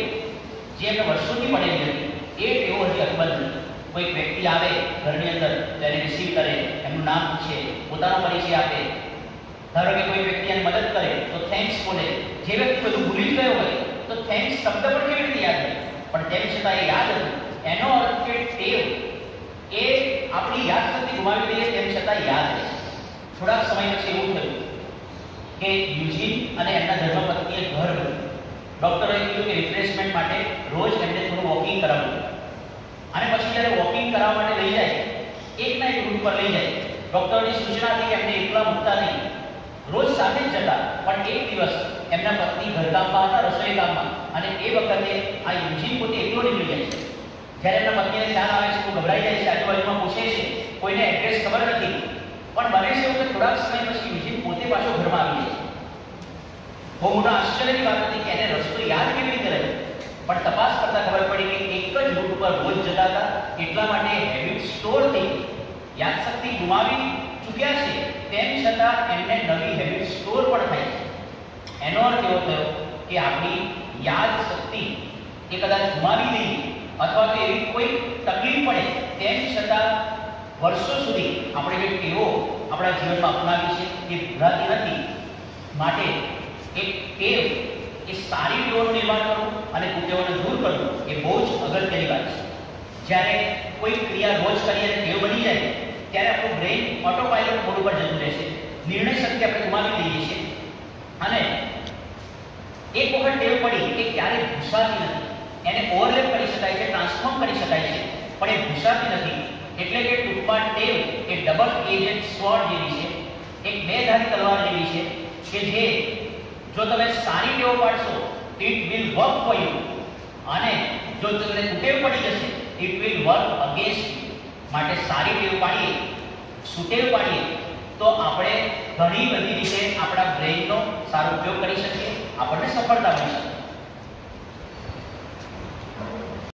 જે એમને વર્ષોથી પડેલી હતી એ ટેવો હજી અકબંધ નથી. કોઈક વ્યક્તિ આવે ઘરની અંદર, તેને રિસીવ કરે, એમનું નામ પૂછે, પોતાનો પરિચય આપે. ધારો કે કોઈ વ્યક્તિ એને મદદ કરે તો થેન્ક્સ બોલે. જે વ્યક્તિ બધું ભૂલી જ ગયો હોય તો થેન્ક્સ શબ્દ પણ કેવી રીતે યાદ રહે? પણ તેમ છતાં એ યાદ હતું. એનો અર્થ કે ટેવ એ આપણી યાદશક્તિ ગુમાવી દઈએ તેમ છતાં યાદ રહે. થોડાક સમય પછી એવું થયું કે યુજીન અને એમના ધર્મપત્નીએ ઘર બન્યું. ડૉક્ટરોએ કીધું કે રિફ્રેશમેન્ટ માટે રોજ એમને થોડું વોકિંગ કરાવવું. અને પછી જ્યારે વોકિંગ કરાવવા માટે લઈ જાય, એકના એક રૂટ પર લઈ જાય. ડૉક્ટરની સૂચના હતી કે એમને એકલા મૂકતા નહીં, રોજ સાથે જ જતા. પણ એક દિવસ એમના પત્ની ઘરકામમાં હતા, રસોઈ કામમાં, અને એ વખતે આ યુજીન પોતે એકલો નીકળી જાય છે. જ્યારે એમના પત્નીને ખ્યાલ આવે છે તો ગભરાઈ જાય છે, આજુબાજુમાં પૂછે છે, કોઈને એડ્રેસ ખબર નથી. પણ બને છે એવું કે થોડાક સમય પછી યુજીન પોતે પાછો ઘરમાં આવી જાય છે. બહુ મોટા આશ્ચર્યની વાત હતી કે એને રસ્તો યાદ કેવી રીતે રહ્યો. પણ તપાસ કરતા ખબર પડી કે એક જ રૂટ ઉપર રોજ જતા હતા, એટલા માટે હેબિટ સ્ટોર થઈ. યાદશક્તિ ગુમાવી ચૂક્યા છે તેમ છતાં એમને નવી હેબિટ સ્ટોર પણ થાય છે. એનો અર્થ એવો થયો કે આપણી યાદશક્તિ એ કદાચ ગુમાવી દઈએ અથવા તો એવી કોઈ તકલીફ પડે તેમ છતાં વર્ષો સુધી આપણે જે ટેવો આપણા જીવનમાં અપનાવી છે એ ભૂલાતી નથી. માટે એક ટેવ એ સારી ટેવોનું નિર્માણ કરવું અને કુટેવોને દૂર કરવું એ બહુ જ અગત્યની વાત છે. જ્યારે કોઈ ક્રિયા રોજ કરીએ અને ટેવ બની જાય ત્યારે આપણું બ્રેઇન ઓટોપાયલોટ મોડ ઉપર જતું રહેશે. નિર્ણય શક્તિ આપણે ગુમાવી દઈએ છીએ અને એક વખત ટેવ પડી કે ક્યારેય ભૂસાતી નથી. એને ઓવરલેપ કરી શકાય છે, ટ્રાન્સફોર્મ કરી શકાય છે, પણ એ ભૂસાતી નથી. એટલે કે ટૂંકમાં ટેવ એ ડબલ એજેડ સ્વોર્ડ જેવી છે, એક બે ધારી તલવાર જેવી છે કે જે જો તમે સારી ટેવ પાડશો it will work for you, અને જો તમને કુટેવ પડી જશે it will work against you. માટે સારી ટેવ પાડીએ, સુટેવ પાડીએ તો આપણે ઘણી બધી રીતે આપણા બ્રેઇનનો સારો ઉપયોગ કરી શકીએ, આપણને સફળતા મળી શકે.